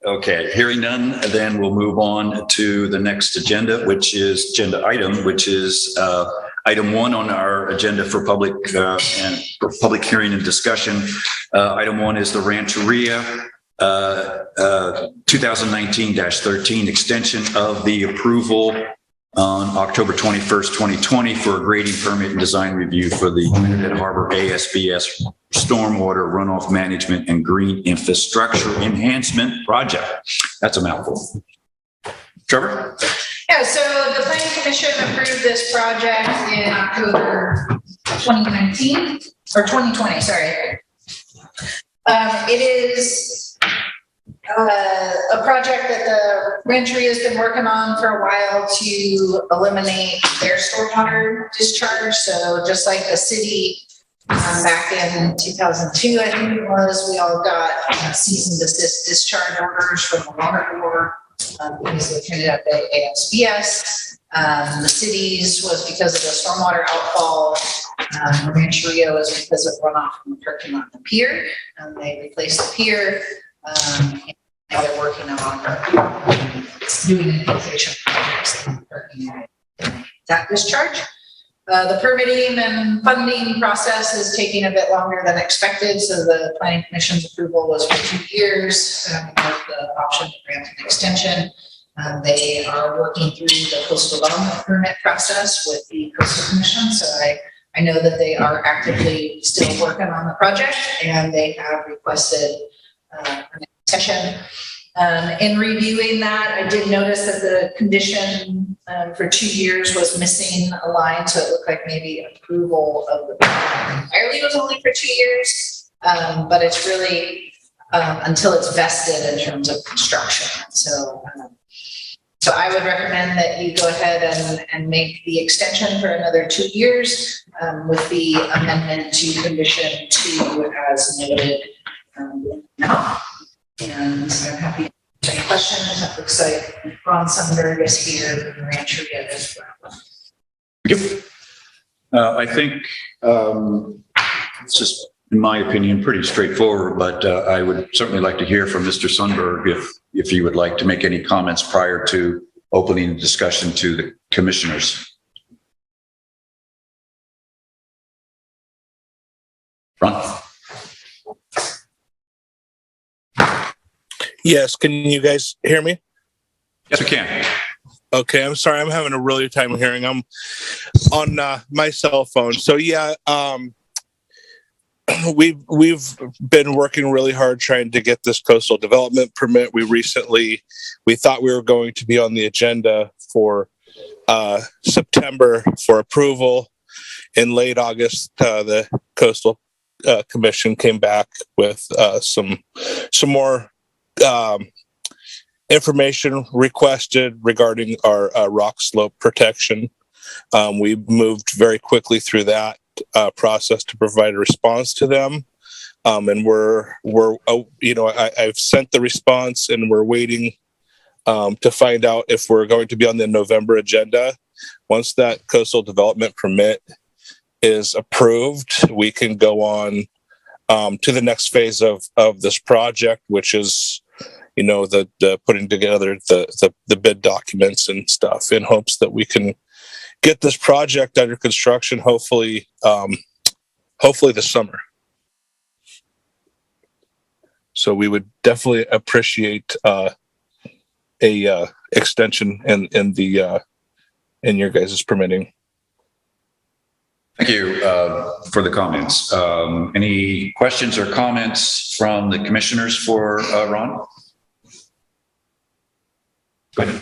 Okay, hearing none, then we'll move on to the next agenda, which is item 1 on our agenda for public hearing and discussion. Item 1 is the Rancheria 2019-13 extension of the approval on October 21st, 2020 for a grading permit and design review for the Trinidad Harbor ASBS Stormwater Runoff Management and Green Infrastructure Enhancement Project. That's a mouthful. Trevor? Yeah, so the Planning Commission approved this project in October 2019, or 2020, sorry. It is a project that the Rancheria has been working on for a while to eliminate their stormwater discharge. So just like the city back in 2002, I think it was, we all got cease and desist discharge orders from the water board because of the Trinidad Bay ASBS. The cities was because of the stormwater outfall. The Rancheria was because of runoff from the parking lot and the pier. They replaced the pier. Now they're working on doing infiltration projects in the parking lot. That discharge. The permitting and funding process is taking a bit longer than expected. So the Planning Commission's approval was for 2 years with the option to grant an extension. They are working through the coastal development permit process with the Coastal Commission. So I know that they are actively still working on the project, and they have requested an extension. In reviewing that, I did notice that the condition for 2 years was missing a line, so it looked like maybe approval of the project entirely was only for 2 years, but it's really until it's vested in terms of construction. So I would recommend that you go ahead and make the extension for another 2 years with the amendment to condition 2 as noted now. And I'm happy to answer any questions. It looks like Ron Sundberg is here from the Rancheria as well. Yep. I think it's just, in my opinion, pretty straightforward, but I would certainly like to hear from Mr. Sundberg if you would like to make any comments prior to opening the discussion to the commissioners. Ron? Yes, can you guys hear me? Yes, we can. Okay, I'm sorry, I'm having a really time hearing. I'm on my cell phone. So yeah, we've been working really hard trying to get this coastal development permit. We thought we were going to be on the agenda for September for approval. In late August, the Coastal Commission came back with some more information requested regarding our rock slope protection. We moved very quickly through that process to provide a response to them, and I've sent the response, and we're waiting to find out if we're going to be on the November agenda. Once that coastal development permit is approved, we can go on to the next phase of this project, which is the putting together the bid documents and stuff, in hopes that we can get this project under construction, hopefully this summer. So we would definitely appreciate a extension in your guys' permitting. Thank you for the comments. Any questions or comments from the commissioners for Ron? Go ahead.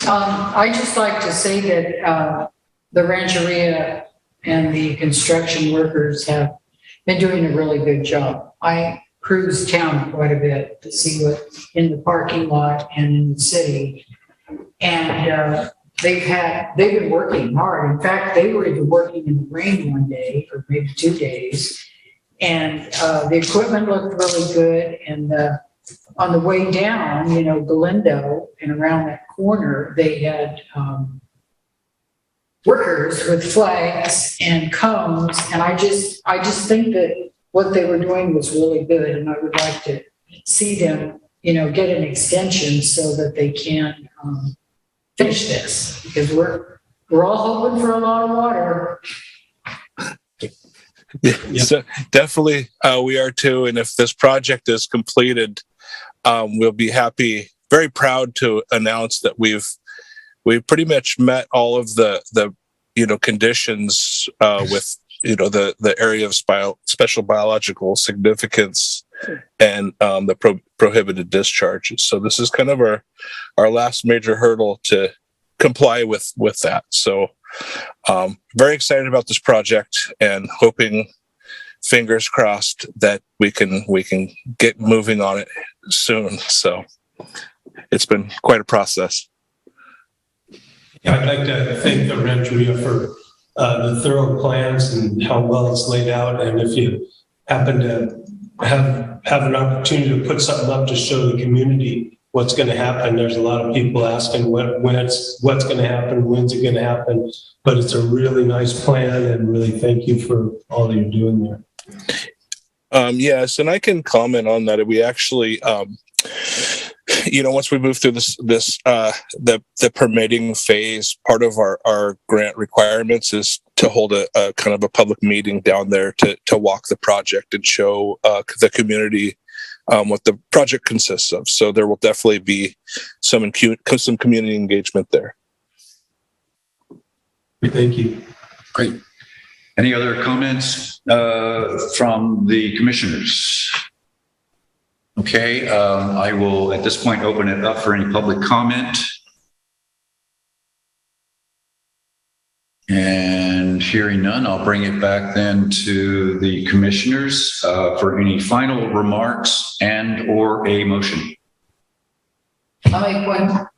I'd just like to say that the Rancheria and the construction workers have been doing a really good job. I cruise town quite a bit to see what in the parking lot and in the city. And they've been working hard. In fact, they were even working in the rain one day or maybe 2 days. And the equipment looked really good. And on the way down, Galindo and around that corner, they had workers with flags and cones. And I just think that what they were doing was really good. And I would like to see them get an extension so that they can finish this, because we're all hoping for a lot of water. Yeah, so definitely we are too. And if this project is completed, we'll be happy, very proud to announce that we've pretty much met all of the conditions with the area of special biological significance and the prohibited discharges. So this is kind of our last major hurdle to comply with that. So very excited about this project and hoping, fingers crossed, that we can get moving on it soon. So it's been quite a process. Yeah, I'd like to thank the Rancheria for the thorough plans and how well it's laid out. And if you happen to have an opportunity to put something up to show the community what's going to happen, there's a lot of people asking what's going to happen, when's it going to happen. But it's a really nice plan, and really thank you for all that you're doing there. Yes, and I can comment on that. We actually, once we move through the permitting phase, part of our grant requirements is to hold a kind of a public meeting down there to walk the project and show the community what the project consists of. So there will definitely be some community engagement there. Thank you. Great. Any other comments from the commissioners? Okay, I will at this point open it up for any public comment. And hearing none, I'll bring it back then to the commissioners for any final remarks and or a motion. I'll make one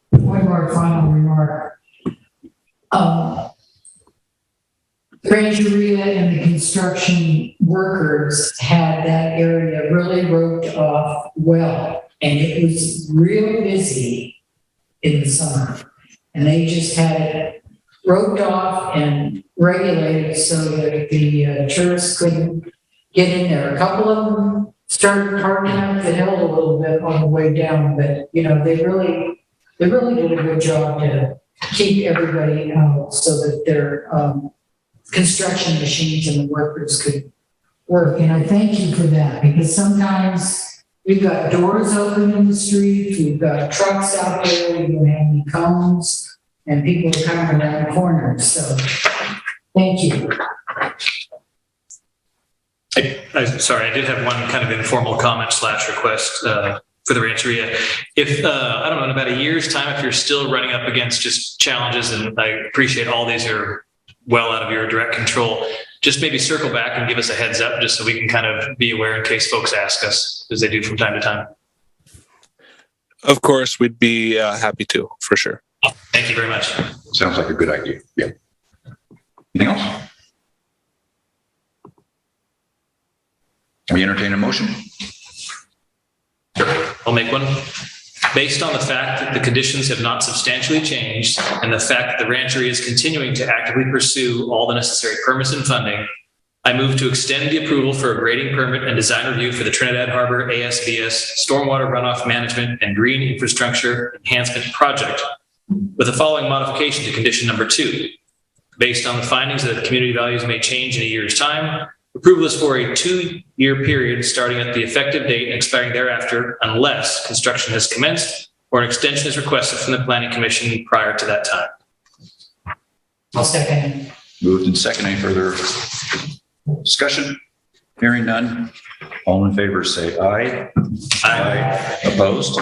more final remark. Rancheria and the construction workers had that area really roped off well, and it was real busy in the summer. And they just had it roped off and regulated so that the tourists couldn't get in there. A couple of them started parking up the hill a little bit on the way down, but they really did a good job to keep everybody out so that their construction machines and the workers could work. And I thank you for that, because sometimes we've got doors open in the street, we've got trucks out there, we don't have any cones, and people are coming around corners. So thank you. Sorry, I did have one kind of informal comment / request for the Rancheria. If, I don't know, in about a year's time, if you're still running up against just challenges, and I appreciate all these are well out of your direct control, just maybe circle back and give us a heads up just so we can kind of be aware in case folks ask us, as they do from time to time. Of course, we'd be happy to, for sure. Thank you very much. Sounds like a good idea. Yeah. Anything else? Can we entertain a motion? Sure, I'll make one. Based on the fact that the conditions have not substantially changed and the fact that the Rancheria is continuing to actively pursue all the necessary permits and funding, I move to extend the approval for a grading permit and design review for the Trinidad Harbor ASBS Stormwater Runoff Management and Green Infrastructure Enhancement Project with the following modification to condition number 2. Based on the findings that the community values may change in a year's time, approval is for a 2-year period starting at the effective date and expiring thereafter unless construction has commenced or an extension is requested from the Planning Commission prior to that time. I'll second. Moved and second. Any further discussion? Hearing none. All in favor say aye. Aye. Opposed?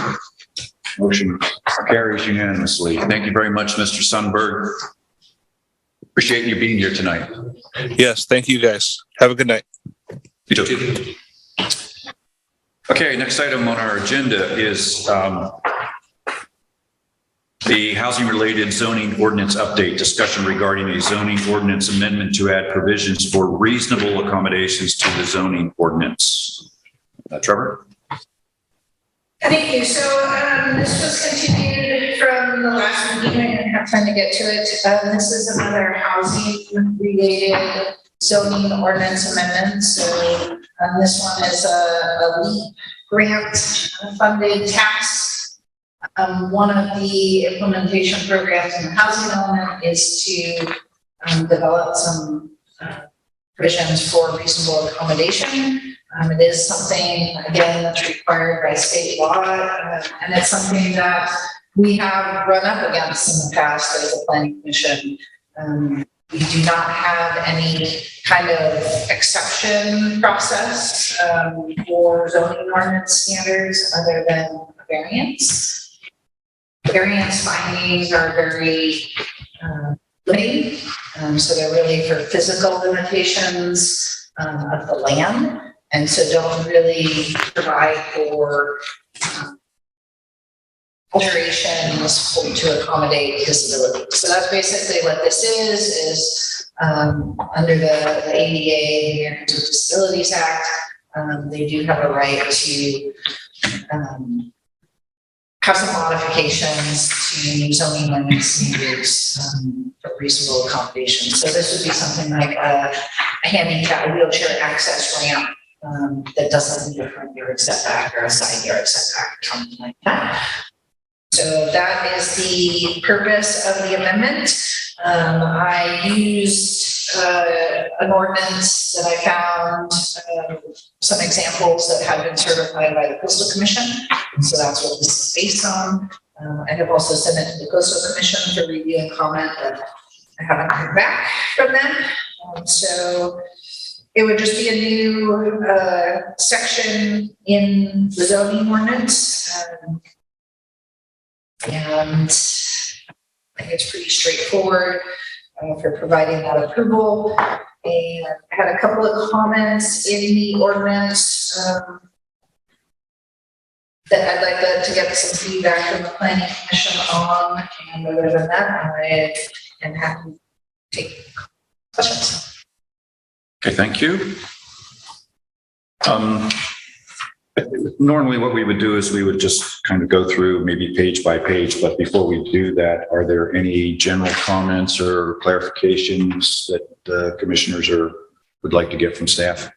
Motion carries unanimously. Thank you very much, Mr. Sundberg. Appreciate you being here tonight. Yes, thank you guys. Have a good night. You too. Okay, next item on our agenda is the housing-related zoning ordinance update, discussion regarding a zoning ordinance amendment to add provisions for reasonable accommodations to the zoning ordinance. Trevor? Thank you. So this was continued from the last meeting. I didn't have time to get to it. This is another housing-related zoning ordinance amendment. So this one is a LEAP grant funded tax. One of the implementation programs in the housing element is to develop some provisions for reasonable accommodation. It is something, again, that's required by state law, and it's something that we have run up against in the past as a planning commission. We do not have any kind of exception process for zoning ordinance standards other than a variance. Variance findings are very limiting, so they're really for physical limitations of the land, and so don't really provide for alterations to accommodate disability. So that's basically what this is under the ADA, the Americans with Disabilities Act, they do have a right to have some modifications to zoning limits standards for reasonable accommodation. So this would be something like a handicap, wheelchair access ramp that doesn't need a front yard setback or a side yard setback or something like that. So that is the purpose of the amendment. I used an ordinance that I found, some examples that have been certified by the Coastal Commission. And so that's what this is based on. I have also sent it to the Coastal Commission for review and comment, but I haven't heard back from them. So it would just be a new section in the zoning ordinance. And I think it's pretty straightforward for providing that approval. And I had a couple of comments in the ordinance that I'd like to get some feedback from the planning commission on. And other than that, I am happy to take questions. Okay, thank you. Normally what we would do is we would just kind of go through maybe page by page, but before we do that, are there any general comments or clarifications that the commissioners would like to get from staff?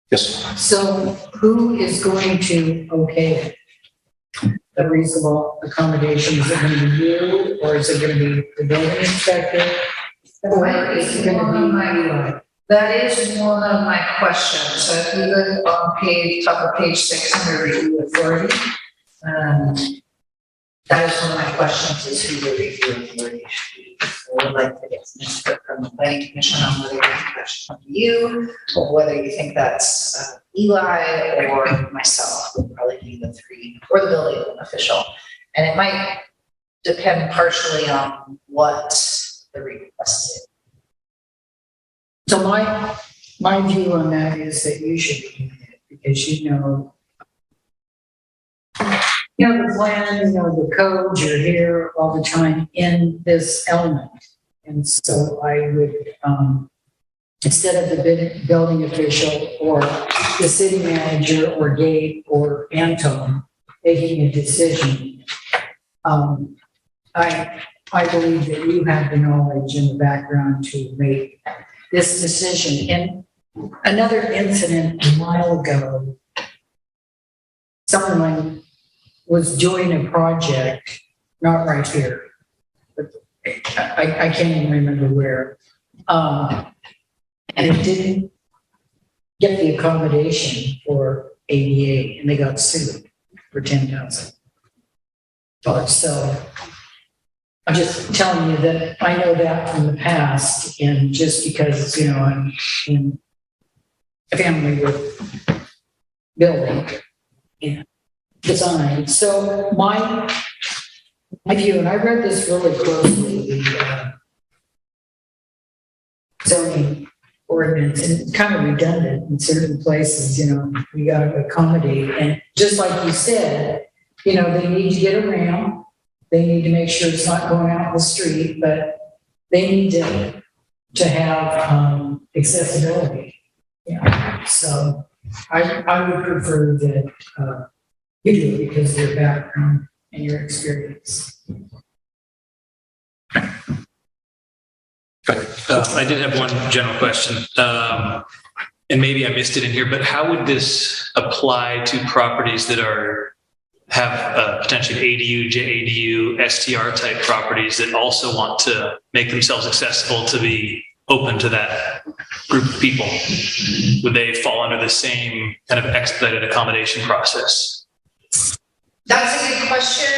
Yes. So who is going to okay the reasonable accommodation? Is it going to be you, or is it going to be the building inspector? Or is it going to be That is one of my questions. So if you look on top of page 6 under review authority, that is one of my questions, is who the review authority should be. So I would like to get some input from the planning commission on whether you think that should come to you, or whether you think that's Eli or myself would probably be the three, or the building official. And it might depend partially on what the request is. So my view on that is that you should be doing it, because you know the plan, you know the code, you're here all the time in this element. And so I would, instead of the building official or the city manager or Gabe or Anton making a decision, I believe that you have the knowledge and the background to make this decision. And another incident a while ago, someone was doing a project, not right here, but I can't even remember where, and it didn't get the accommodation for ADA, and they got sued for $10,000. So I'm just telling you that I know that from the past, and just because, you know, I'm in a family with building and design. So my view, and I read this really closely, the zoning ordinance, and it's kind of redundant in certain places, you know, we got to accommodate. And just like you said, you know, they need to get a ramp. They need to make sure it's not going out in the street, but they need to have accessibility. Yeah. So I would prefer that you do it because of your background and your experience. I did have one general question. and maybe I missed it in here, but how would this apply to properties that have potentially ADU, JADU, STR type properties that also want to make themselves accessible to be open to that group of people? Would they fall under the same kind of expedited accommodation process? That's a good question.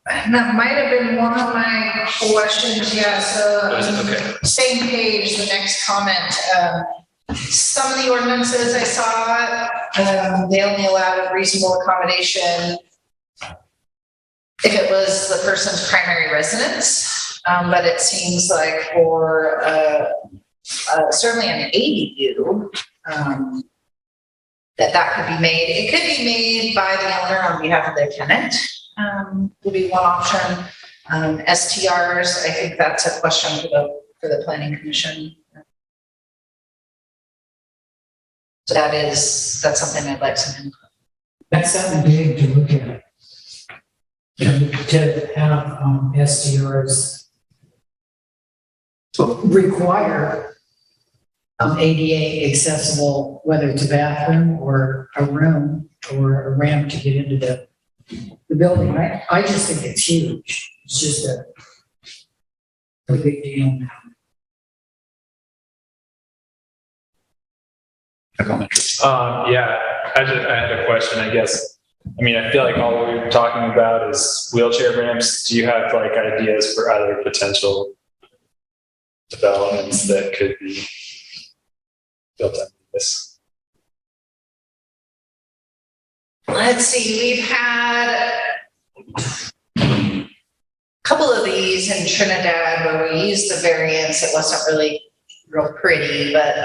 That might have been one of my questions. Yeah, Oh, is it? so Okay. same page, the next comment. Some of the ordinances I saw, they only allowed a reasonable accommodation if it was the person's primary residence. But it seems like for certainly an ADU, that could be made. It could be made by the owner on behalf of their tenant. Would be one option. STRs, I think that's a question for the planning commission. So that's something I'd like some input. That's something big to look at. To have SDRs require ADA accessible, whether it's a bathroom or a room or a ramp to get into the building. I just think it's huge. It's just a big deal. Yeah, I had a question, I guess. I mean, I feel like all we're talking about is wheelchair ramps. Do you have like ideas for other potential developments that could be built on this? Let's see, we've had a couple of these in Trinidad where we used the variance. It wasn't really real pretty, but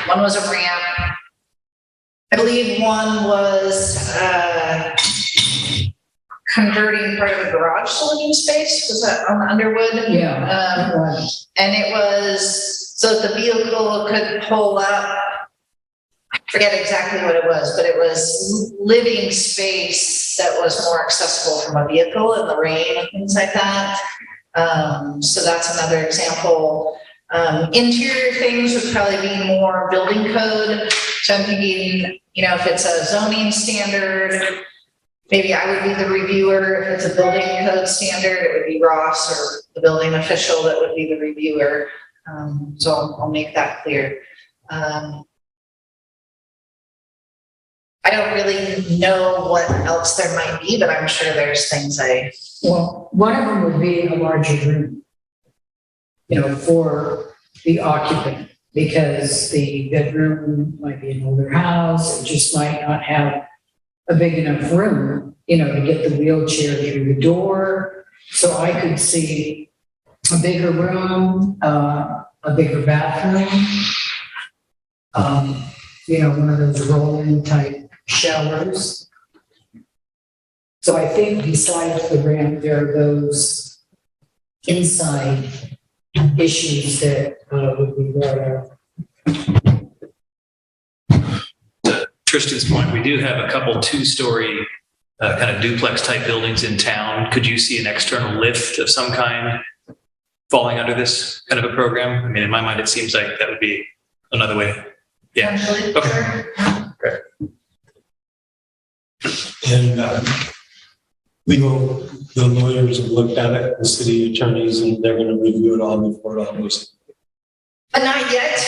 one was a ramp. I believe one was converting part of a garage to living space. Was that on Underwood? Yeah. And it was so the vehicle could pull up. I forget exactly what it was, but it was living space that was more accessible from a vehicle in the rain and things like that. So that's another example. Interior things would probably be more building code. So I'm thinking, if it's a zoning standard, maybe I would be the reviewer. If it's a building code standard, it would be Ross or the building official that would be the reviewer. So I'll make that clear. I don't really know what else there might be, but I'm sure there's things Well, one of them would be a larger room, for the occupant, because the bedroom might be an older house. It just might not have a big enough room, to get the wheelchair through the door. So I could see a bigger room, a bigger bathroom, one of those roll-in type showers. So I think besides the ramp, there are those inside issues that would be brought up. To Tristan's point, we do have a couple 2-story kind of duplex type buildings in town. Could you see an external lift of some kind falling under this kind of a program? I mean, in my mind, it seems like that would be another way. Yeah. potentially. Okay. Sure. And the lawyers have looked at it, the city attorneys, and they're going to review it all before it all goes. But not yet.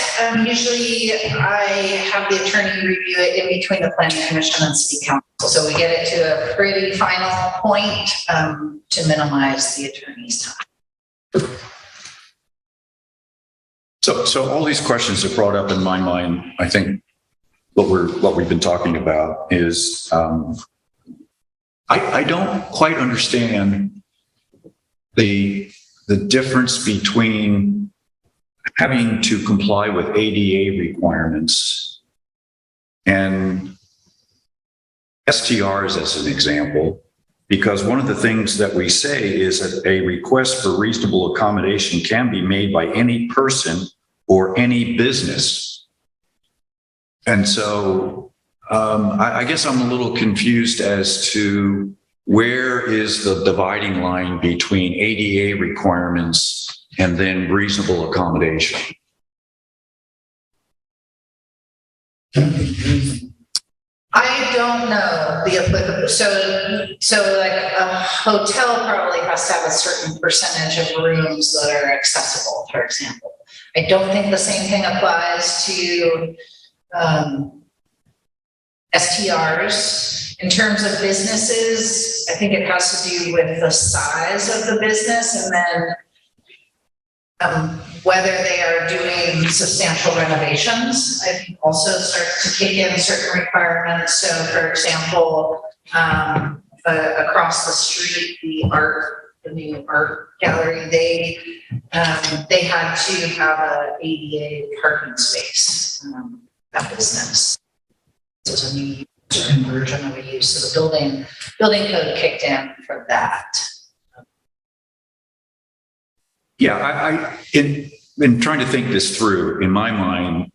Usually I have the attorney review it in between the planning commission and city council. So we get it to a pretty final point to minimize the attorney's time. So all these questions have brought up in my mind. I think what we've been talking about is I don't quite understand the difference between having to comply with ADA requirements and STRs as an example, because one of the things that we say is that a request for reasonable accommodation can be made by any person or any business. And so I guess I'm a little confused as to where is the dividing line between ADA requirements and then reasonable accommodation. I don't know the applicable, so like a hotel probably has to have a certain percentage of rooms that are accessible, for example. I don't think the same thing applies to STRs. In terms of businesses, I think it has to do with the size of the business and then whether they are doing substantial renovations. I think also starts to kick in certain requirements. So for example, across the street, the new art gallery, they had to have a ADA parking space, that business. It was a new conversion of a use. So the building code kicked in for that. Yeah, I in trying to think this through, in my mind,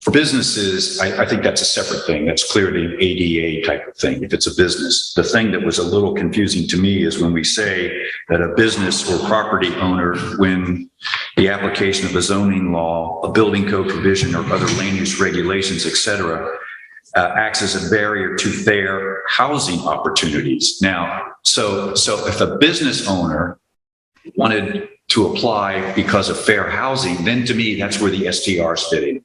for businesses, I think that's a separate thing. That's clearly an ADA type of thing, if it's a business. The thing that was a little confusing to me is when we say that a business or property owner, when the application of a zoning law, a building code provision, or other land use regulations, et cetera, acts as a barrier to fair housing opportunities. Now, so if a business owner wanted to apply because of fair housing, then to me, that's where the STRs fit in.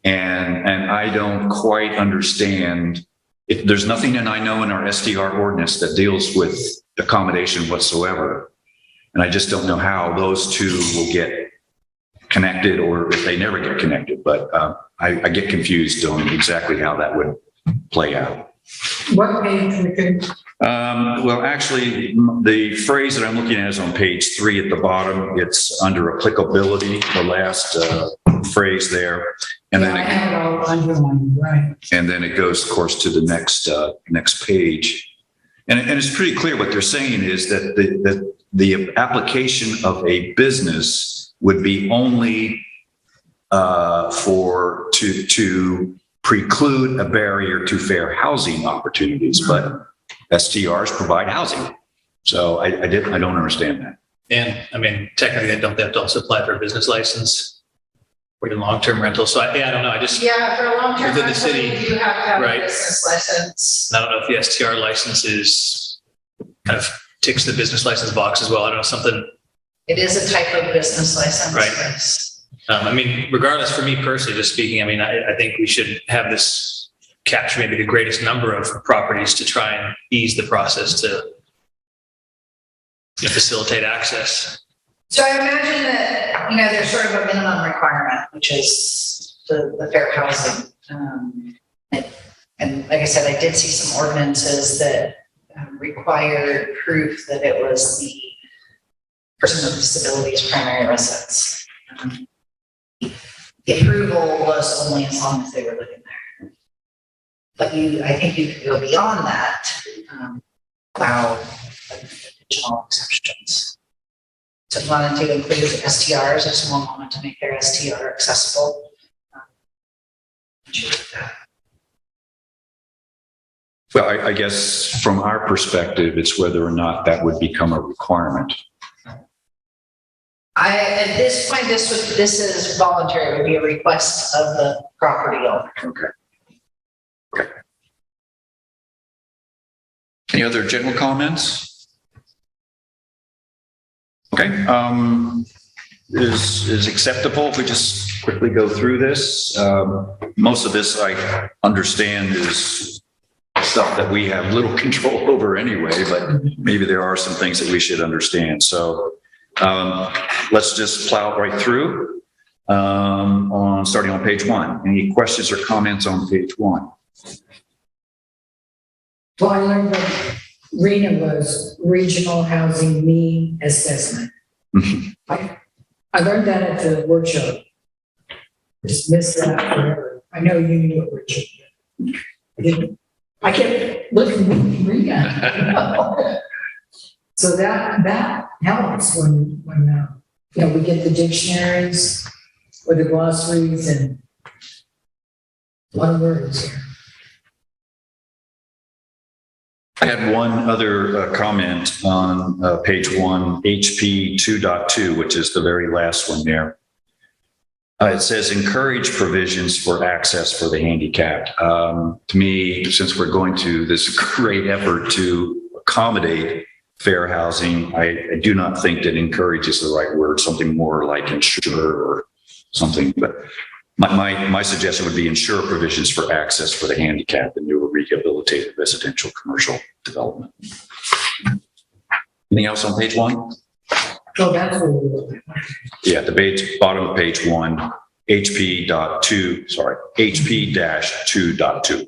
And I don't quite understand. There's nothing that I know in our STR ordinance that deals with accommodation whatsoever. And I just don't know how those two will get connected, or if they never get connected. But I get confused on exactly how that would play out. What page we could, Well, actually, the phrase that I'm looking at is on page 3 at the bottom. It's under applicability, the last phrase there. And I have it all underlined, right? and then it goes, of course, to the next page. And it's pretty clear what they're saying is that the application of a business would be only to preclude a barrier to fair housing opportunities, but STRs provide housing. So I don't understand that. And I mean, technically, they don't have to also apply for a business license or even long-term rental. So I don't know. Yeah, for a long-term Within the rental, city, you do have to have right. a business license. I don't know if the STR license is kind of ticks the business license box as well. I don't know, something. It is a type of business license. Right. Yes. I mean, regardless, for me personally, just speaking, I mean, I think we should have this capture maybe the greatest number of properties to try and ease the process to facilitate access. So I imagine that, there's sort of a minimum requirement, which is the fair housing. And like I said, I did see some ordinances that required proof that it was the person with disability's primary residence. The approval was only as long as they were living there. But I think you could go beyond that, allow additional exceptions. So if you wanted to include STRs, if someone wanted to make their STR accessible. Well, I guess from our perspective, it's whether or not that would become a requirement. At this point, this is voluntary. It would be a request of the property owner. Okay. Any other general comments? Okay. Is acceptable if we just quickly go through this? Most of this I understand is stuff that we have little control over anyway, but maybe there are some things that we should understand. So let's just plow right through starting on page 1. Any questions or comments on page 1? Well, I learned that RENA was Regional Housing Need Assessment. I learned that at the workshop. Just missed that forever. I know you knew it, Richard. I didn't. I kept looking at RENA. So that helps when we get the dictionaries or the glossaries and a lot of words here. I had one other comment on page 1, HP 2.2, which is the very last one there. It says encourage provisions for access for the handicapped. To me, since we're going to this great effort to accommodate fair housing, I do not think that encourage is the right word, something more like ensure or something. But my suggestion would be ensure provisions for access for the handicapped in new rehabilitated residential commercial development. Anything else on page 1? So that's what we're looking at. Yeah, the page, bottom of page 1, HP-2.2.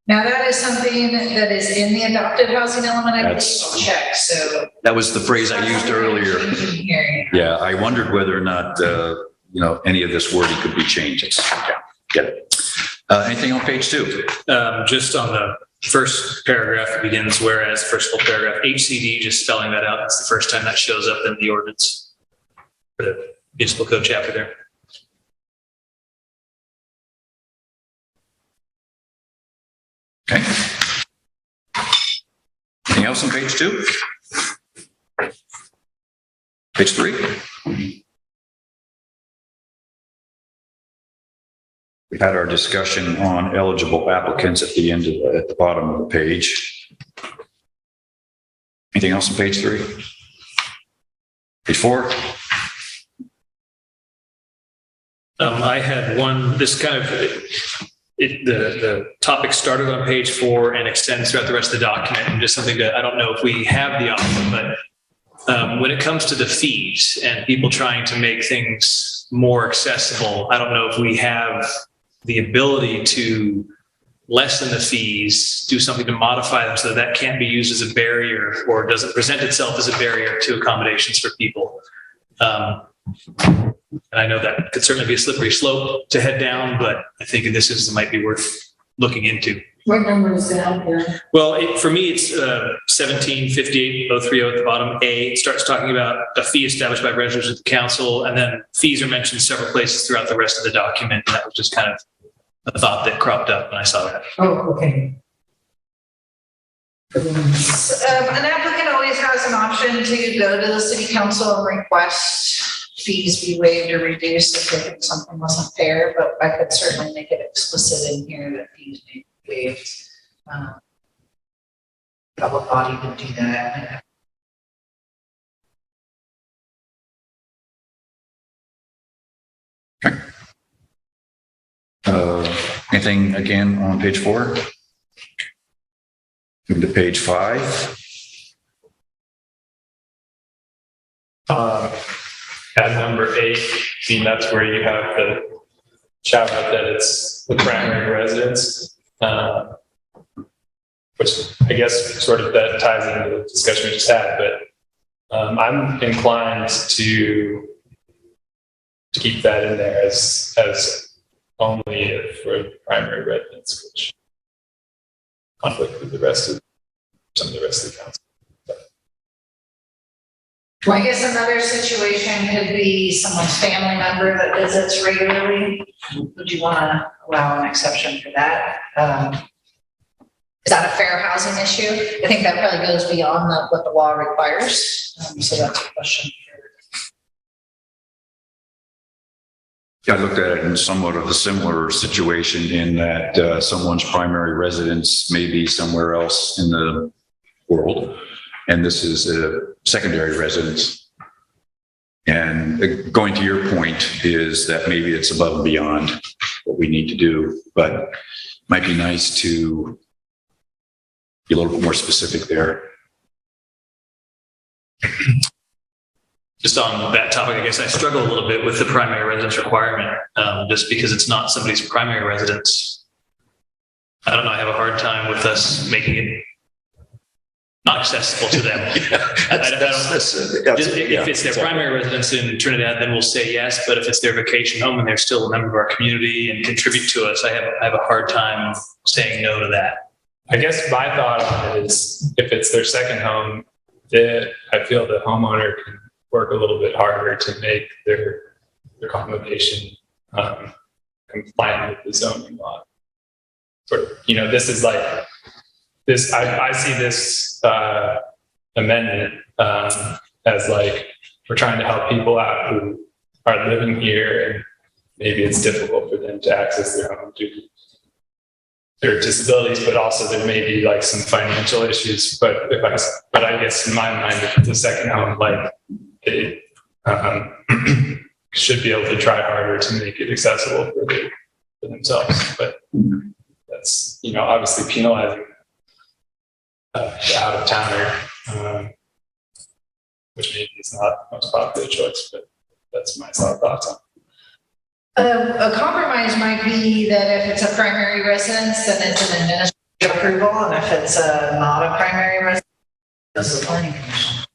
Now, that is something that is in the adopted housing element. I didn't That's- check, so. That was the phrase I used earlier. Here. Yeah, I wondered whether or not, any of this wording could be changed. Get it. Anything on page 2? Just on the first paragraph, it begins, whereas, first full paragraph, HCD, just spelling that out. That's the first time that shows up in the ordinance for the municipal code chapter there. Okay. Anything else on page 2? Page 3? We had our discussion on eligible applicants at the end of at the bottom of the page. Anything else on page 3? Page 4? I had one, this kind of, the topic started on page 4 and extends throughout the rest of the document, and just something that I don't know if we have the option, but when it comes to the fees and people trying to make things more accessible, I don't know if we have the ability to lessen the fees, do something to modify them so that can't be used as a barrier or doesn't present itself as a barrier to accommodations for people. And I know that could certainly be a slippery slope to head down, but I think in this instance, it might be worth looking into. What number is that there? Well, for me, it's 1758-030 at the bottom. A, it starts talking about a fee established by resolution of the council, and then fees are mentioned several places throughout the rest of the document. And that was just kind of a thought that cropped up when I saw that. Oh, okay. An applicant always has an option to go to the city council and request fees be waived or reduced if they think something wasn't fair, but I could certainly make it explicit in here that fees may be waived. Public body would do that. Anything again on page 4? Move to page 5. At number 8, that's where you have the shout out that it's the primary residence, which I guess sort of that ties into the discussion we just had, but I'm inclined to keep that in there as only for primary residents, which conflict with some of the rest of the council. Well, I guess another situation could be someone's family member that visits regularly. Would you want to allow an exception for that? Is that a fair housing issue? I think that probably goes beyond what the law requires. So that's a question. I looked at it in somewhat of a similar situation in that someone's primary residence may be somewhere else in the world, and this is a secondary residence. And going to your point is that maybe it's above and beyond what we need to do, but it might be nice to be a little bit more specific there. Just on that topic, I guess I struggle a little bit with the primary residence requirement, just because it's not somebody's primary residence. I don't know, I have a hard time with us making it not accessible to them. If it's their primary residence in Trinidad, then we'll say yes, but if it's their vacation home and they're still a member of our community and contribute to us, I have a hard time saying no to that. I guess my thought on it is if it's their second home, I feel the homeowner can work a little bit harder to make their accommodation compliant with the zoning law. Sort of, this is like this. I see this amendment as like we're trying to help people out who are living here maybe it's difficult for them to access their home due to their disabilities, but also there may be like some financial issues. But I guess in my mind, if it's a second home, like it should be able to try harder to make it accessible for themselves. But that's, obviously penalizing the out of towner, which maybe is not the most popular choice, but that's my thoughts on it. A compromise might be that if it's a primary residence, then it's an administrative approval, and if it's not a primary residence, it's the planning commission.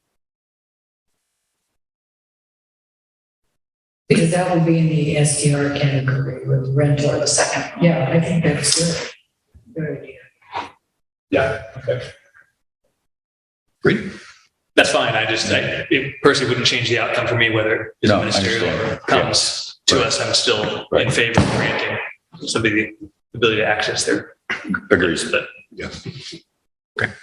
Because that would be in the STR category with rental. Or the second one. Yeah, I think that's good. Good idea. Yeah. Okay. Great. That's fine. It personally wouldn't change the outcome for me, whether it's No, I ministerial or understand. comes to us. I'm still in favor of granting somebody the ability to access their. Agrees. But Yeah. Okay.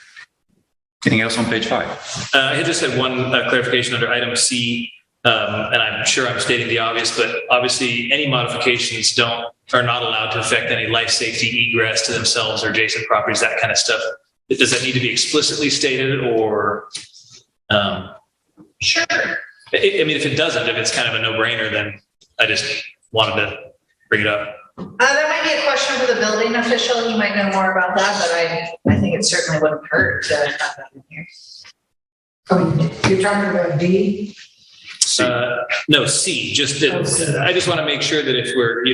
Anything else on page 5? I just had one clarification under item C, and I'm sure I'm stating the obvious, but obviously any modifications are not allowed to affect any life safety egress to themselves or adjacent properties, that kind of stuff. Does that need to be explicitly stated or? Sure. I mean, if it doesn't, if it's kind of a no-brainer, then I just wanted to bring it up. That might be a question for the building official. You might know more about that, but I think it certainly wouldn't hurt to have that in here. Oh, you're talking about D? No, C, just that, I just want to make sure that if we're,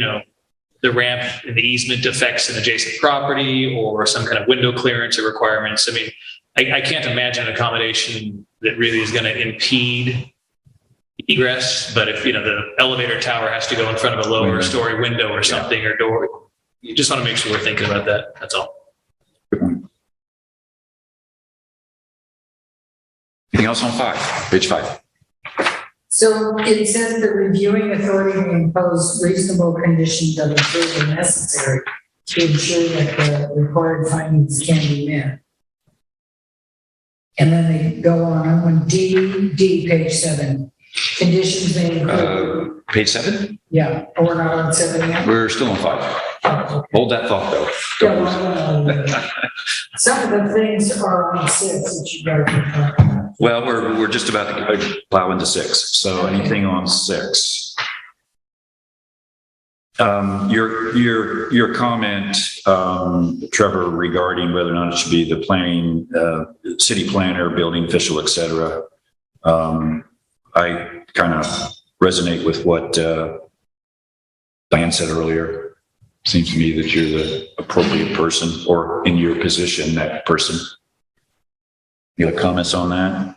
the ramp in the easement affects an adjacent property or some kind of window clearance or requirements. I mean, I can't imagine an accommodation that really is going to impede egress, but if, the elevator tower has to go in front of a lower story window or something or door, you just want to make sure we're thinking about that. That's all. Good point. Anything else on 5? Page 5. So it says the reviewing authority may impose reasonable conditions of approval necessary to ensure that the required findings can be met. And then they go on D, page 7. Conditions may include. Page 7? Yeah, oh, we're not on 7 yet? We're still on 5. Hold that thought though. Yeah, well, some of the things are on 6 that you guys are talking about. Well, we're just about to plow into 6. So anything on 6? Your comment, Trevor, regarding whether or not it should be the planning, city planner, building official, et cetera. I kind of resonate with what Diane said earlier. Seems to me that you're the appropriate person, or in your position, that person. You have comments on that?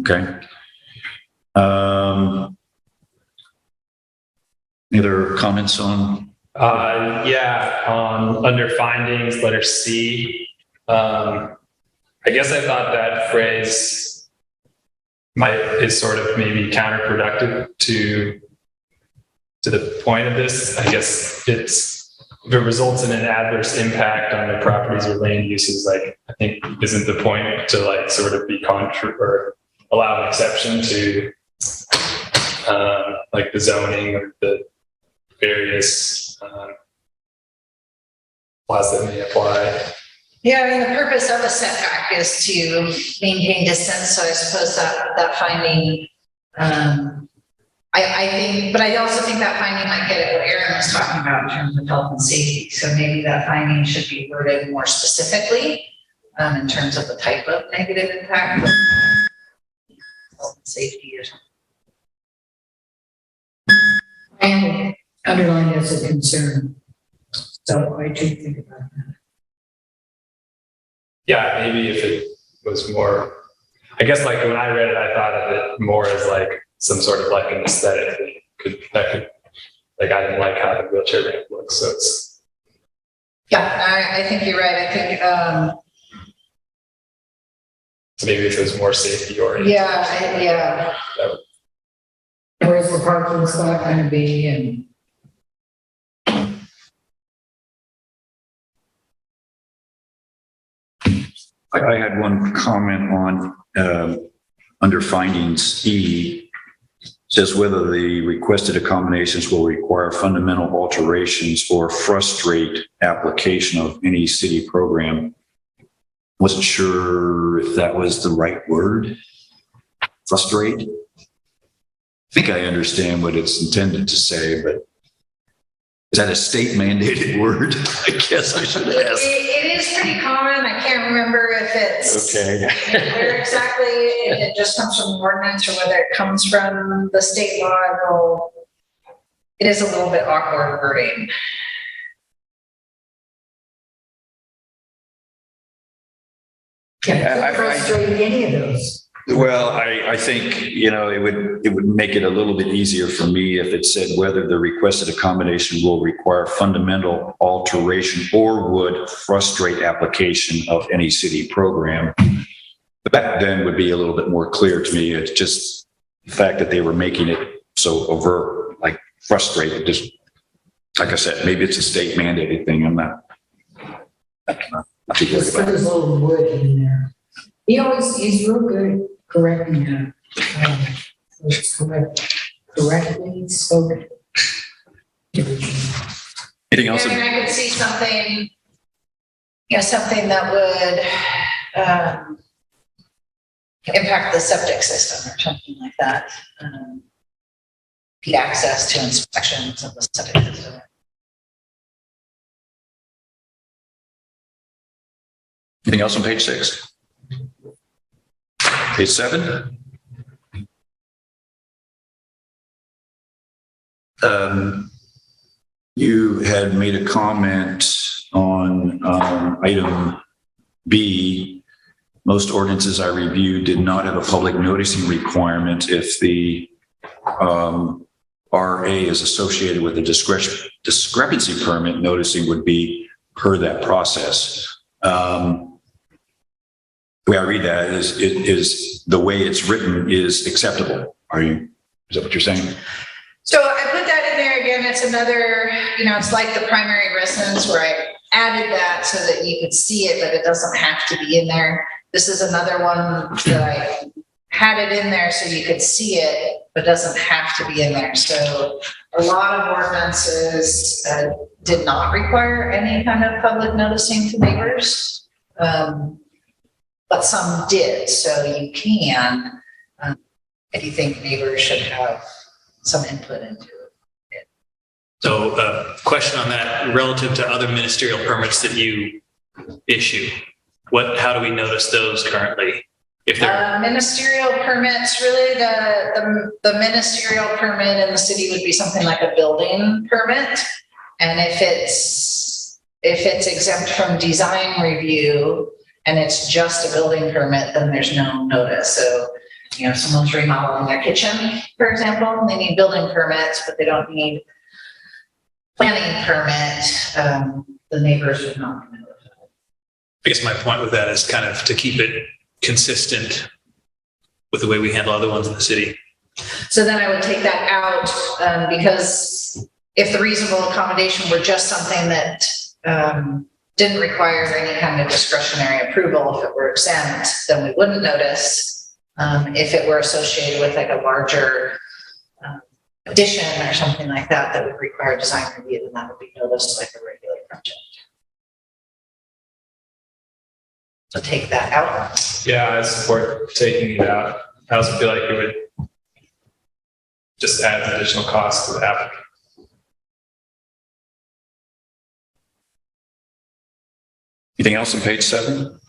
Okay. Any other comments on? Under findings, letter C. I guess I thought that phrase is sort of maybe counterproductive to the point of this. I guess if it results in an adverse impact on the properties or land uses, like I think isn't the point to like sort of be or allow an exception to like the zoning or the various laws that may apply. Yeah, I mean, the purpose of a setback is to maintain distance, so I suppose that finding, I think, but I also think that finding might get at what Aaron was talking about in terms of health and safety. So maybe that finding should be worded more specifically in terms of the type of negative impact. Health and safety or something. And underlined as a concern. So I do think about that. Yeah, maybe if it was more, I guess like when I read it, I thought of it more as like some sort of like an aesthetic thing. Like I didn't like how the wheelchair ramp looks. So it's. Yeah, I think you're right. I think, So maybe if it was more safety oriented. yeah. Where's the parking spot going to be? And I had one comment on under findings E. Says whether the requested accommodations will require fundamental alterations or frustrate application of any city program. Wasn't sure if that was the right word. Frustrate. I think I understand what it's intended to say, but is that a state mandated word? I guess I should ask. It is pretty common. I can't remember if it's Okay. where exactly, if it just comes from ordinance or whether it comes from the state law. Well, it is a little bit awkward wording. Can't frustrate any of those. Well, I think, it would make it a little bit easier for me if it said whether the requested accommodation will require fundamental alteration or would frustrate application of any city program. That then would be a little bit more clear to me. It's just the fact that they were making it so overt, like frustrated, just like I said, maybe it's a state mandated thing. I'm not too worried Just put about it. his little wood in there. He's real good correcting that. It's correctly spoken. Anything else? And I could see something, something that would impact the septic system or something like that. Get access to inspections of the septic system. Anything else on page 6? Page 7? You had made a comment on item B. Most ordinances I reviewed did not have a public noticing requirement if the RA is associated with a discrepancy permit. Noticing would be per that process. The way I read that is the way it's written is acceptable. Is that what you're saying? So I put that in there again. It's another, it's like the primary residence where I added that so that you could see it, but it doesn't have to be in there. This is another one that I had it in there so you could see it, but doesn't have to be in there. So a lot of ordinances did not require any kind of public noticing to neighbors, but some did. So you can, if you think neighbors should have some input into it. So question on that, relative to other ministerial permits that you issue, how do we notice those currently? If they're Ministerial permits, really the ministerial permit in the city would be something like a building permit. And if it's exempt from design review and it's just a building permit, then there's no notice. So, if someone's remodeling their kitchen, for example, they need building permits, but they don't need planning permit, the neighbors would not know. I guess my point with that is kind of to keep it consistent with the way we handle other ones in the city. So then I would take that out because if the reasonable accommodation were just something that didn't require any kind of discretionary approval, if it were exempt, then we wouldn't notice. If it were associated with like a larger addition or something like that, that would require design review, then that would be noticed like a regular project. So take that out. Yeah, I support taking it out. I also feel like it would just add additional cost to the applicant. Anything else on page 7?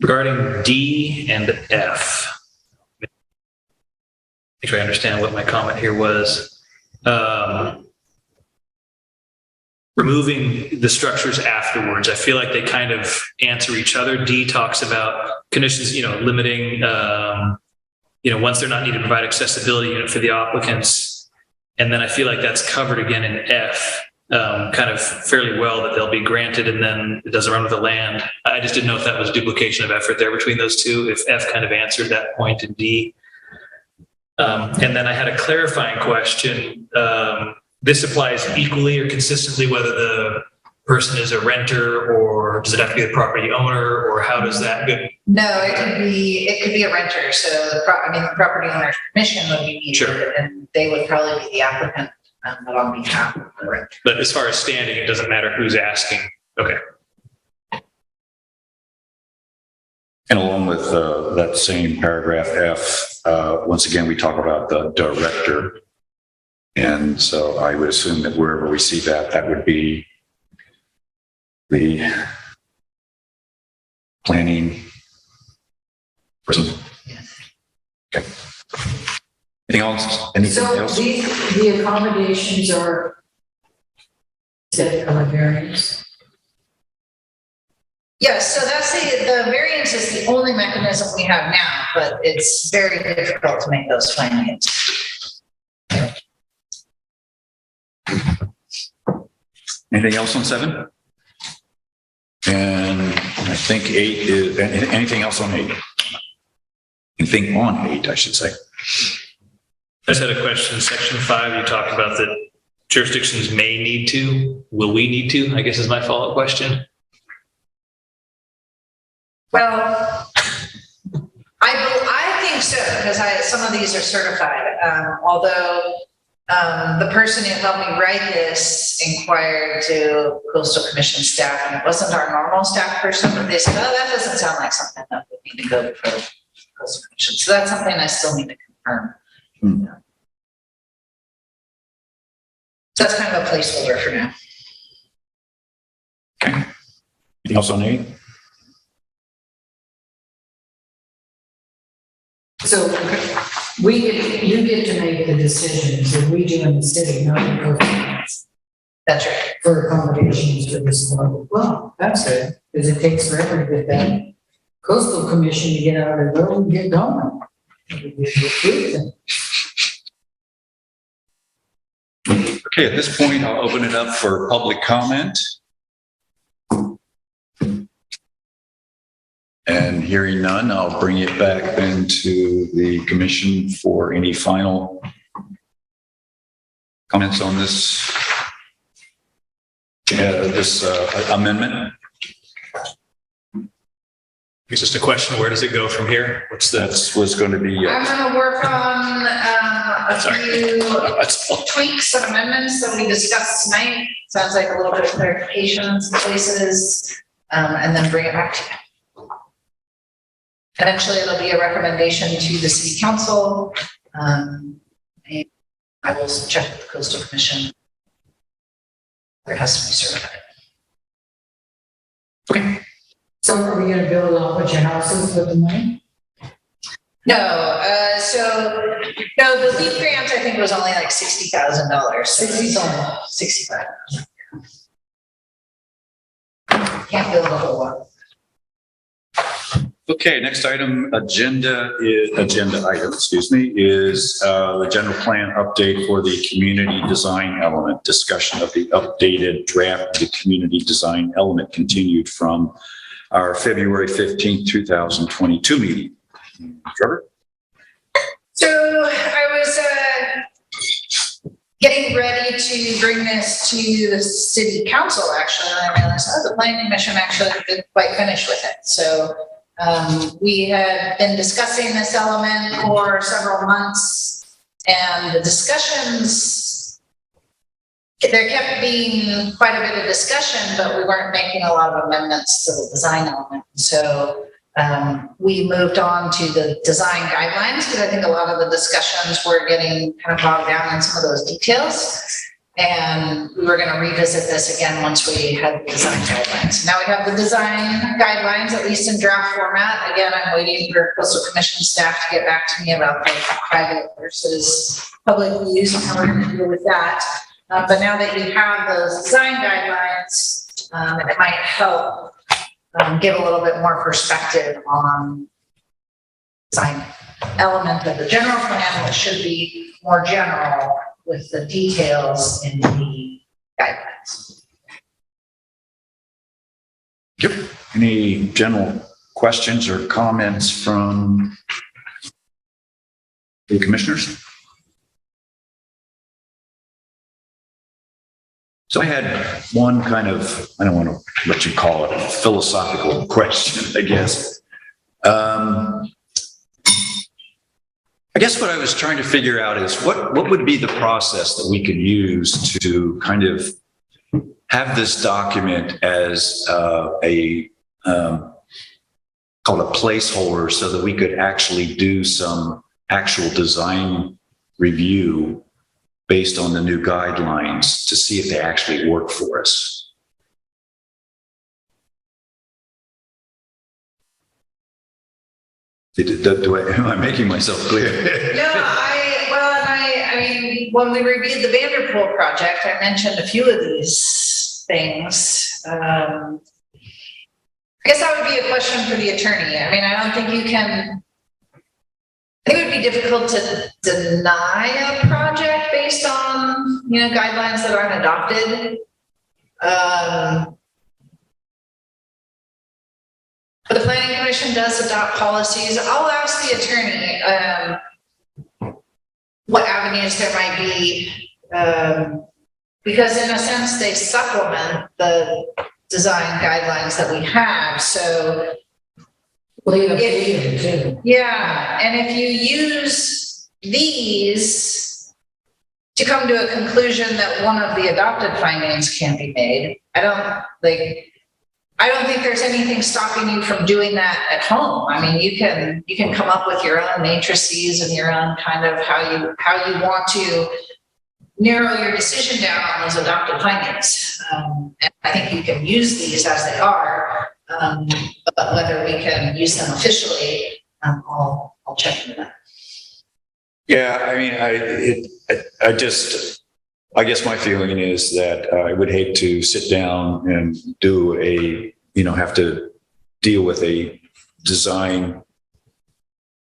Regarding D and F, make sure I understand what my comment here was. Removing the structures afterwards, I feel like they kind of answer each other. D talks about conditions, limiting, once they're not needed to provide accessibility for the applicants. And then I feel like that's covered again in F. Kind of fairly well, that they'll be granted and then it doesn't run with the land. I just didn't know if that was duplication of effort there between those two, if F kind of answered that point in D. And then I had a clarifying question. This applies equally or consistently whether the person is a renter, or does it have to be the property owner, or how does that go? No, it could be a renter, so the property owner's permission would be needed. Sure. And they would probably be the applicant, but on behalf of the renter. But as far as standing, it doesn't matter who's asking. Okay. And along with that same paragraph F, once again, we talk about the director. And so I would assume that wherever we see that, that would be the planning person. Okay. Anything else? Anything So else? the accommodations are set of a variance. Yes, so that's the variance is the only mechanism we have now, but it's very difficult to make those findings. Anything else on 7? And I think 8 is, anything else on 8? Anything on 8, I should say. I just had a question. Section 5, you talked about that jurisdictions may need to. Will we need to? I guess is my follow-up question. Well, I think so, because some of these are certified, although the person who helped me write this inquired to Coastal Commission staff, and it wasn't our normal staff person, but they said, oh, that doesn't sound like something that would need to go before the Coastal Commission. So that's something I still need to confirm. So that's kind of a placeholder for now. Okay. Anything else on 8? So you get to make the decisions that we do in the city, not the government, That's right. for accommodations for this one. Well, that's good, because it takes forever to get that coastal commission to get out of the road and get going. Okay, at this point, I'll open it up for public comment. And hearing none, I'll bring it back into the commission for any final comments on this amendment. It's just a question. Where does it go from here? What's the? That was going to be. I'm going to work on a Sorry. few That's all. tweaks and amendments that we discussed tonight. Sounds like a little bit of clarification in some places, and then bring it back to you. Eventually, it'll be a recommendation to the city council. And I will check with the coastal commission. It has to be certified. Okay. So are we gonna build a bunch of houses with the money? No, the LEAP grant, I think, was only like $60,000. 65. Can't build a whole lot. Okay, next item, agenda item, is the general plan update for the community design element. Discussion of the updated draft of the community design element continued from our February 15th, 2022 meeting. Trevor? So I was getting ready to bring this to the city council, actually, and I realized, the planning commission actually didn't quite finish with it. So we had been discussing this element for several months, and the discussions, there kept being quite a bit of discussion, but we weren't making a lot of amendments to the design element. So we moved on to the design guidelines, because I think a lot of the discussions were getting kind of bogged down in some of those details. And we were going to revisit this again once we had the design guidelines. Now we have the design guidelines, at least in draft format. Again, I'm waiting for Coastal Commission staff to get back to me about the private versus public use and how we're going to deal with that. But now that you have those design guidelines, it might help give a little bit more perspective on design element of the general plan, which should be more general, with the details in the guidelines. Yep. Any general questions or comments from the commissioners? So I had one kind of, I don't want to what you call it, a philosophical question, I guess. I guess what I was trying to figure out is what would be the process that we could use to kind of have this document as called a placeholder so that we could actually do some actual design review based on the new guidelines to see if they actually work for us. Am I making myself clear? No, I mean, when we reviewed the Vanderpool project, I mentioned a few of these things. I guess that would be a question for the attorney. I mean, I don't think you can, I think it would be difficult to deny a project based on, guidelines that aren't adopted. But the planning commission does adopt policies. I'll ask the attorney what avenues there might be, because in a sense they supplement the design guidelines that we have. So yeah, and if you use these to come to a conclusion that one of the adopted findings can be made, I don't think there's anything stopping you from doing that at home. I mean, you can come up with your own matrices and your own kind of how you want to narrow your decision down on those adopted findings. And I think you can use these as they are, but whether we can use them officially, I'll check into that. Yeah, I mean, I guess my feeling is that I would hate to sit down and do have to deal with a design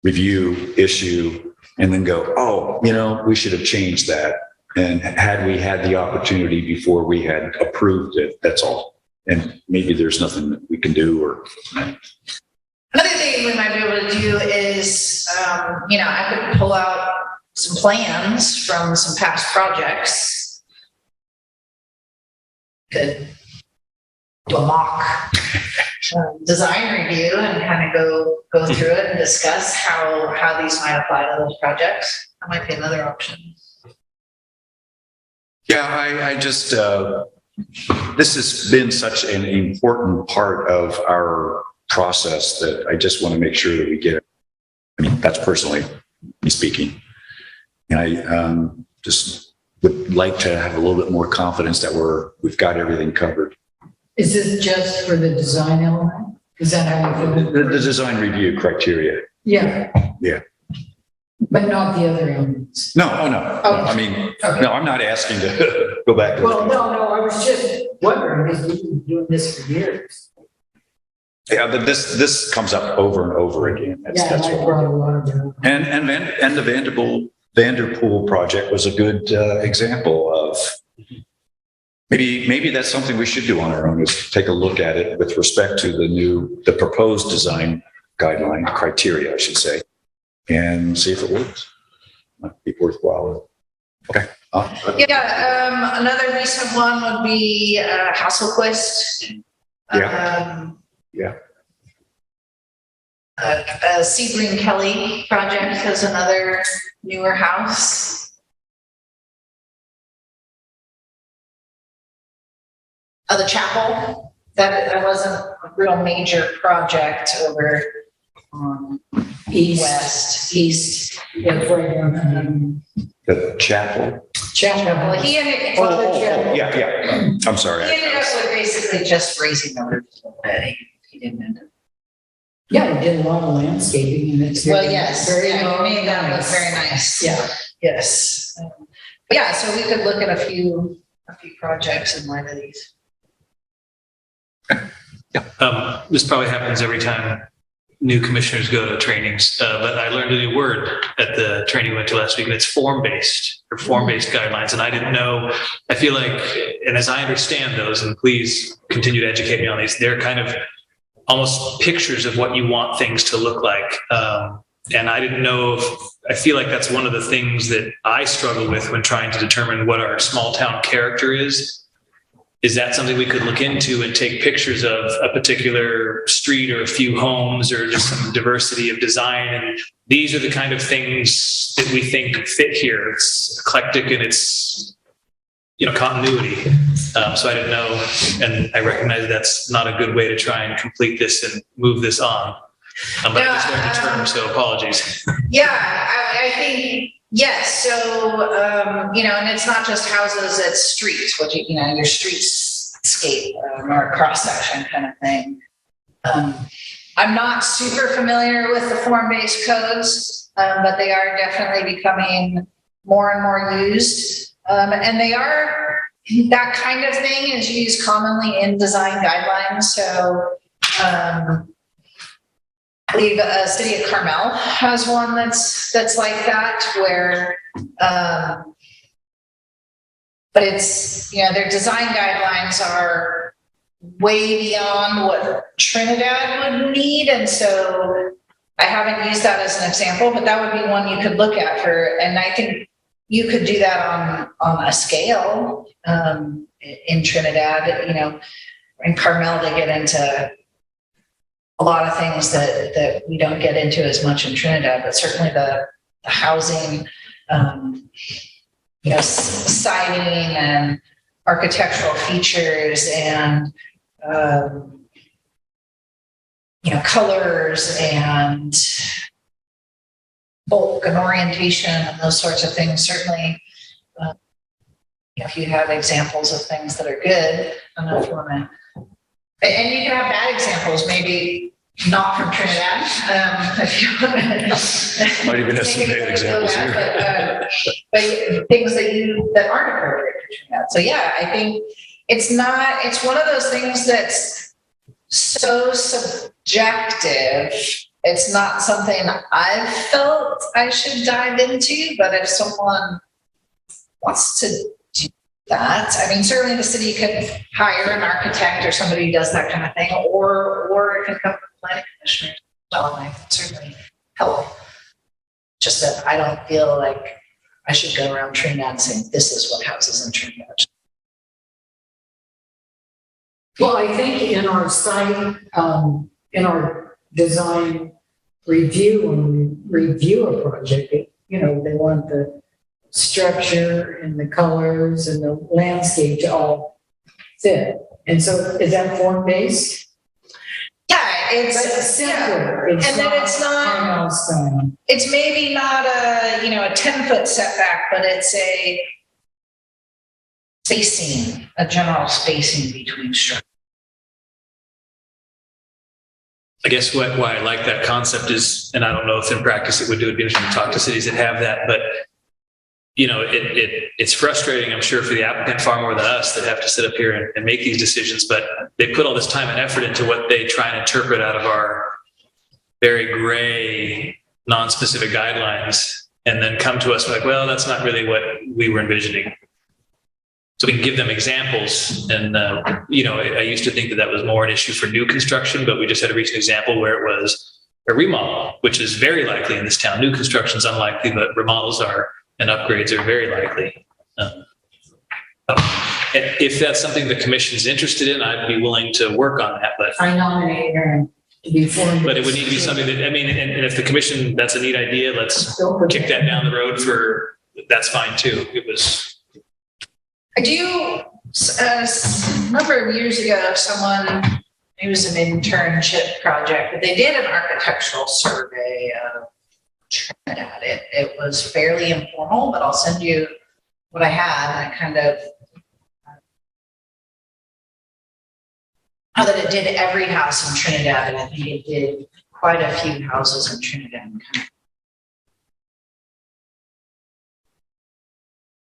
review issue and then go, oh, we should have changed that. And had we had the opportunity before we had approved it, that's all. And maybe there's nothing that we can do or. Another thing we might be able to do is, I could pull out some plans from some past projects. Could do a mock design review and kind of go through it and discuss how these might apply to those projects. That might be another option. Yeah, I just, this has been such an important part of our process that I just want to make sure that we get it. I mean, that's personally me speaking. And I just would like to have a little bit more confidence that we've got everything covered. Is this just for the design element? Is that how you feel? The design review criteria. Yeah. Yeah. But not the other elements? No. I mean, no, I'm not asking to go back. Well, no, I was just wondering, because we've been doing this for years. Yeah, but this comes up over and over again. That's I what brought a lot of them. And the Vanderpool project was a good example of maybe that's something we should do on our own, is take a look at it with respect to the proposed design guideline criteria, I should say, and see if it works. Might be worthwhile. Okay. Another recent one would be Hasselquist. Yeah. Sebring Kelly project has another newer house. The chapel, that wasn't a real major project over east. Yeah, right on The chapel. Well, he ended. Yeah. I'm sorry. He ended up with basically just raising the roof a little bit. He didn't end up. Yeah, we did a lot of landscaping and it's Well, yes, very he made that look nice. very nice. Yeah. Yes. Yeah, so we could look at a few projects in light of these. This probably happens every time new commissioners go to trainings, but I learned a new word at the training we went to last week, and it's form-based guidelines. And I didn't know, I feel like, and as I understand those, and please continue to educate me on these, they're kind of almost pictures of what you want things to look like. And I didn't know I feel like that's one of the things that I struggle with when trying to determine what our small town character is is that something we could look into and take pictures of a particular street or a few homes or just some diversity of design? And these are the kind of things that we think fit here. It's eclectic and it's, continuity. So I didn't know, and I recognize that's not a good way to try and complete this and move this on. But I just learned the term, so apologies. Yeah, I think, yes. So, and it's not just houses, it's streets, which, your streetscape or cross section kind of thing. I'm not super familiar with the form-based codes, but they are definitely becoming more and more used. And they are, that kind of thing is used commonly in design guidelines. So, I believe City of Carmel has one that's like that, where, but it's, their design guidelines are way beyond what Trinidad would need. And so I haven't used that as an example, but that would be one you could look at and I think you could do that on a scale, in Trinidad. In Carmel, they get into a lot of things that we don't get into as much in Trinidad, but certainly the housing, siding and architectural features and, colors and bulk and orientation and those sorts of things. Certainly, if you have examples of things that are good, I don't know if you want to. And you can have bad examples, maybe not from Trinidad. If you Might even have some bad examples here. But things that aren't appropriate for Trinidad. So yeah, I think it's one of those things that's so subjective. It's not something I've felt I should dive into, but if someone wants to do that, certainly the city could hire an architect or somebody who does that kind of thing, or it can come from the planning commissioner. Well, I can certainly help. Just that I don't feel like I should go around Trinidad saying this is what houses in Trinidad. Well, I think in our site, in our design review, when we review a project, they want the structure and the colors and the landscape to all fit. And so is that form-based? Yeah, it's simpler. Yeah. And then it's not, it's maybe not a 10-foot setback, but it's a general spacing between structures. I guess why I like that concept is, and I don't know if in practice it would be interesting to talk to cities that have that, but it's frustrating, I'm sure, for the applicant far more than us that have to sit up here and make these decisions, but they put all this time and effort into what they try and interpret out of our very gray, non-specific guidelines, and then come to us like, well, that's not really what we were envisioning. So we can give them examples. And, I used to think that was more an issue for new construction, but we just had a recent example where it was a remodel, which is very likely in this town. New construction is unlikely, but remodels are, and upgrades are very likely. If that's something the commission's interested in, I'd be willing to work on that. But I nominate Aaron to be form. But it would need to be something that, and if the commission, that's a neat idea, let's kick that down the road that's fine too. I do, a number of years ago, it was an internship project, but they did an architectural survey of Trinidad. It was fairly informal, but I'll send you what I had. And I kind of, not that it did every house in Trinidad, and I think it did quite a few houses in Trinidad.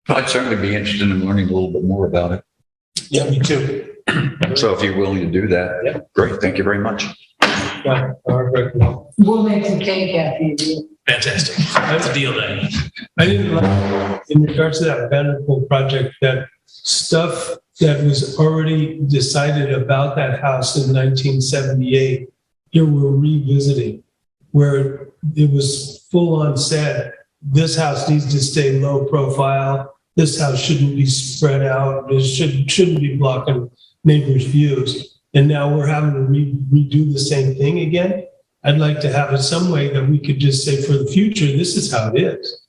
I'd certainly be interested in learning a little bit more about it. Yeah, me too. So if you're willing to do that, Yeah. Great. Thank you very much. Yeah, We'll make some cake after you do. Fantastic. That's a deal then. I didn't like, in regards to that Vanderpool project, that stuff that was already decided about that house in 1978, here we're revisiting, where it was full on said, this house needs to stay low profile. this house shouldn't be spread out, it shouldn't be blocking neighbors' views. And now we're having to redo the same thing again. I'd like to have it some way that we could just say for the future, this is how it is.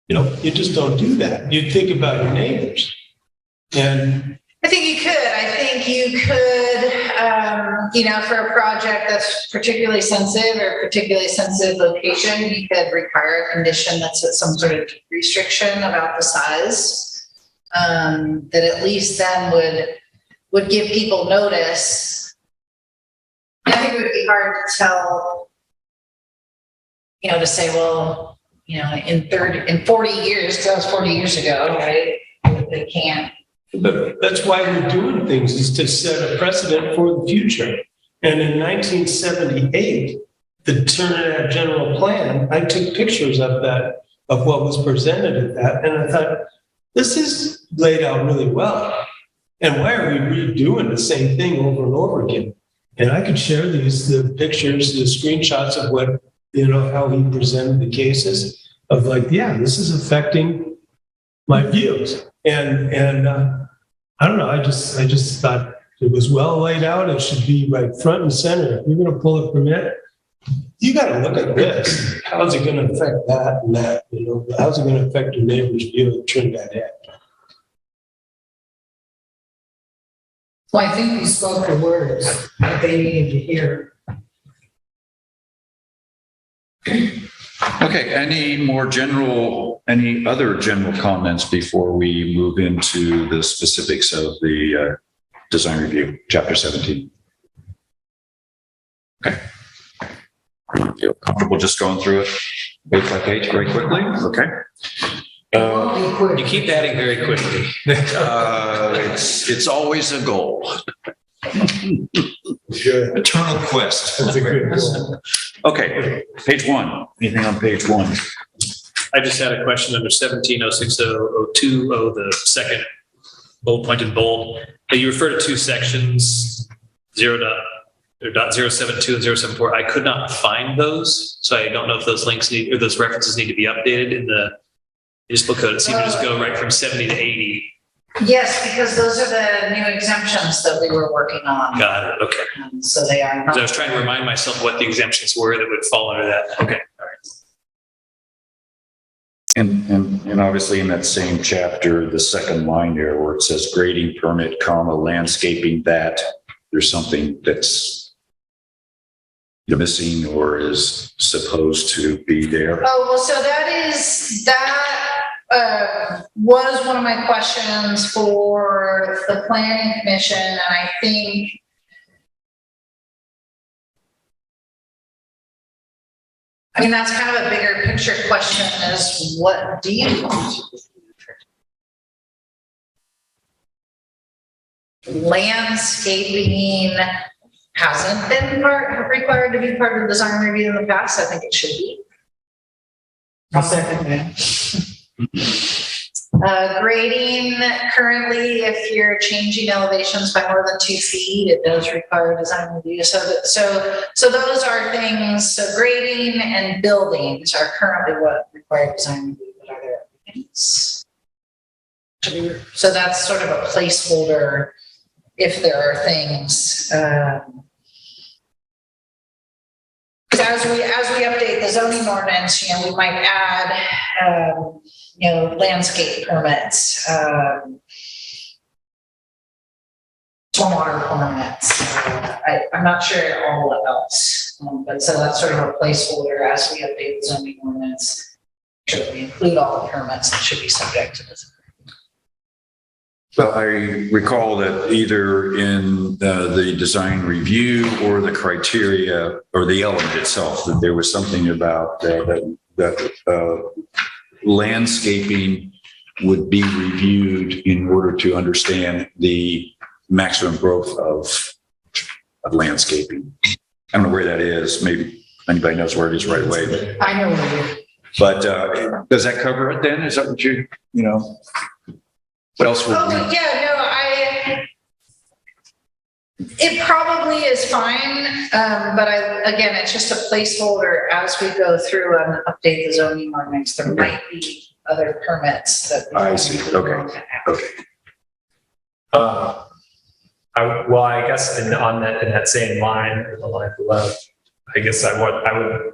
You know, you just don't do that. You think about your neighbors. And I think you could. I think you could, for a project that's particularly sensitive or particularly sensitive location, you could require a condition that's some sort of restriction about the size. That at least then would give people notice. I think it would be hard to tell, to say, well, in 40 years, because that was 40 years ago, right? They can't. But that's why we're doing things, is to set a precedent for the future. And in 1978, the Trinidad General Plan, I took pictures of that, of what was presented at that, and I thought, this is laid out really well. And why are we redoing the same thing over and over again? And I could share the pictures, the screenshots of what, how he presented the cases of like, yeah, this is affecting my views. And I don't know, I just thought it was well laid out. It should be right front and center. If you're going to pull a permit, you got to look at this. How's it going to affect that and that? How's it going to affect your neighbor's view of Trinidad Head? Well, I think we spoke the words that they needed to hear. Okay, any other general comments before we move into the specifics of the design review, chapter 17? Okay. Feel comfortable just going through it page by page very quickly? Okay. You keep adding very quickly. It's always a goal. Eternal quest. That's a good goal. Okay, page 1. Anything on page 1? I just had a question under 17060020, the second bullet point in bold. You refer to two sections, 0.072 and 0.74. I could not find those, so I don't know if those links need, or those references need to be updated in the municipal code. It seemed to just go right from 70 to 80. Yes, because those are the new exemptions that we were working on. Got it. Okay. So they are. I was trying to remind myself what the exemptions were that would fall under that. Okay. All right. And obviously in that same chapter, the second line there where it says grading permit, landscaping, that there's something that's missing or is supposed to be there. Oh, well, so that was one of my questions for the planning commission, and I think that's kind of a bigger picture question, is what do you want? Landscaping hasn't been required to be part of the design review in the past. I think it should be. I'll second that. Grading, currently, if you're changing elevations by more than 2 feet, it does require a design review. So those are things. So grading and buildings are currently what require design review. But are there other things? So that's sort of a placeholder if there are things. As we update the zoning ordinance, we might add, landscape permits, stormwater permits. I'm not sure all what else, but so that's sort of a placeholder as we update the zoning ordinance. Sure, we include all the permits that should be subject to this. Well, I recall that either in the design review or the criteria or the element itself, that there was something about that landscaping would be reviewed in order to understand the maximum growth of landscaping. I don't know where that is. Maybe anybody knows where it is right away. I know where it is. But does that cover it then? Is that what what else would we? It probably is fine, but again, it's just a placeholder as we go through and update the zoning ordinance. There might be other permits that. we I see. Okay. want to add. Okay. I guess in that same line, or the line below, I guess I would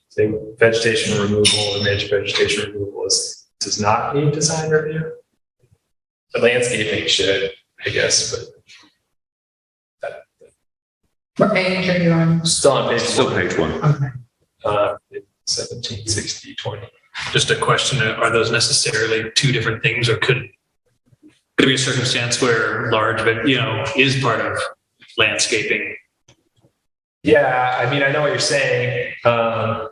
say vegetation removal and major vegetation removal does not need design review. The landscaping should, I guess, but What page are you on? still on page Still one, page 1. Okay. 17, 60, 20. Just a question, are those necessarily two different things, or could be a circumstance where large, but is part of landscaping? Yeah, I mean, I know what you're saying. Are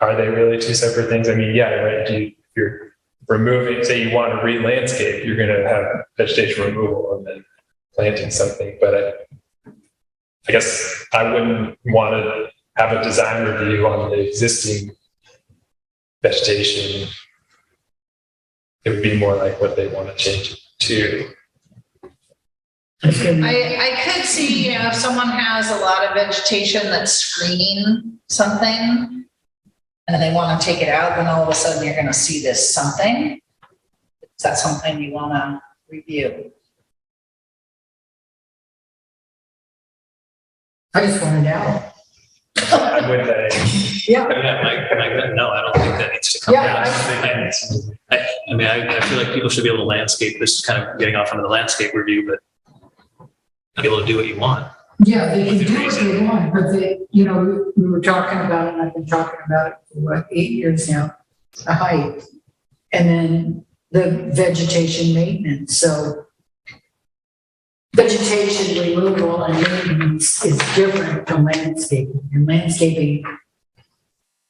they really two separate things? I mean, yeah, right. If you're removing, say you want to re-landscape, you're going to have vegetation removal and then planting something. But I guess I wouldn't want to have a design review on the existing vegetation. It would be more like what they want to change it to. I could see, if someone has a lot of vegetation that's screening something and they want to take it out, then all of a sudden you're going to see this something. Is that something you want to review? I just want it out. I'm with that. Yeah. No, I don't think that needs to come Yeah, down. I feel like people should be able to landscape. This is kind of getting off into the landscape review, but be able to do what you want. Yeah, they can do what they want, but we were talking about it, and I've been talking about it for 8 years now, the height. And then the vegetation maintenance, so vegetation removal and maintenance is different from landscaping. And landscaping,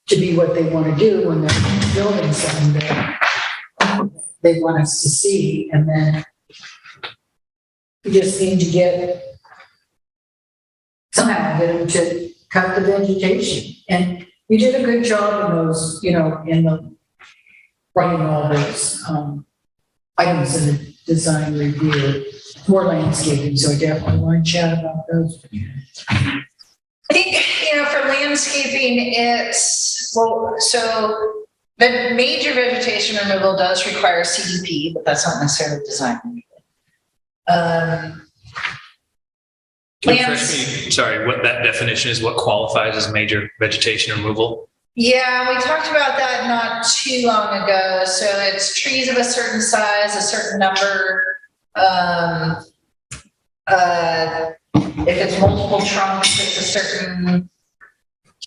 to be what they want to do when they're building something that they want us to see, and then we just need to somehow get them to cut the vegetation. And we did a good job in those, in the writing all those items in the design review for landscaping. So I definitely want to chat about those. I think, for landscaping, so the major vegetation removal does require CDP, but that's not necessarily design removal. Can you refresh me, sorry, what that definition is, what qualifies as major vegetation removal? Yeah, we talked about that not too long ago. So it's trees of a certain size, a certain number. If it's multiple trunks, it's a certain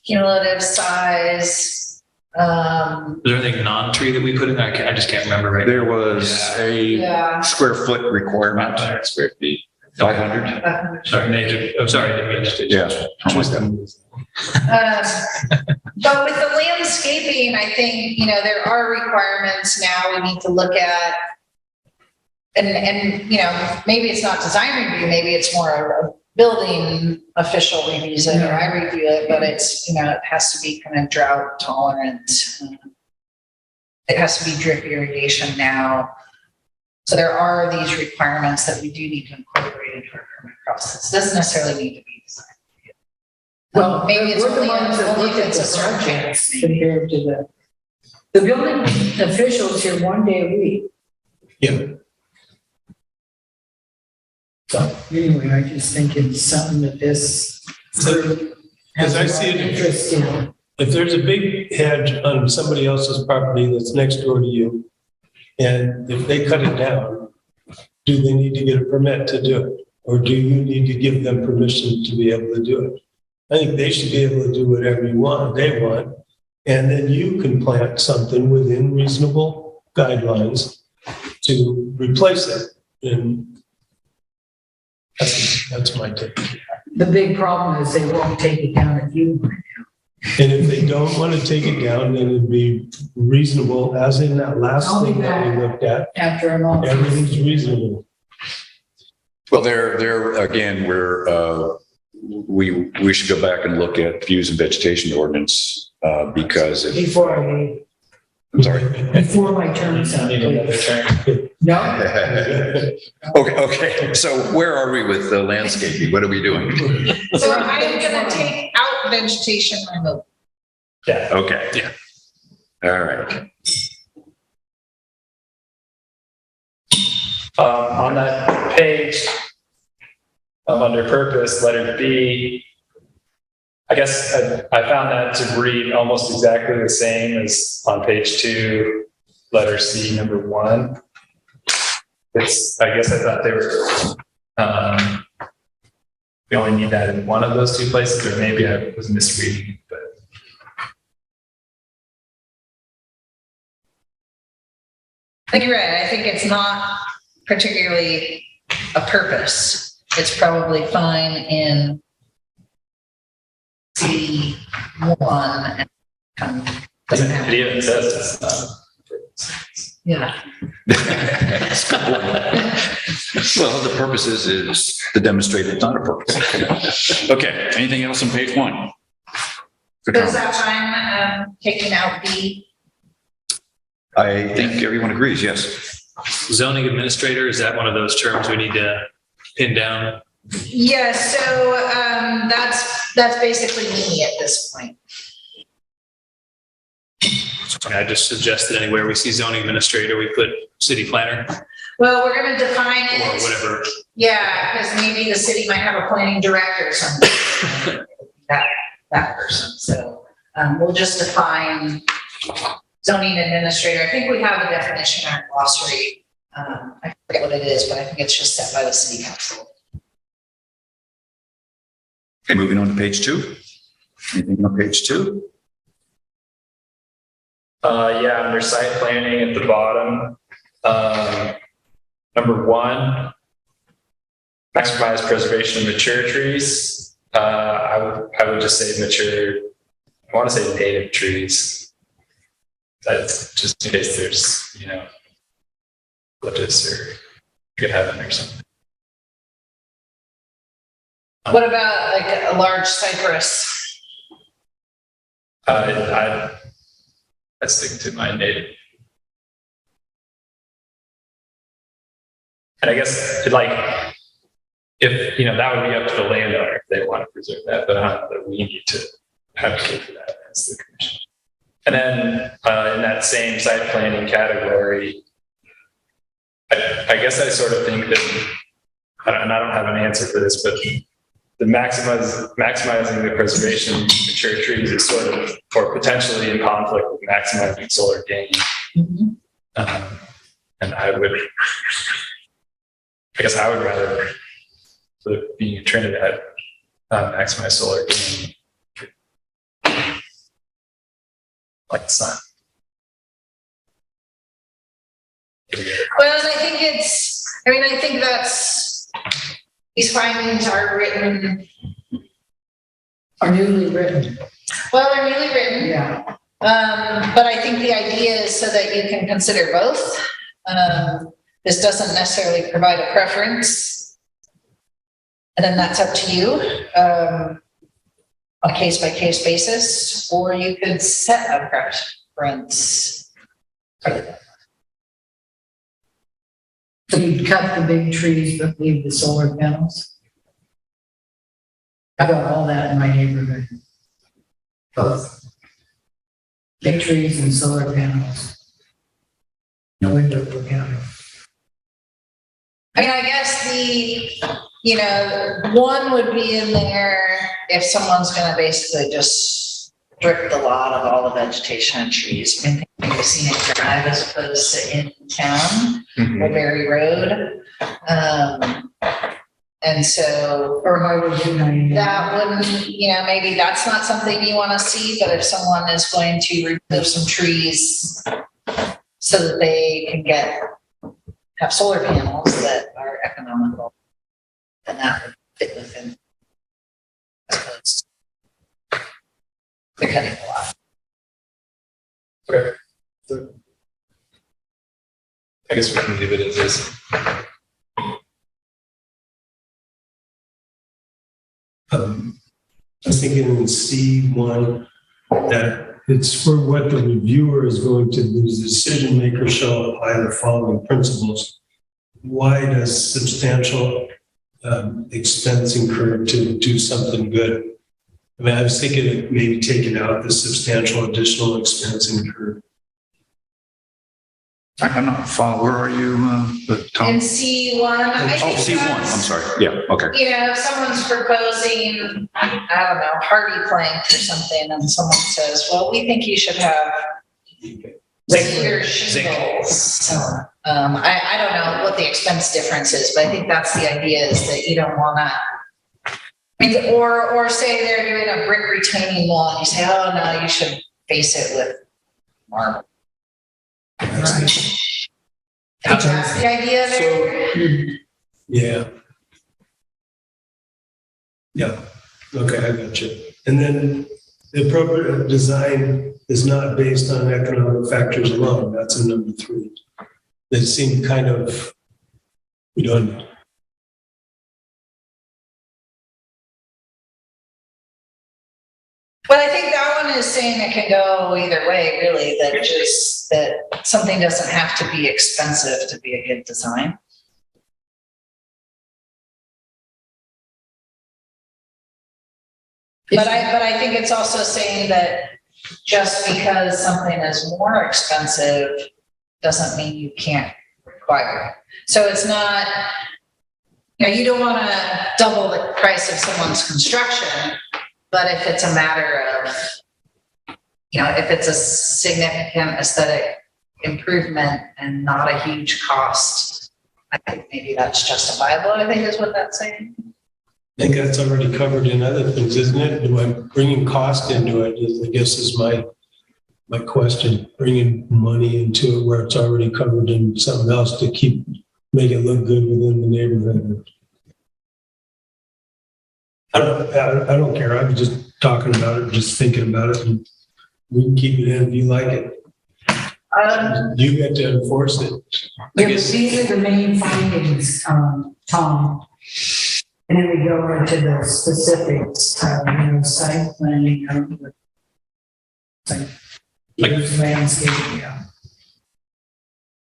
cumulative size. Is there anything non-tree that we put in there? I just can't remember right now. There was a square foot requirement. 500 square feet. 500? Sorry, major, I'm sorry, I didn't mean to. Yeah, something like that. But with the landscaping, I think, there are requirements now we need to look at. And maybe it's not design review, maybe it's more a building official reviews it, or I review it, but it's, it has to be kind of drought tolerant. It has to be drip irrigation now. So there are these requirements that we do need to incorporate into our permit process. Doesn't necessarily need to be design review. Well, maybe it's we're the only ones that look at if it's a the certain projects chance, maybe. compared to the building officials here 1 day a week. Yeah. So anyway, I just think it's something that this group has As I a see lot of it- interest in. If there's a big hedge on somebody else's property that's next door to you, and if they cut it down, do they need to get a permit to do it? Or do you need to give them permission to be able to do it? I think they should be able to do whatever they want, and then you can plant something within reasonable guidelines to replace it. And that's my take. The big problem is they won't take it down if you. And if they don't want to take it down, then it'd be reasonable, as in that last I'll be thing that we back. looked at. After an all. Everything's reasonable. Well, again, we should go back and look at views and vegetation ordinance, because Before I leave, I'm sorry. before my term's up. Need another turn. No, Okay, so where are we with the landscaping? What are we doing? So I am gonna take out vegetation removal. Yeah. Okay. Yeah. All right. On that page, under purpose, letter B, I guess I found that to read almost exactly the same as on page 2, letter C, number 1. I guess I thought they were, we only need that in one of those 2 places, or maybe I was misreading, but. I think you're right. I think it's not particularly a purpose. It's probably fine in C1. Doesn't have It even says it's not. Yeah. Well, the purpose is to demonstrate it's not a purpose. Okay, anything else on page 1? Does that fine, taking out B? I think everyone agrees, yes. Zoning administrator, is that one of those terms we need to pin down? Yeah, so that's basically me at this point. I just suggested anywhere we see zoning administrator, we put city planner Well, we're gonna define or it. whatever. Yeah, because maybe the city might have a planning director or something. That person, so, we'll just define zoning administrator. I think we have a definition in our glossary. I forget what it is, but I think it's just set by the city council. Okay, moving on to page 2. Anything on page 2? Yeah, under site planning at the bottom, number 1, maximize preservation of mature trees. I would just say mature. I want to say native trees. That's just in case there's, lettuce or good heaven or something. What about like a large cypress? I'd stick to my native. And I guess if that would be up to the landowner if they want to preserve that, but I don't know that we need to advocate for that as the commission. And then in that same site planning category, I guess I sort of think that, and I don't have an answer for this, but the maximizing the preservation of mature trees is sort of, or potentially in conflict with maximizing solar gain. And I guess I would rather, for being in Trinidad, maximize solar gain like the sun. Well, and I think that's, these findings are written. Are newly written. Well, they're newly written. Yeah. But I think the idea is so that you can consider both. This doesn't necessarily provide a preference. And then that's up to you, on a case-by-case basis, or you could set a preference. So you'd cut the big trees but leave the solar panels? I got all that in my neighborhood. Both. Big trees and solar panels. No window look out. I mean, I guess one would be in there if someone's gonna basically just strip the lot of all the vegetation and trees. I think we've seen it drive as opposed to in town, Woodbury Road. And so Or Highway 299. that wouldn't, maybe that's not something you wanna see, but if someone is going to remove some trees so that they can have solar panels that are economical, then that would fit within. As opposed to the cutting a lot. Okay. I guess we can leave it as is. I was thinking in C1 that it's for what the reviewer is going to, the decision maker shall apply the following principles. Why does substantial expense incurred to do something good? I mean, I was thinking of maybe taking out the substantial additional expense incurred. I'm not following, where are you, Tom? In C1, I Oh, think C1, I'm that's, sorry. Yeah, okay. you know, if someone's proposing, I don't know, hardy plank or something, and someone says, well, we think you should have cedar shingles. So, I don't know what the expense difference is, but I think that's the idea, is that you don't wanna, or say they're doing a brick retaining wall, and you say, oh, no, you should face it with marble. That's the idea there. Yeah. Yeah, okay, I got you. And then the appropriate design is not based on economic factors alone. That's in number 3. That seemed kind of, redundant. Well, I think that one is saying it can go either way, really, that just, that something doesn't have to be expensive to be a good design. But I think it's also saying that just because something is more expensive doesn't mean you can't require it. So it's not, you know, you don't want to double the price of someone's construction, but if it's a matter of, you know, if it's a significant aesthetic improvement and not a huge cost, I think maybe that's justifiable, I think is what that's saying. I think that's already covered in other things, isn't it? Do I bringing cost into it? I guess is my question. Bringing money into it where it's already covered in something else to make it look good within the neighborhood. I don't care. I'm just talking about it, just thinking about it, and we can keep it in if you like it. You get to enforce it. Yeah, but these are the main findings, Tom. And then we go into the specifics, you know, site planning, landscape, yeah.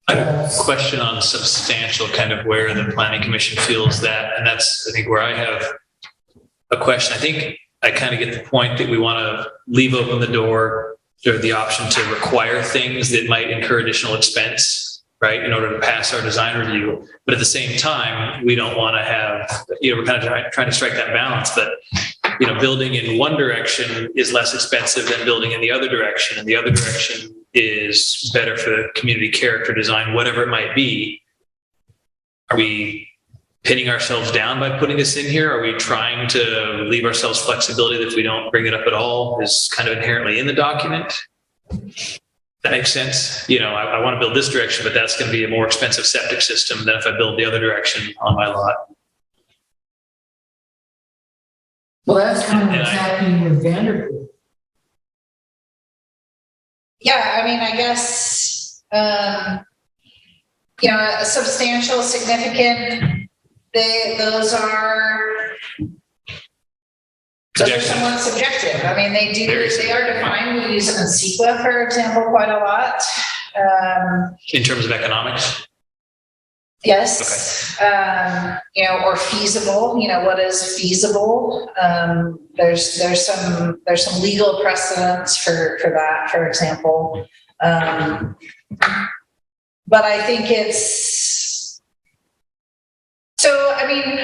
I have a question on substantial, kind of where the planning commission feels that, and that's, I think, where I have a question. I think I kind of get the point that we want to leave open the door or the option to require things that might incur additional expense, right, in order to pass our design review. But at the same time, we don't want to have, you know, we're kind of trying to strike that balance, but, you know, building in one direction is less expensive than building in the other direction, and the other direction is better for the community character design, whatever it might be. Are we pinning ourselves down by putting this in here? Are we trying to leave ourselves flexibility that if we don't bring it up at all is kind of inherently in the document? That makes sense. You know, I want to build this direction, but that's going to be a more expensive septic system than if I build the other direction on my lot. Well, that's kind of what's happening with Vanderpool. Yeah, I mean, I guess, you know, a substantial, significant, those are somewhat subjective. I mean, they are defined. We use them in CEQA, for example, quite a lot. In terms of economics? Yes. You know, or feasible, you know, what is feasible? There's some legal precedents for that, for example. But I think it's, so, I mean,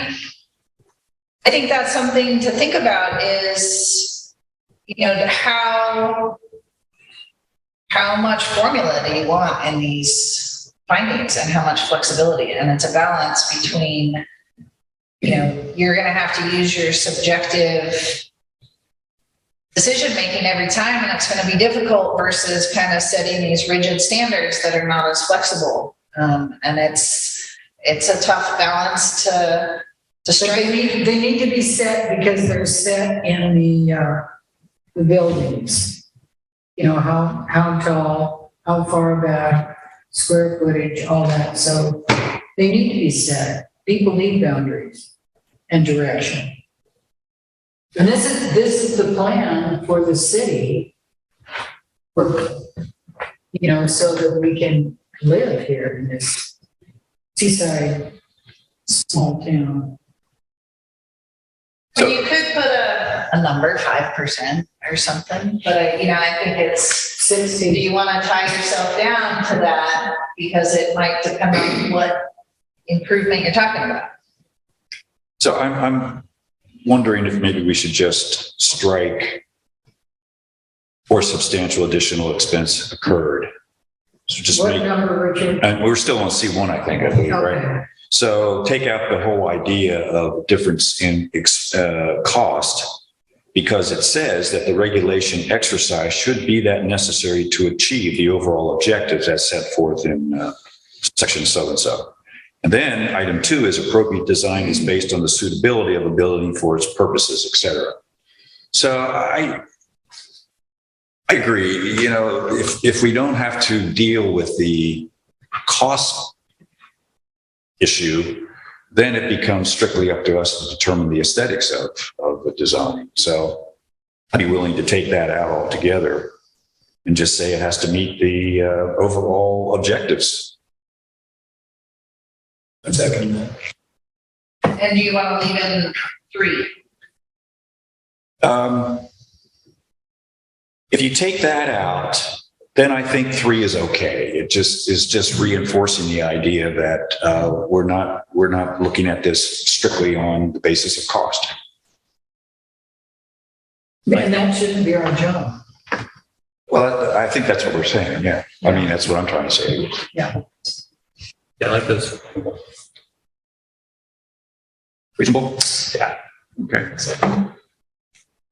I think that's something to think about is, you know, how much formula do you want in these findings and how much flexibility? And it's a balance between, you know, you're going to have to use your subjective decision-making every time, and it's going to be difficult versus kind of setting these rigid standards that are not as flexible. And it's a tough balance to strike. They need to be set because they're set in the buildings. You know, how tall, how far back, square footage, all that. So they need to be set. People need boundaries and direction. And this is the plan for the city, for, you know, so that we can live here in this seaside small town. So you could put a number, 5% or something, but I think it's, do 60. you want to tie yourself down to that? Because it might depend on what improvement you're talking about. So I'm wondering if maybe we should just strike or substantial additional expense occurred. So just What make, number, Richard? and we're still on C1, I think, I believe, right? Okay. So take out the whole idea of difference in cost, because it says that the regulation exercise should be that necessary to achieve the overall objectives as set forth in section so-and-so. And then item 2 is appropriate design is based on the suitability of a building for its purposes, et cetera. So I agree, if we don't have to deal with the cost issue, then it becomes strictly up to us to determine the aesthetics of the design. So I'd be willing to take that out altogether and just say it has to meet the overall objectives. I second that. And do you want to leave in 3? If you take that out, then I think 3 is okay. It is just reinforcing the idea that we're not looking at this strictly on the basis of cost. And that shouldn't be our job. Well, I think that's what we're saying. Yeah. I mean, that's what I'm trying to say. Yeah, I like this. Reasonable? Yeah. Okay. All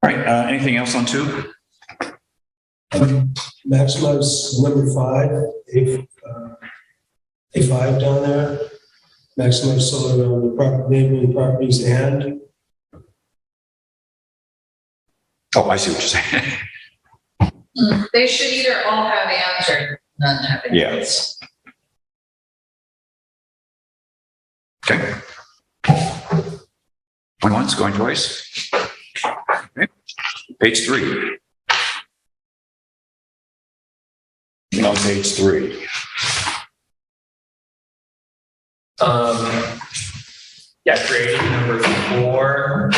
right. Anything else on 2? Maximize number 5, A5 down there. Maximize solar on the neighboring properties and. Oh, I see what you're saying. They should either all have ands or none have Yeah. ands. Okay. Going once, going twice. Okay. Page 3. On page 3. Yeah, grading number 4.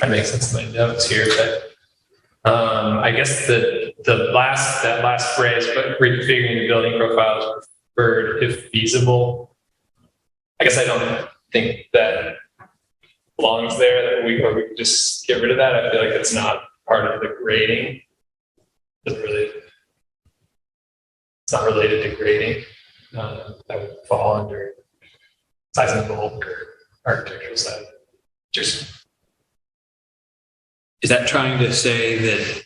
I make sense of my notes here, but I guess that last phrase, but reconfiguring the building profile is preferred if feasible. I guess I don't think that belongs there, or we could just get rid of that. I feel like it's not part of the grading. It's not related to grading. That would fall under size and bulk or architectural side. Just Is that trying to say that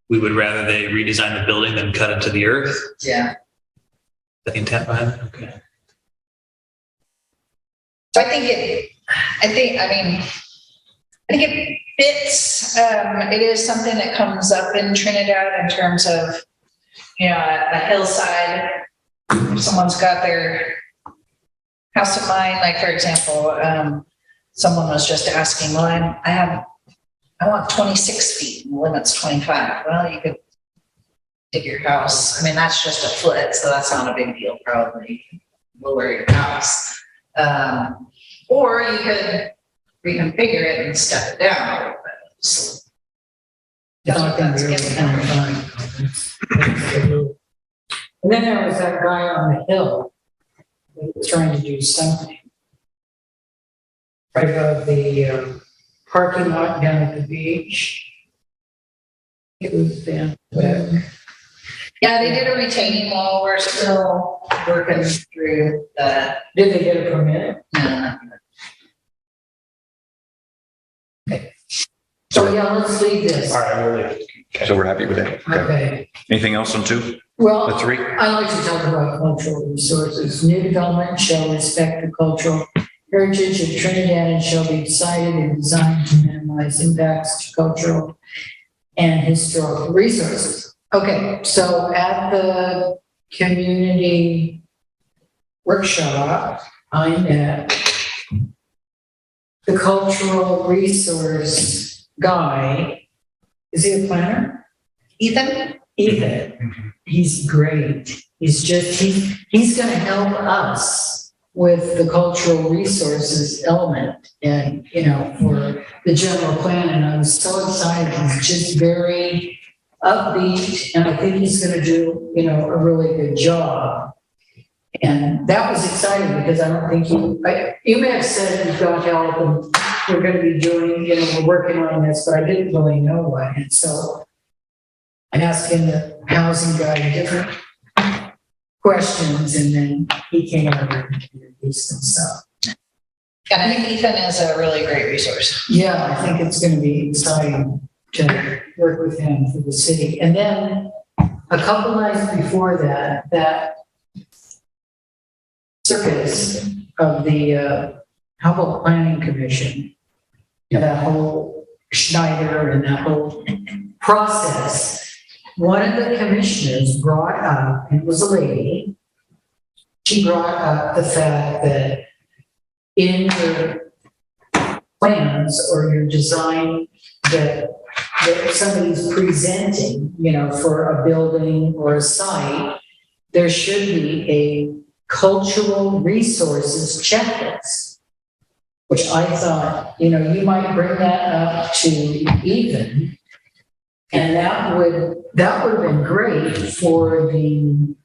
we would rather they redesign the building than cut into the earth? Yeah. The intent behind it? Okay. So I think it fits. It is something that comes up in Trinidad in terms of, a hillside. If someone's got their house in mind, like for example, someone was just asking, well, I want 26 feet and the limit's 25. Well, you could dig your house. I mean, that's just a foot, so that's not a big deal, probably. Lower your house. Or you could reconfigure it and step it down a little bit. So that's what that's getting at. And then there was that guy on the hill that was trying to do something right above the parking lot down at the beach. It was then. Yeah, they did a retaining wall. We're still working through that. Did they get a permit? So yeah, let's leave this. all right, we'll leave. So we're happy with that. Okay. Okay. Anything else on 2? Well, The 3? I like to talk about cultural resources. New development shall respect the cultural heritage of Trinidad and shall be decided and designed to minimize impacts to cultural and historical resources. Okay, so at the community workshop, I met the cultural resource guy. Is he a planner? Ethan? Ethan. He's great. He's going to help us with the cultural resources element and, for the general plan. And I was so excited. He's just very upbeat, and I think he's going to do, a really good job. And that was exciting because I don't think you may have said you've got help and we're going to be doing, we're working on this, but I didn't really know what. And so I asked him, the housing guy, different questions, and then he came over and introduced himself. And I think Ethan is a really great resource. Yeah, I think it's going to be exciting to work with him for the city. And then a couple nights before that circus of the Humboldt Planning Commission, that whole Schneider and that whole process, one of the commissioners brought up, and it was a lady, she brought up the fact that in your plans or your design that somebody's presenting, for a building or a site, there should be a cultural resources checklist, which I thought, you might bring that up to Ethan, and that would have been great for the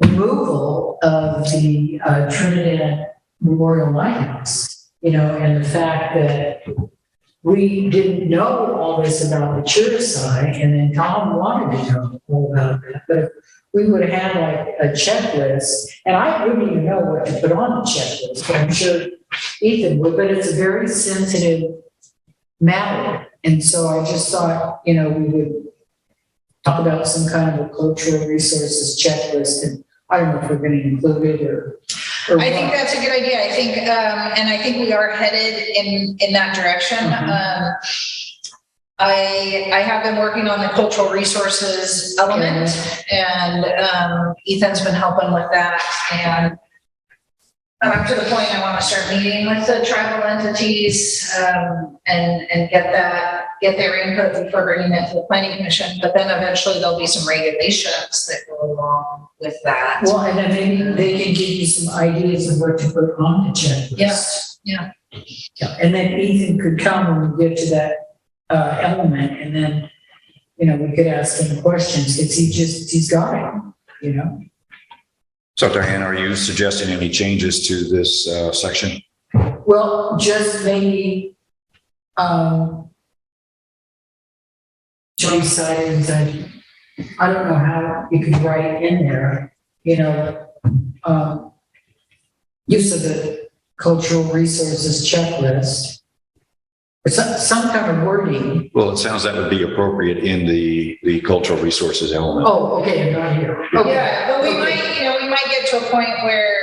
removal of the Trinidad Memorial Lighthouse, and the fact that we didn't know all this about the Chirasai, and then Tom wanted to know all about that. But if we would have had like a checklist, and I wouldn't even know what to put on the checklist, but I'm sure Ethan would, but it's a very sensitive matter. And so I just thought, we would talk about some kind of a cultural resources checklist, and I don't know if we're going to include it or I think that's a good idea. I think, and I think we are headed in that direction. I have been working on the cultural resources element, and Ethan's been helping with that. And I'm to the point I want to start meeting with the tribal entities and get their input before bringing it to the planning commission. But then eventually there'll be some regulations that go along with that. Well, and then maybe they can give you some ideas of what to put on the checklist. Yeah. And then Ethan could come when we get to that element, and then, we could ask him questions because he's got it, So Diane, are you suggesting any changes to this section? Well, just maybe, joint sightings, I don't know how you could write in there, use of the cultural resources checklist, or some kind of wording. Well, it sounds that would be appropriate in the cultural resources element. Oh, okay, I'm not here. Okay. Yeah, but we might get to a point where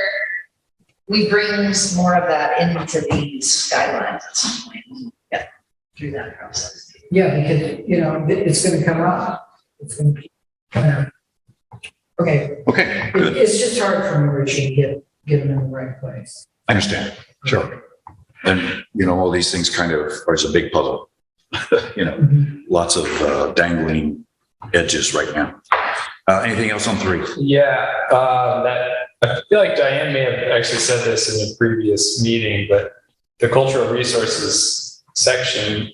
we bring some more of that into these guidelines at some point. Yeah, through that process. Yeah, because, it's going to come up. It's going to be kind of, okay. Okay, good. It's just hard for me, Richie, to get them in the right place. I understand. Sure. And, all these things kind of are a big puzzle. Lots of dangling edges right now. Anything else on 3? Yeah, I feel like Diane may have actually said this in a previous meeting, but the cultural resources section,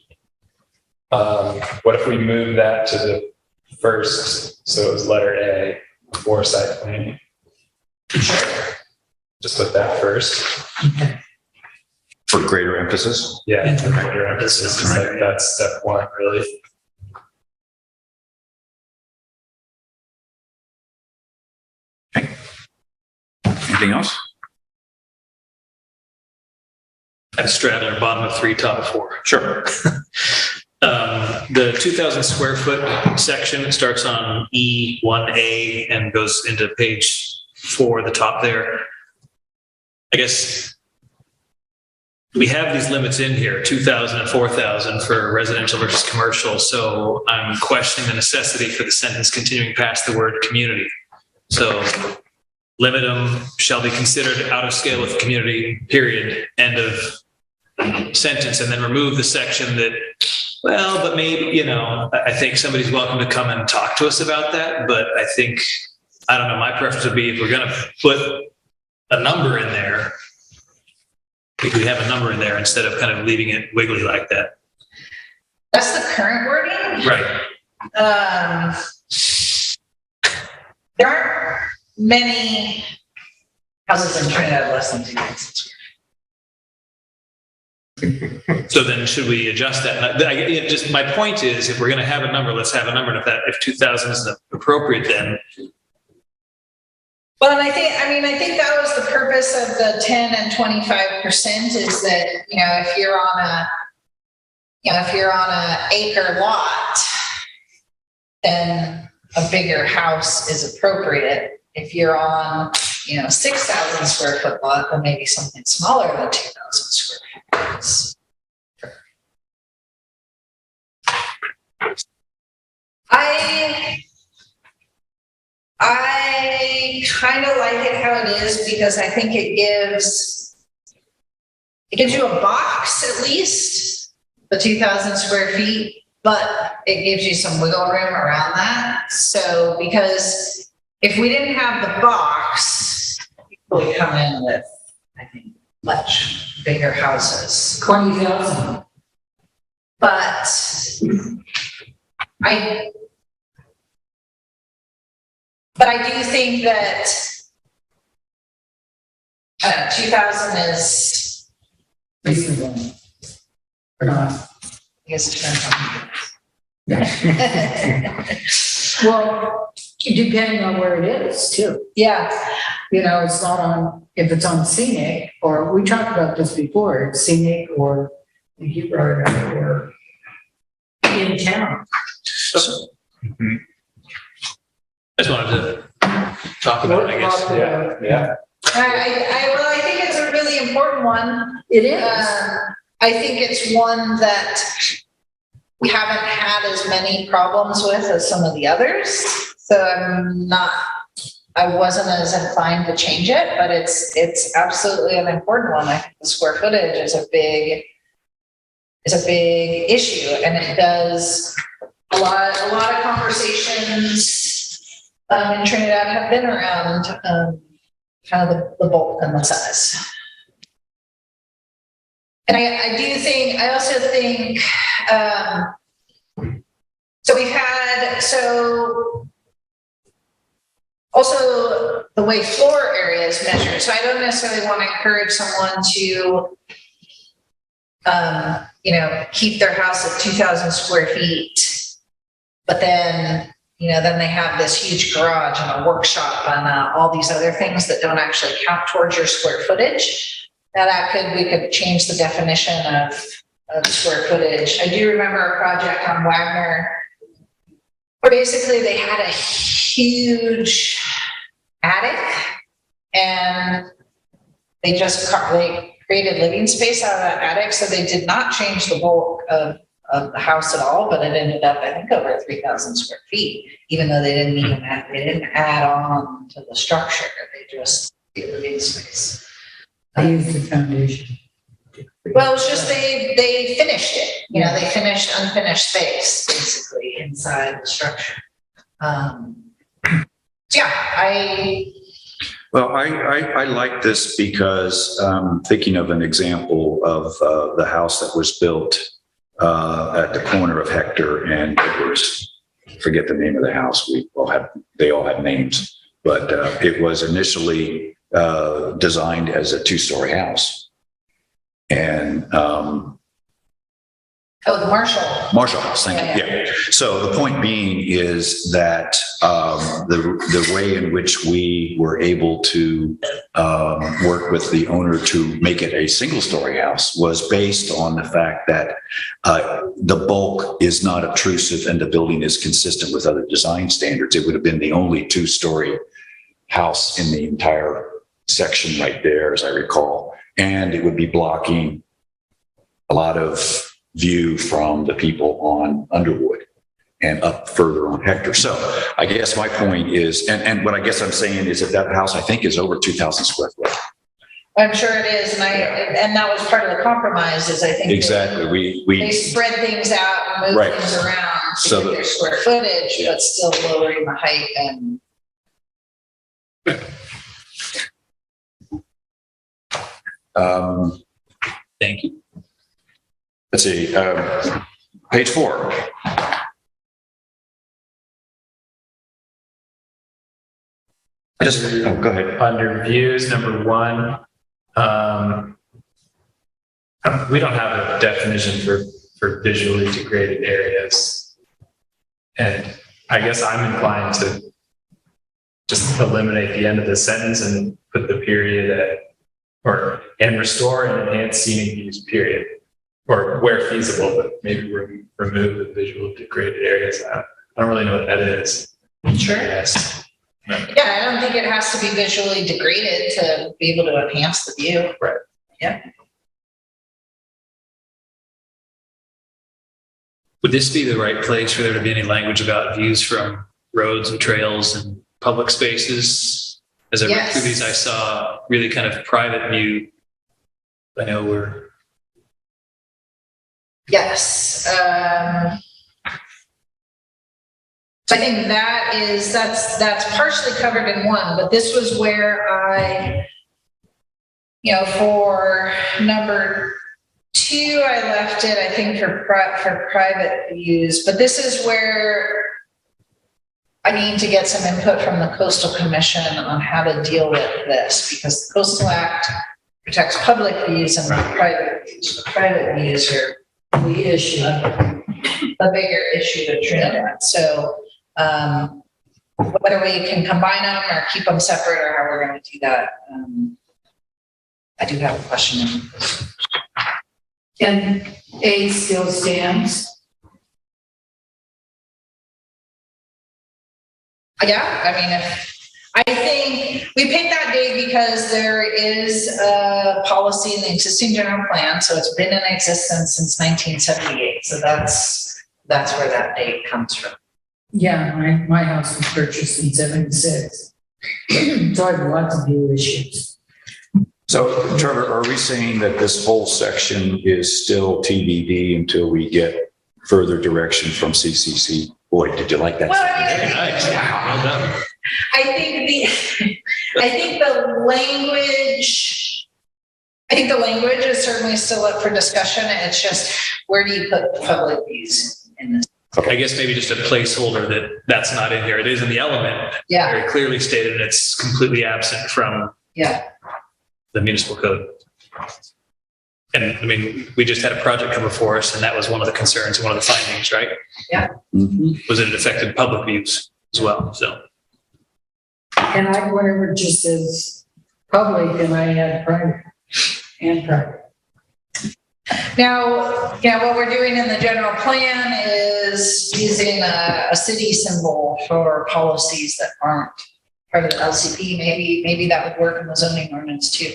what if we move that to the first, so it was letter A, before site planning? Just put that first. For greater emphasis? Yeah, for greater emphasis. It's like that's step 1, really. Anything else? At straddler, bottom of 3, top of 4. Sure. The 2,000 square foot section starts on E1A and goes into page 4, the top there. I guess we have these limits in here, 2,000 and 4,000 for residential versus commercial. So I'm questioning the necessity for the sentence continuing past the word community. So limit them shall be considered out of scale with community, period, end of sentence, and then remove the section that, well, but maybe, I think somebody's welcome to come and talk to us about that. But I think, I don't know, my preference would be if we're going to put a number in there. We could have a number in there instead of kind of leaving it wiggly like that. That's the current wording. Right. There aren't many houses in Trinidad less than 2,000 square. So then should we adjust that? Just my point is, if we're going to have a number, let's have a number. And if 2,000 isn't appropriate, then. Well, and I think that was the purpose of the 10 and 25% is that, if you're on a acre lot, then a bigger house is appropriate. If you're on, 6,000 square foot lot, then maybe something smaller than 2,000 square feet. I kind of like it how it is because I think it gives you a box at least, the 2,000 square feet, but it gives you some wiggle room around that. So, because if we didn't have the box, people would come in with, I think, much bigger houses. 20,000. But I do think that 2,000 is, Reasonable. Or not. I guess it depends on. Well, depending on where it is too. Yeah, It's not on, if it's on scenic, or we talked about this before, it's scenic or you brought it up, or in town. I just wanted to talk about it, I guess. Yeah. I think it's a really important one. It is. I think it's one that we haven't had as many problems with as some of the others. So I wasn't as inclined to change it, but it's absolutely an important one. I think the square footage is a big issue, and it does a lot of conversations in Trinidad have been around kind of the bulk and the size. And I also think, also the way floor area is measured. So I don't necessarily want to encourage someone to, keep their house at 2,000 square feet, but then they have this huge garage and a workshop and all these other things that don't actually count towards your square footage. Now we could change the definition of square footage. I do remember a project on Wagner where basically they had a huge attic and they created living space out of that attic. So they did not change the bulk of the house at all, but it ended up, I think, over 3,000 square feet, even though they didn't add on to the structure. They just did living space. I used the foundation. Well, it was just they finished it. They finished unfinished space basically inside the structure. I like this because thinking of an example of the house that was built at the corner of Hector, and it was, forget the name of the house. They all had names, but it was initially designed as a 2-story house. And the Marshall House, thank you. Yeah. So the point being is that the way in which we were able to work with the owner to make it a 1-story house was based on the fact that the bulk is not obtrusive and the building is consistent with other design standards. It would have been the only 2-story house in the entire section right there, as I recall. And it would be blocking a lot of view from the people on Underwood and up further on Hector. So I guess my point is, and what I guess I'm saying is that house, I think, is over 2,000 square foot. I'm sure it is. And that was part of the compromise is I think exactly. They spread things out and move things around to get their square footage, but still lowering the height and Thank you. Let's see, page 4. Go ahead. Under views, number 1, we don't have a definition for visually degraded areas. And I guess I'm inclined to just eliminate the end of the sentence and put the period at, and restore and enhance scenic views, period. Or where feasible, but maybe remove the visual degraded areas. I don't really know what that is. Sure. Yes. Yeah, I don't think it has to be visually degraded to be able to enhance the view. Right. Yeah. Would this be the right place for there to be any language about views from roads and trails and public spaces? As I read through these, I saw really kind of private view. I know we're. Yes. So I think that's partially covered in 1, but this was where I, for number 2, I left it, I think for private views, but this is where I need to get some input from the Coastal Commission on how to deal with this, because the Coastal Act protects public views and not private views. Private views are The issue. a bigger issue to Trinidad. So whether we can combine them or keep them separate or how we're going to do that, I do have a question. And A still stands. Yeah, I mean, I think we picked that date because there is a policy in the existing general plan, so it's been in existence since 1978. So that's where that date comes from. Yeah, my house was purchased in 76. So I have lots of view issues. So Trevor, are we saying that this whole section is still TBD until we get further direction from CCC? Boy, did you like that? Well, I mean, Very nice. Well done. I think the language is certainly still up for discussion. It's just, where do you put the public views in this? I guess maybe just a placeholder that's not in here. It is in the element. Yeah. Very clearly stated, and it's completely absent from the municipal code. And I mean, we just had a project come before us, and that was one of the concerns and one of the findings, right? Yeah. Mhm. Was that it affected public views as well, so. And I, whenever it just says public, and I add private and private. Now, what we're doing in the general plan is using a city symbol for policies that aren't part of the LCP. Maybe that would work in the zoning ordinance too.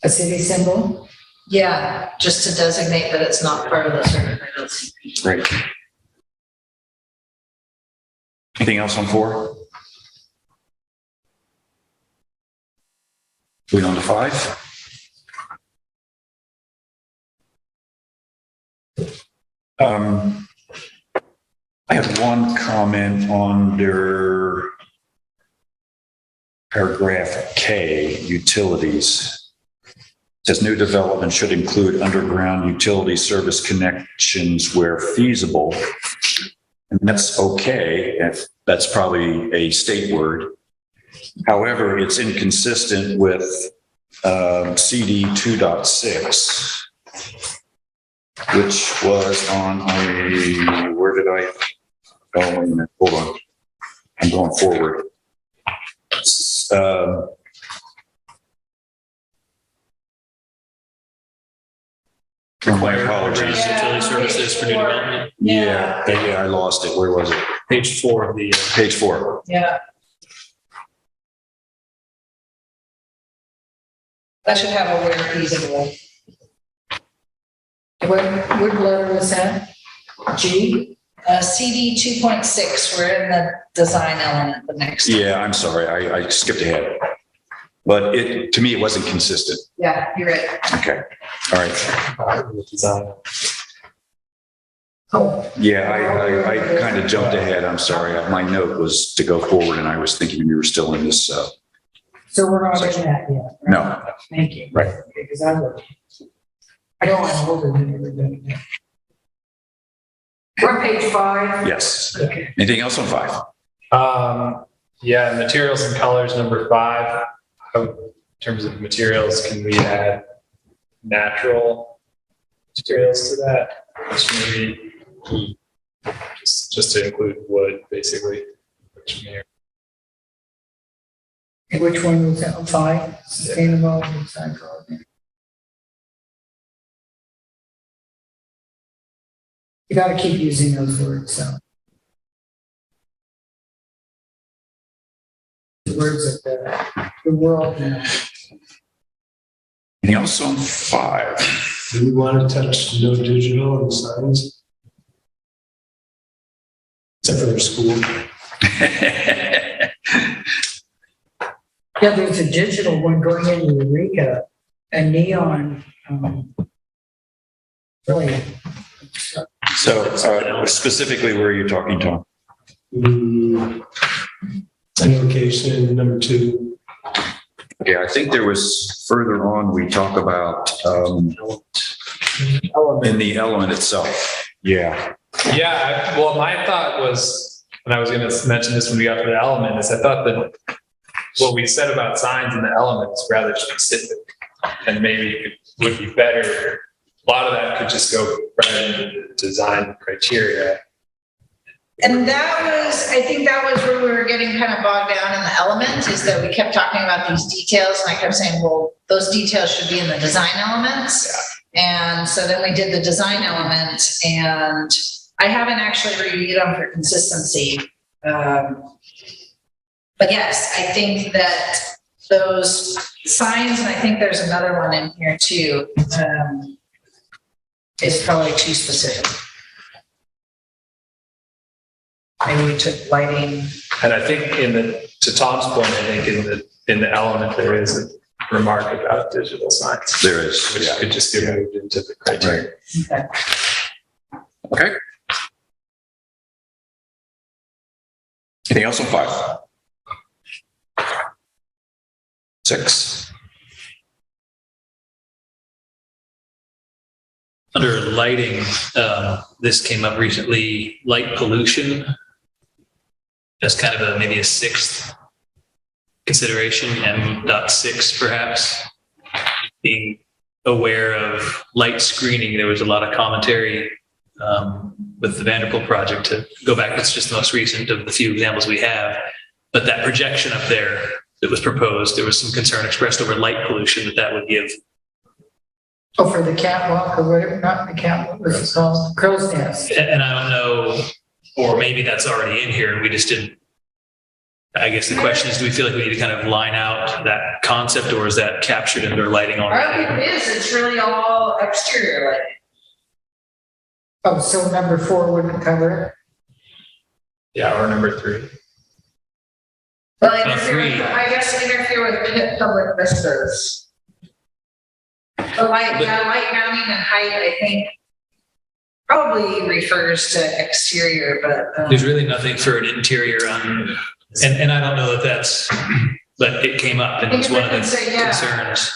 A city symbol? Yeah, just to designate that it's not part of the certified LCP. Great. Anything else on 4? Moving on to 5. I have one comment under paragraph K, utilities. It says new development should include underground utility service connections where feasible. And that's okay, if that's probably a state word. However, it's inconsistent with CD 2.6. which was on where did I, oh, wait a minute, hold on. I'm going forward. Required apologies. utility services for new development. Yeah, I lost it. Where was it? Page 4 of the. Page 4. Yeah. That should have a word feasible. What letter was that? G? CD 2.6, we're in the design element, the next. Yeah, I'm sorry. I skipped ahead. But to me, it wasn't consistent. Yeah, you're right. Okay. All right. Oh, Yeah, I kind of jumped ahead. I'm sorry. My note was to go forward and I was thinking you were still in this So we're not in that yet? right? No. Thank you. Right. Because I don't want to hold it in everybody. We're on page 5. Yes. Okay. Anything else on 5? Yeah, materials and colors, number 5. In terms of materials, can we add natural materials to that? Which maybe just to include wood, basically. Which may, Which one was that? 5? Sustainable recycle. You got to keep using those words, so. The words of the world now. Anything else on 5? Do we want to touch no digital on signs? Except for their school. Yeah, there's a digital one going into Eureka, a neon, really. So specifically, where are you talking, Tom? Location, number 2. Yeah, I think there was further on, we talk about in the element itself. Yeah. yeah, well, my thought was, and I was going to mention this when we got to the element, is I thought that what we said about signs in the element is rather specific, and maybe it would be better. A lot of that could just go right into the design criteria. And I think that was where we were getting kind of bogged down in the element, is that we kept talking about these details, and I kept saying, well, those details should be in the design elements. And so then we did the design element, and I haven't actually reviewed them for consistency. But yes, I think that those signs, and I think there's another one in here too, is probably too specific. Maybe we took lighting. And I think to Tom's point, I think in the element, there is a remark about digital signs. There is, Which yeah. could just get moved into the criteria. Okay. Okay. Anything else on 5? 6. Under lighting, this came up recently, light pollution. That's kind of maybe a 6th consideration, M.6 perhaps. Being aware of light screening, there was a lot of commentary with the Vanderpool project, to go back, it's just the most recent of the few examples we have. But that projection up there that was proposed, there was some concern expressed over light pollution that would give. Oh, for the catwalk or whatever, not the catwalk, what's it called? Crow's Nest. And I don't know, or maybe that's already in here and we just didn't. I guess the question is, do we feel like we need to kind of line out that concept, or is that captured under lighting I already? think it is, it's really all exterior lighting. Oh, so number 4 wouldn't cover it? Yeah, or number 3. Well, Three. I guess interfere with public vistas. The light mounting and height, I think, probably refers to exterior, but. There's really nothing for an interior on, and I don't know that that's, but it came up and it was one of the concerns.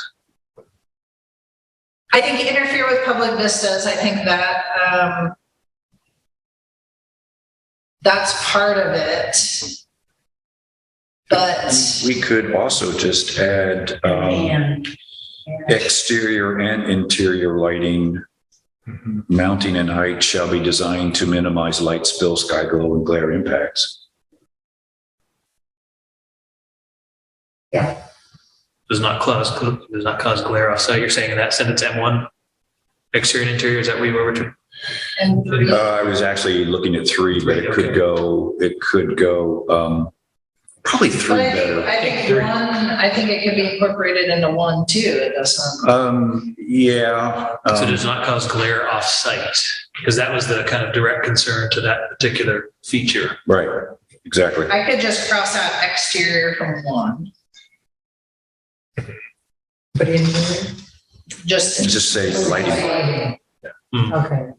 I think interfere with public vistas, I think that, that's part of it. But. We could also just add exterior and interior lighting, mounting and height shall be designed to minimize light spill, sky glow, and glare impacts. Yeah. Does not cause glare off site. You're saying in that sentence, M1, exterior and interior, is that where you were, Richard? And I was actually looking at 3, but it could go, probably 3 but better. I think it could be incorporated into 1 too. It doesn't. Yeah. So it does not cause glare off site, because that was the kind of direct concern to that particular feature. Right, exactly. I could just cross out exterior from 1. But in here? Just say lighting. Okay.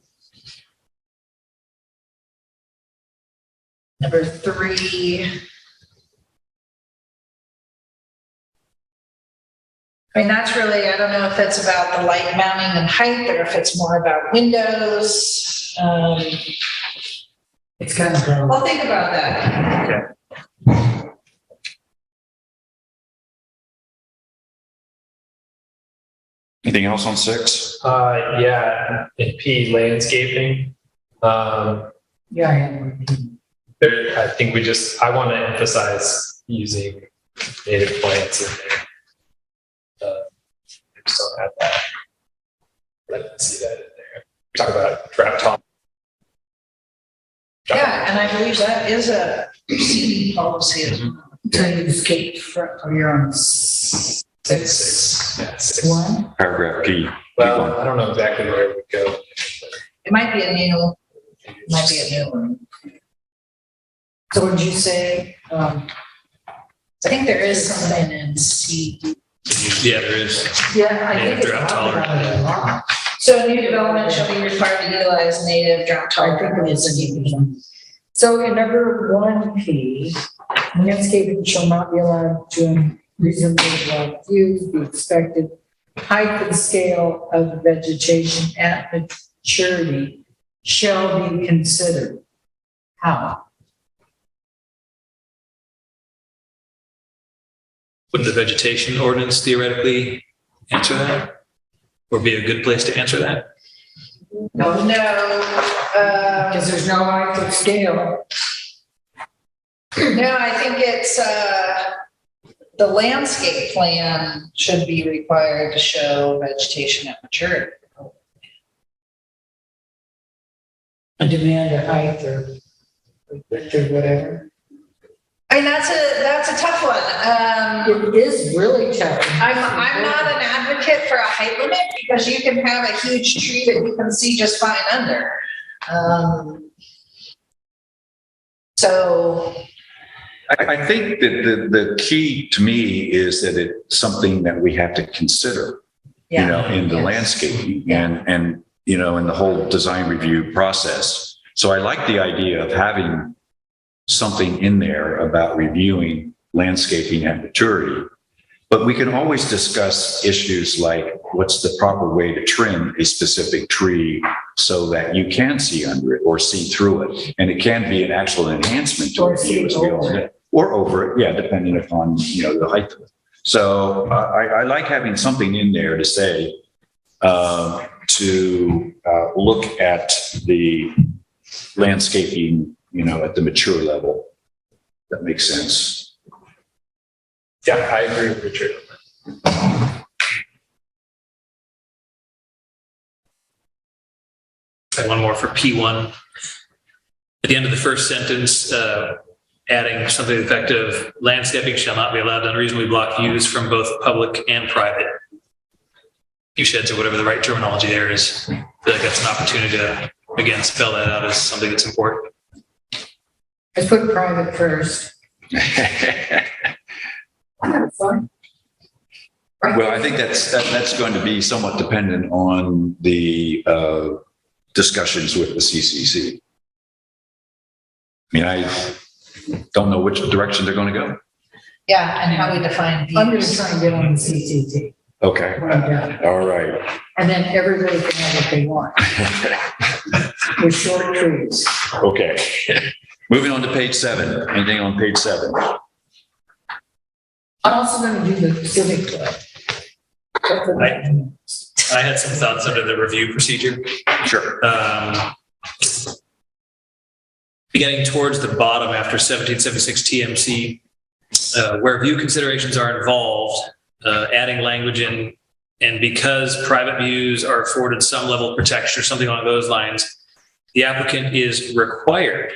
Number 3. I mean, that's really, I don't know if it's about the light mounting and height or if it's more about windows. It's kind of, broad. I'll think about that. Anything else on 6? Yeah, in P, landscaping. yeah, I am. I think I want to emphasize using native plants in there. I just don't have that. I didn't see that in there. Talk about drought tolerant. Yeah, and I believe that is a CD policy as well. So you escaped from, you're on Six. Yeah, 6. 1? Paragraph P. Well, I don't know exactly where it would go. It might be a new one. So what did you say? I think there is something in C. Yeah, there is. Yeah, I Yeah, think it's drought tolerant. talking about it a lot. So new development shall be required to utilize native drought I think tolerant. it is. So in number 1P, landscaping shall not be allowed to reasonably block views, the expected height and scale of the vegetation at maturity shall be considered. How? Would the vegetation ordinance theoretically answer that? Or be a good place to answer that? No, Because there's no height and scale. no, I think it's, the landscape plan should be required to show vegetation at maturity. A demand of height or width or whatever. I mean, that's a tough one. It is really tough. I'm not an advocate for a height limit because you can have a huge tree that you can see just fine under. So, I think that the key to me is that it's something that we have to consider, you know, in the landscaping and, you know, in the whole design review process. So I like the idea of having something in there about reviewing landscaping at maturity. But we can always discuss issues like what's the proper way to trim a specific tree so that you can see under it or see through it. And it can be an actual enhancement to Or a see view as we all over know. Or over it, yeah, depending upon, you know, the height of it. So I like having something in there to say, to look at the landscaping, you know, at the mature level. That makes sense. Yeah, I agree with Richard. And one more for P1. At the end of the first sentence, adding something to the effect of landscaping shall not be allowed to unreasonably block views from both public and private view sheds or whatever the right terminology there is. I feel like that's an opportunity to, again, spell that out as something that's important. Let's put private first. Fine. Well, I think that's going to be somewhat dependent on the discussions with the CCC. I mean, I don't know which direction they're going to go. yeah, and how we define I'm going to views. try and get on the CCT. Okay. All right. And then everybody can have what they want with short trees. Okay. Moving on to page 7. Anything on page 7? I'm also going to do the civic club. I had some thoughts under the review procedure. Sure. Beginning towards the bottom after 1776 TMC, where view considerations are involved, adding language in, and because private views are afforded some level of protection or something along those lines, the applicant is required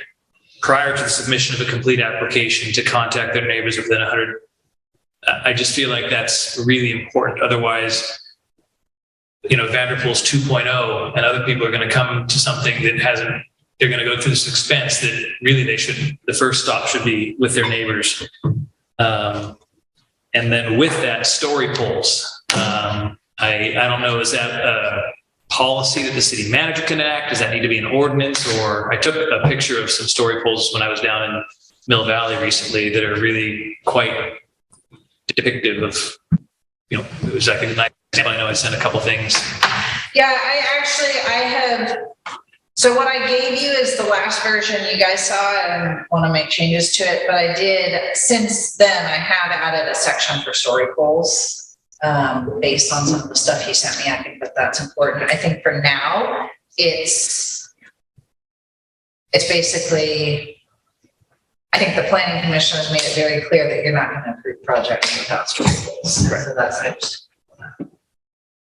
prior to the submission of a complete application to contact their neighbors within 100. I just feel like that's really important. Otherwise, you know, Vanderpool's 2.0 and other people are going to come to something that hasn't, they're going to go through this expense that really they should, the first stop should be with their neighbors. And then with that, story polls. I don't know, is that a policy that the city manager can act? Does that need to be an ordinance? Or I took a picture of some story polls when I was down in Mill Valley recently that are really quite depictive of was that a good example? I know I sent a couple things. Yeah, I have, so what I gave you is the last version you guys saw and want to make changes to it, but I did, since then, I have added a section for story goals. Based on some of the stuff he sent me, I think that that's important. I think for now, it's basically, I think the planning commission has made it very clear that you're not going to approve projects without story goals. Right. So that's, I just,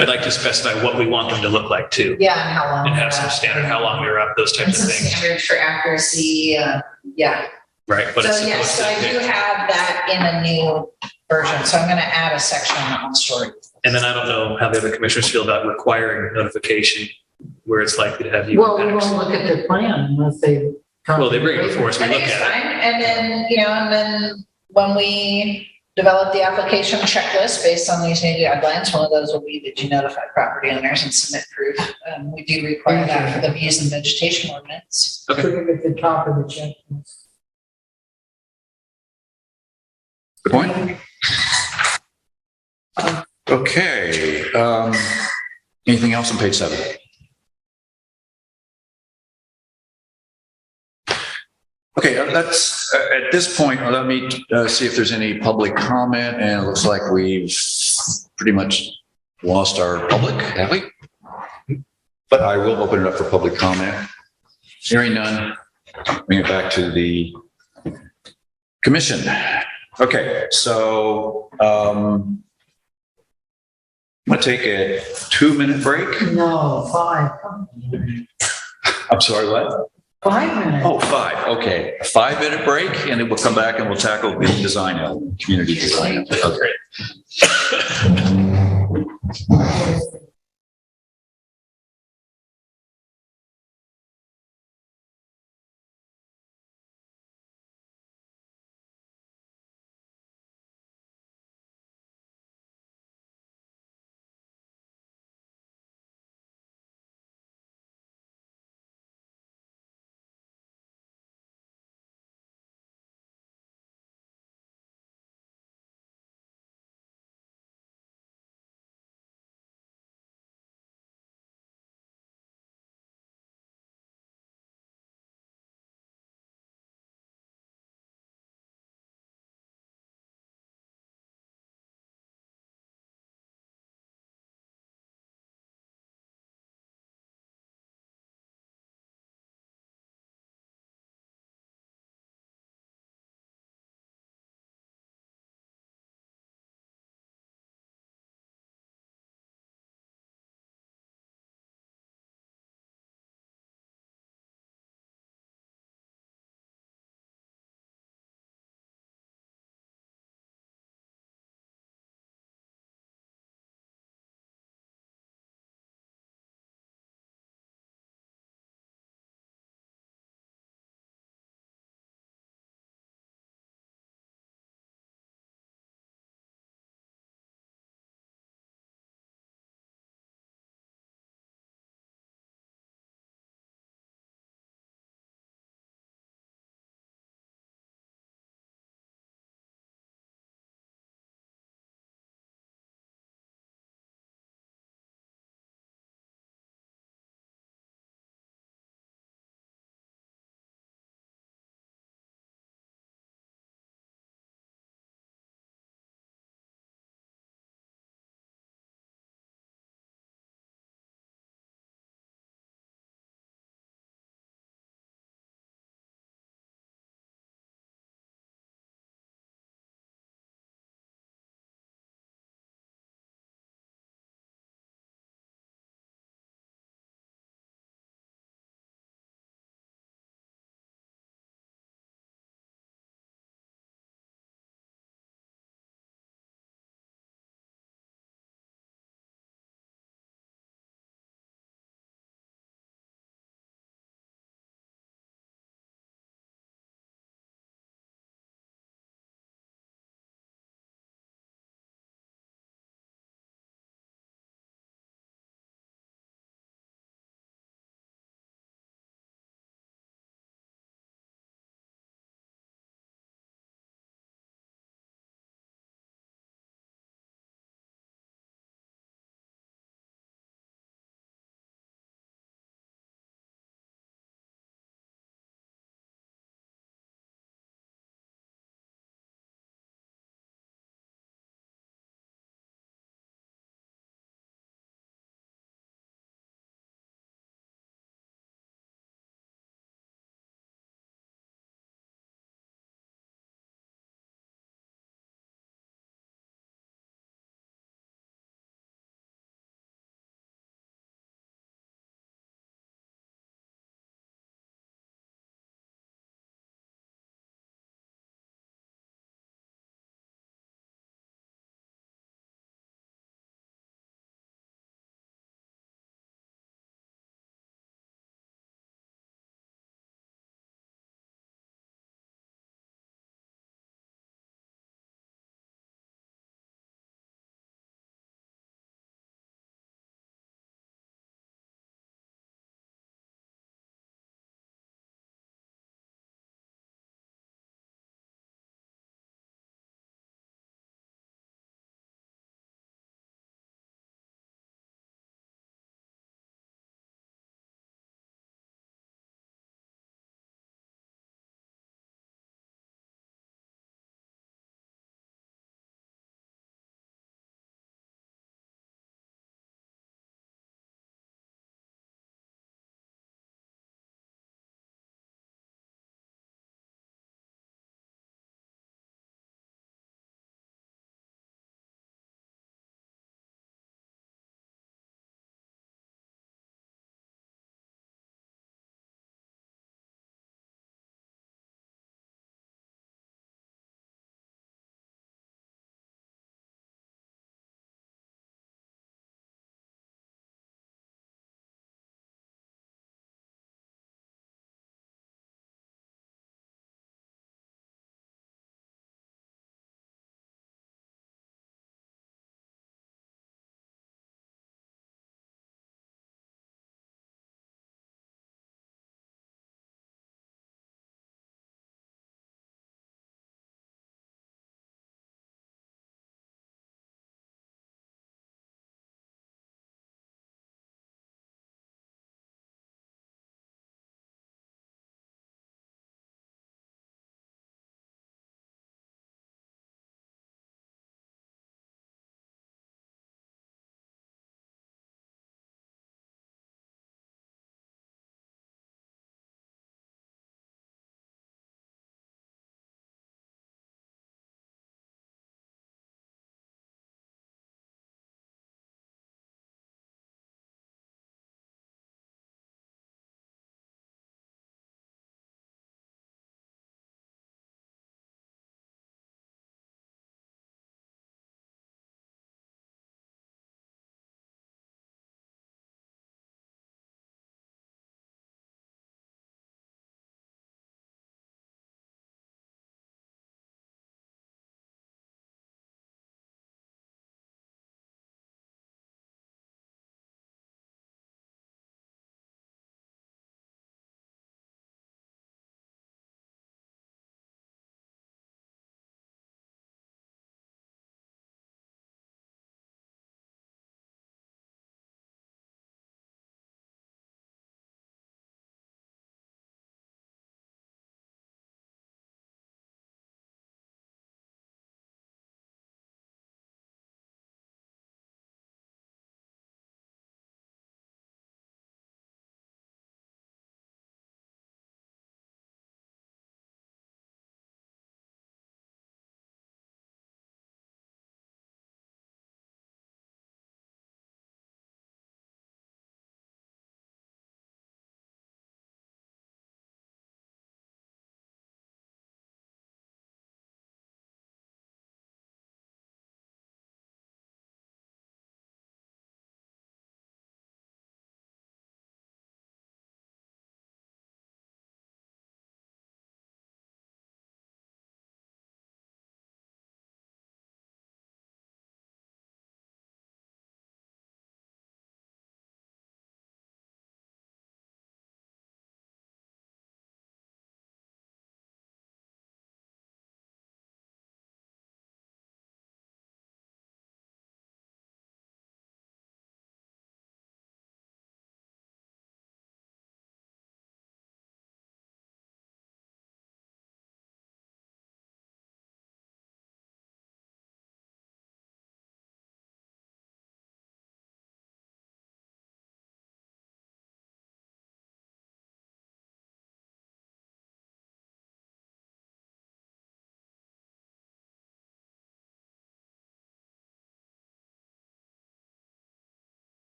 I'd like to specify what we want them to look like too, yeah, and how long. and have some standard, how long they're up, those And types some of things, standards for accuracy, yeah. right? But So it's yes, supposed so I do to, have that in a new version, so I'm gonna add a section on story. and then I don't know how the other commissioners feel about requiring notification where it's likely to have you Well, we impacts. won't look at the plan unless they. Well, they bring it before us, we I think look it's at it. fine, and then, and then when we develop the application checklist based on these new guidelines, one of those will be that you notify property owners and submit proof. We do require that for the views and vegetation ordinance. Okay. Put it at the top of the checklist. Good point. Okay, anything else on page 7? Okay, that's, at this point, let me see if there's any public comment, and it looks like we've pretty much lost our public, have we? But I will open it up for public comment. Hearing none, bring it back to the commission. Okay, so I'm going to take a 2-minute break. No, 5. I'm sorry, what? 5 minutes. Oh, 5, okay. A 5-minute break, and then we'll come back and we'll tackle the design element, community design. Okay.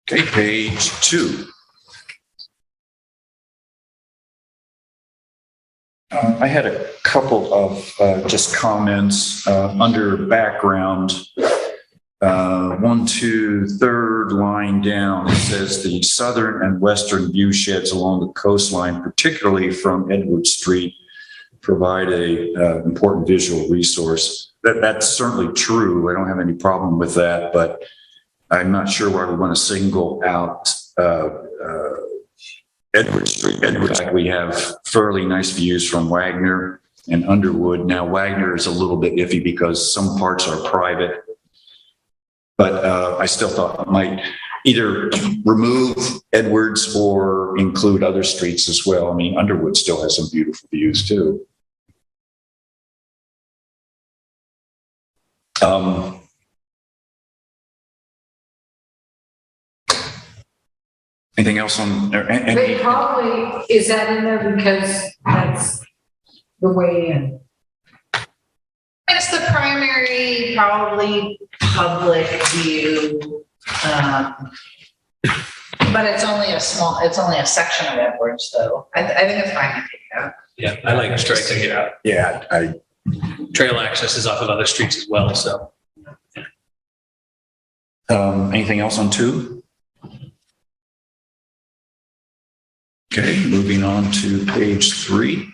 Okay, page 2. I had a couple of just comments under background. 1, 2, third line down, it says the southern and western view sheds along the coastline, particularly from Edward Street, provide a important visual resource. That's certainly true. I don't have any problem with that, but I'm not sure why we want to single out Edward Street. In fact, we have fairly nice views from Wagner and Underwood. Now, Wagner is a little bit iffy because some parts are private, but I still thought it might either remove Edwards or include other streets as well. I mean, Underwood still has some beautiful views too. Anything else on? They probably, is that in there because that's the way in? It's the primary, probably public view. But it's only a section of Edwards though. I think it's fine to take it out. Yeah, I like striking it out. Yeah, Trail access is off of other streets as well, so. anything else on 2? Okay, moving on to page 3.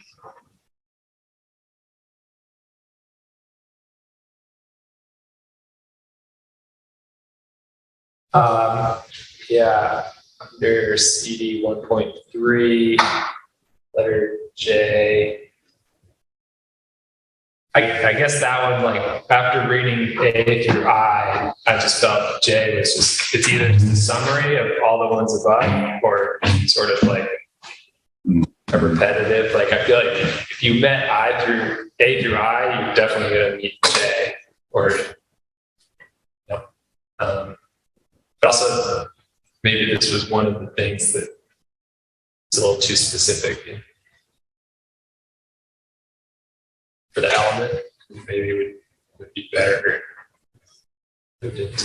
Yeah, under CD 1.3, letter J. I guess that one, like, after reading A through I just felt J was just, it's either just a summary of all the ones above or sort of like a repetitive. Like, I feel like if you met A through I, you're definitely going to meet J or, but also maybe this was one of the things that is a little too specific for the element. Maybe it would be better moved into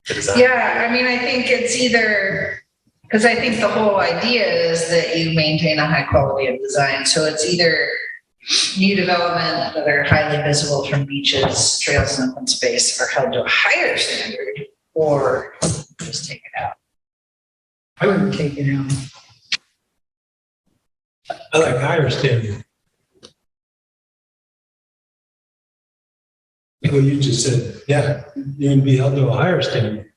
the design. Yeah, I mean, I think it's either, because I think the whole idea is that you maintain a high quality of design. So it's either new development that are highly visible from beaches, trails, and open space are held to a higher standard, or just take it out. I wouldn't take it out. I like higher standard. Well, you just said, yeah, you can be held to a higher standard.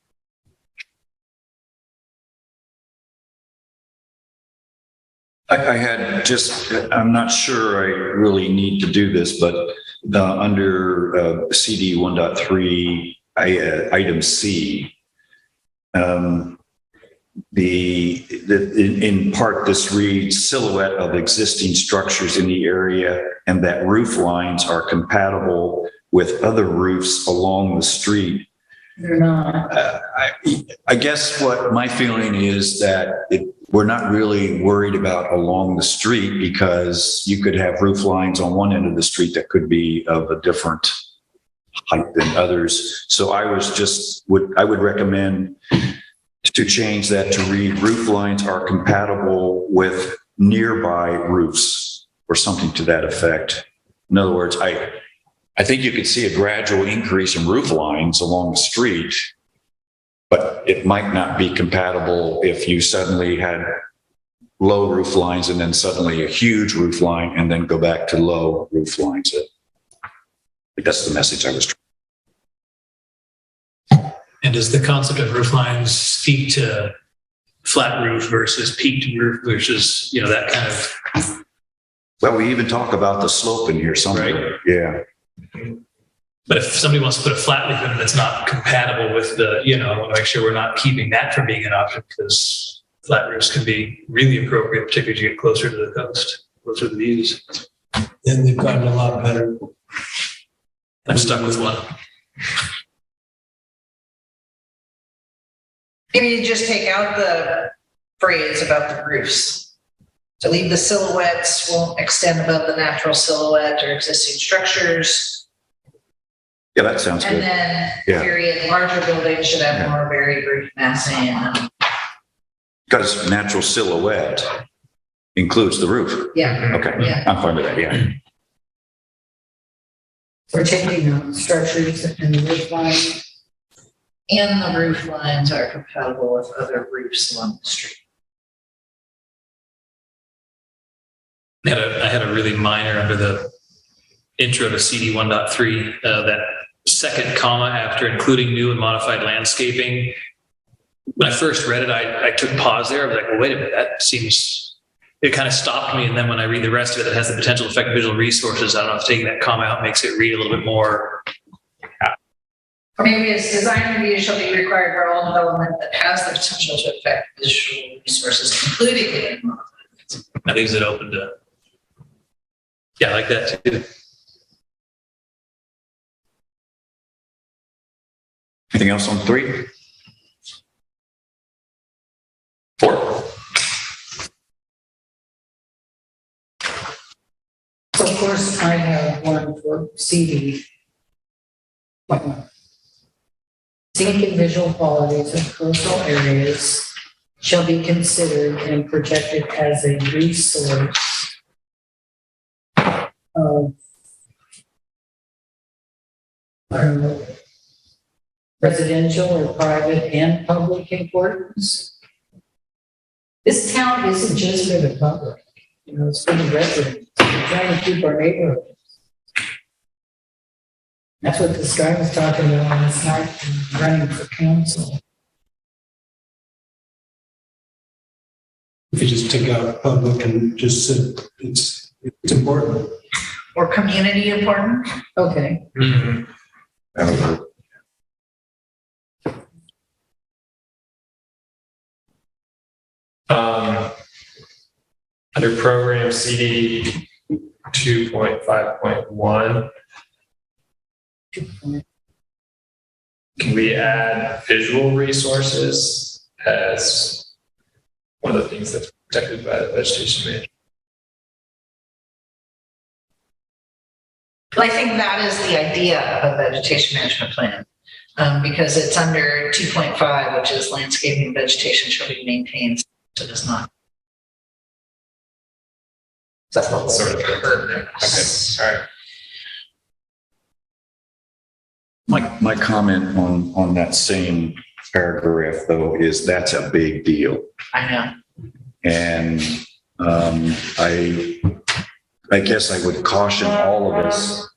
I had just, I'm not sure I really need to do this, but under CD 1.3, item C, in part, this reads silhouette of existing structures in the area and that roof lines are compatible with other roofs along the street. They're not. I guess what my feeling is that we're not really worried about along the street because you could have roof lines on one end of the street that could be of a different height than others. So I would recommend to change that to read roof lines are compatible with nearby roofs or something to that effect. In other words, I think you could see a gradual increase in roof lines along the street, but it might not be compatible if you suddenly had low roof lines and then suddenly a huge roof line and then go back to low roof lines. That's the message I was trying. And does the concept of roof lines speak to flat roof versus peaked roof versus, that kind of? Well, we even talk about the slope in here somewhere. Right. Yeah. But if somebody wants to put a flat roof in that's not compatible with make sure we're not keeping that from being an option, because flat roofs can be really appropriate, particularly as you get closer to the coast, closer to the views. And they've gotten a lot better. I'm stuck with one. Maybe you just take out the phrase about the roofs. So leave the silhouettes won't extend above the natural silhouette or existing structures. Yeah, that sounds good. And then, Yeah. period, larger buildings should have more varied roof massing. Because natural silhouette includes the roof. Yeah, Okay, Yeah. I'm fine with that, yeah. We're changing the structures and the roof line. and the roof lines are compatible with other roofs along the street. I had a really minor under the intro to CD 1.3, that second comma after including new and modified landscaping. When I first read it, I took pause there. I was like, well, wait a minute, that seems, it kind of stopped me. And then when I read the rest of it, it has the potential to affect visual resources. I don't know if taking that comma out makes it read a little bit more. Or maybe it's design review shall be required for all development that has the potential to affect visual resources, including. That leaves it open to, yeah, I like that too. Anything else on 3? 4? So of course, I have one for CD. Scenic and visual qualities of coastal areas shall be considered and projected as a resource of residential or private and public importance. This town isn't just for the public, it's for the residents. We're trying to keep our neighborhood. That's what this guy was talking about last night, running for council. If you just take out public and just said it's important. Or community important. Okay, Under program CD 2.5.1, can we add visual resources as one of the things that's protected by the vegetation management? Well, I think that is the idea of a vegetation management plan, because it's under 2.5, which is landscaping and vegetation shall be maintained, so it does not. That's the whole Sort of. Okay, all right. My comment on that same paragraph, though, is that's a big deal. I know. And I guess I would caution all of us.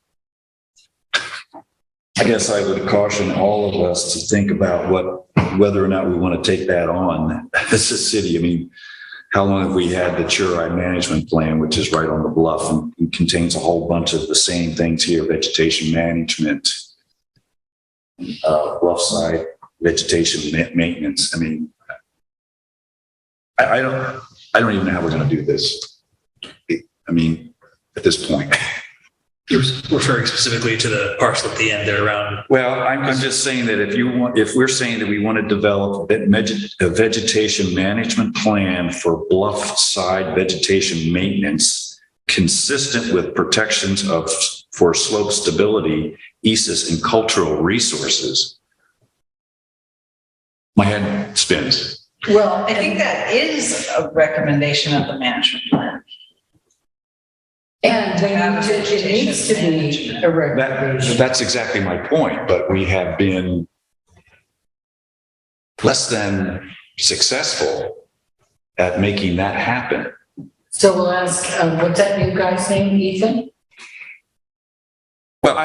I guess I would caution all of us to think about whether or not we want to take that on as a city. I mean, how long have we had the Churi management plan, which is right on the bluff and contains a whole bunch of the same things here: vegetation management, bluff side vegetation maintenance. I mean, I don't even know how we're going to do this. I mean, at this point. You're referring specifically to the parcel at the end there around. Well, I'm just saying that if we're saying that we want to develop a vegetation management plan for bluff side vegetation maintenance consistent with protections for slope stability, eases, and cultural resources, my head spins. well, I think that is a recommendation of the management plan. and it needs to be a recommendation. That's exactly my point, but we have been less than successful at making that happen. So we'll ask, what's that new guy's name, Ethan? Well,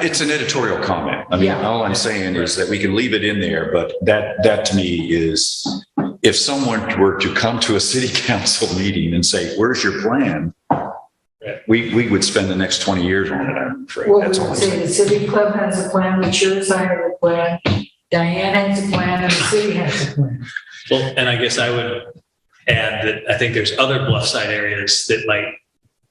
it's an editorial comment. I mean, Yeah. all I'm saying is that we can leave it in there, but that to me is, if someone were to come to a city council meeting and say, "Where's your plan?" We would spend the next 20 years on it, I'm afraid. Well, we That's all would I'm say saying. the city club has a plan, the church side has a plan, Diane has a plan, and the city has a plan. Well, and I guess I would add that I think there's other bluff side areas that might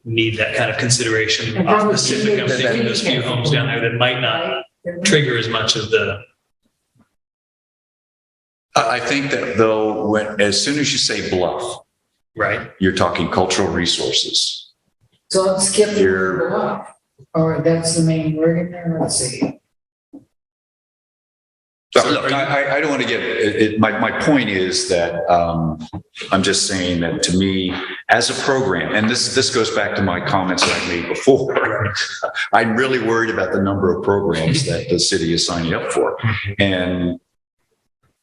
need that kind of consideration. And probably Specific, I'm thinking those few homes down there that might not trigger as much of the. I think that though, as soon as you say bluff, Right. you're talking cultural resources. So let's skip the You're- word bluff. Or that's the main word in there, let's see. So look, I don't want to get it. My point is that I'm just saying that to me, as a program, and this goes back to my comments that I made before, I'm really worried about the number of programs that the city is signing up for. And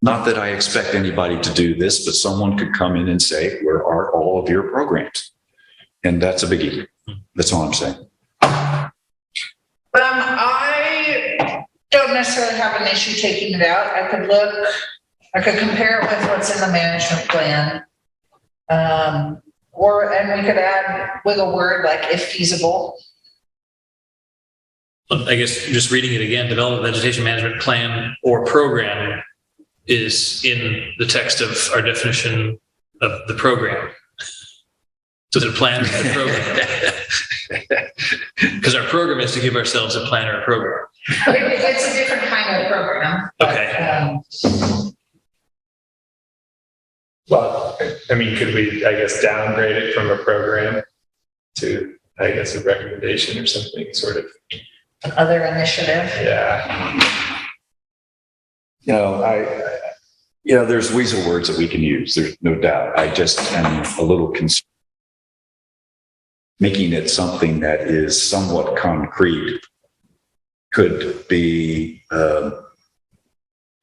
not that I expect anybody to do this, but someone could come in and say, where are all of your programs? And that's a biggie. That's all I'm saying. I don't necessarily have an issue taking it out. I could compare it with what's in the management plan. And we could add with a word like if feasible. I guess just reading it again, develop a vegetation management plan or program is in the text of our definition of the program. So the plan or the program. Because our program is to give ourselves a plan or a program. It's a different kind of program. Okay. Well, I mean, could we, I guess, downgrade it from a program to, I guess, a recommendation or something sort of? Other initiative. Yeah. There's weasel words that we can use. There's no doubt. I just am a little concerned making it something that is somewhat concrete could be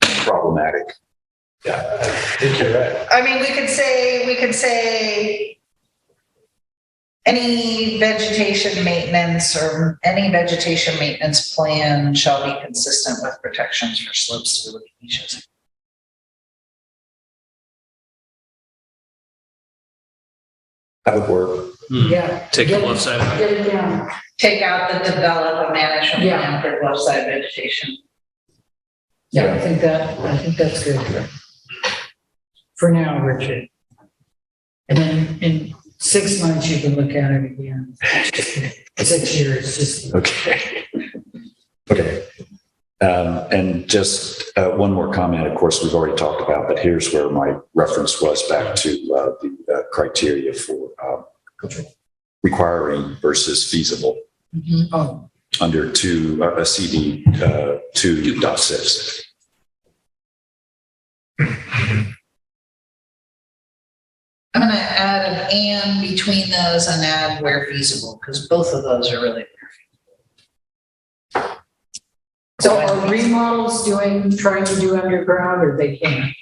problematic. Yeah, I think you're right. I mean, we could say any vegetation maintenance or any vegetation maintenance plan shall be consistent with protections for slopes, to beaches. That would work. Yeah. Take the left side. Get it down. Take out the develop a management Yeah. plan for bluffside vegetation. Yeah, I think that's good. For now, Richard. And then in 6 months, you can look at it again. 6 years, just. Okay. Okay. And just one more comment, of course, we've already talked about, but here's where my reference was back to the criteria for requiring versus feasible Oh, under CD 2.6. I'm going to add an and between those and add where feasible, because both of those are really where feasible. so are remodels trying to do underground or they can't?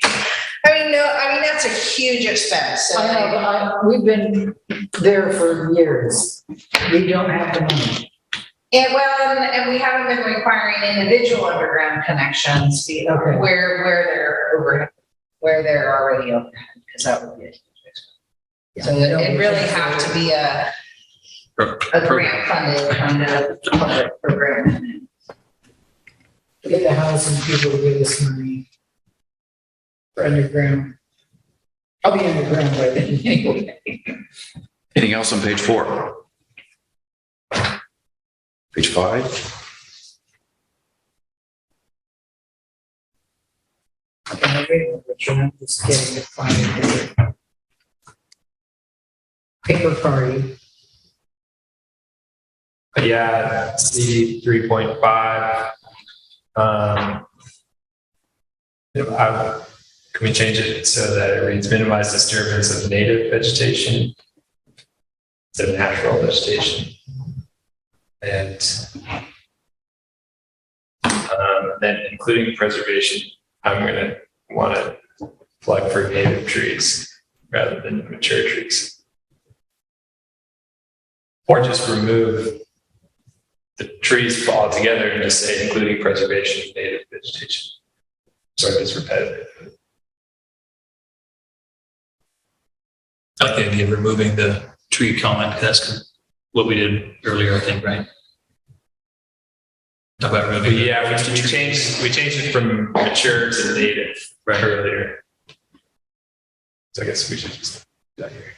I mean, that's a huge expense. I know, but we've been there for years. We don't have the money. And we haven't been requiring individual underground connections Okay. where they're already overhead, because that would be a huge expense. So it really have to be a grant funded kind of public program. Get the housing people to give us money for underground. I'll be underground by then anyway. Anything else on page 4? Page 5? I'm just getting it finally. Paper party. Yeah, CD 3.5. Can we change it so that it reads minimize disturbance of native vegetation instead of natural vegetation? And then including preservation, I'm going to want to plug for native trees rather than mature trees. Or just remove the trees altogether and just say including preservation of native vegetation. So it's repetitive. I like the idea of removing the tree comment, because that's what we did earlier, I think, right? Talk about removing. Yeah, we changed it from mature to native right earlier. So I guess we should just do that here.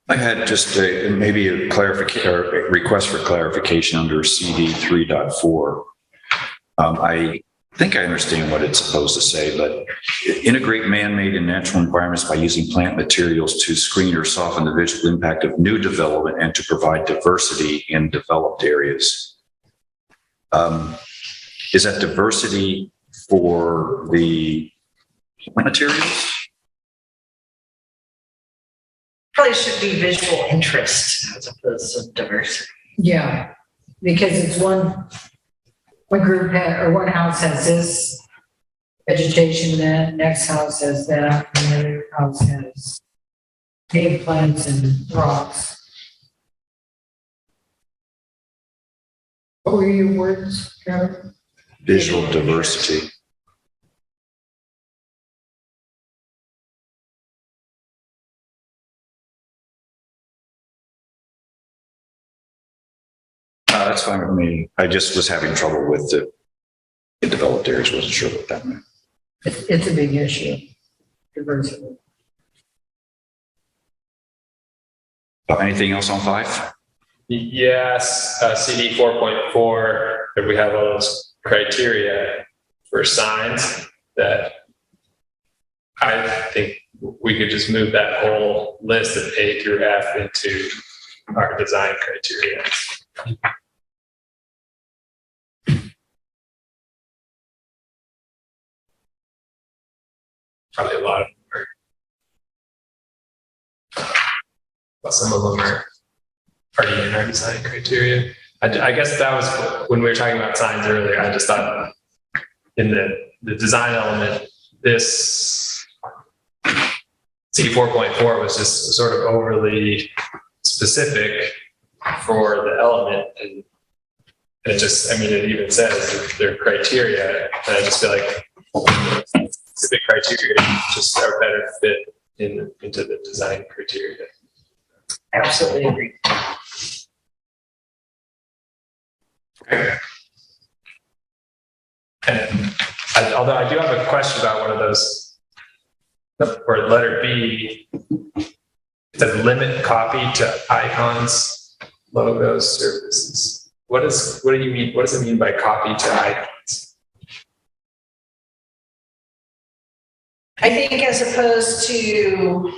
I had just maybe a clarification or a request for clarification under CD 3.4. I think I understand what it's supposed to say, but integrate man-made and natural environments by using plant materials to screen or soften the visual impact of new development and to provide diversity in developed areas. Is that diversity for the plant materials? Probably should be visual interest as opposed to diversity. Yeah, because it's one group or one house has this vegetation, that next house has that, and the other house has native plants and rocks. What were your words, Trevor? Visual diversity. That's fine with me. I just was having trouble with the in developed areas. Wasn't sure what that meant. It's a big issue, diversity. Anything else on 5? Yes, CD 4.4, if we have all those criteria for signs, that I think we could just move that whole list of A through F into our design criteria. Probably a lot of them are, but some of them are already in our design criteria. I guess that was when we were talking about signs earlier. I just thought in the design element, this CD 4.4 was just sort of overly specific for the element, and it just, I mean, it even says their criteria, and I just feel like specific criteria just are better fit into the design criteria. Absolutely agree. And although I do have a question about one of those, or letter B, it says limit copy to icons, logos, services. What do you mean? What does it mean by copy to icons? I think as opposed to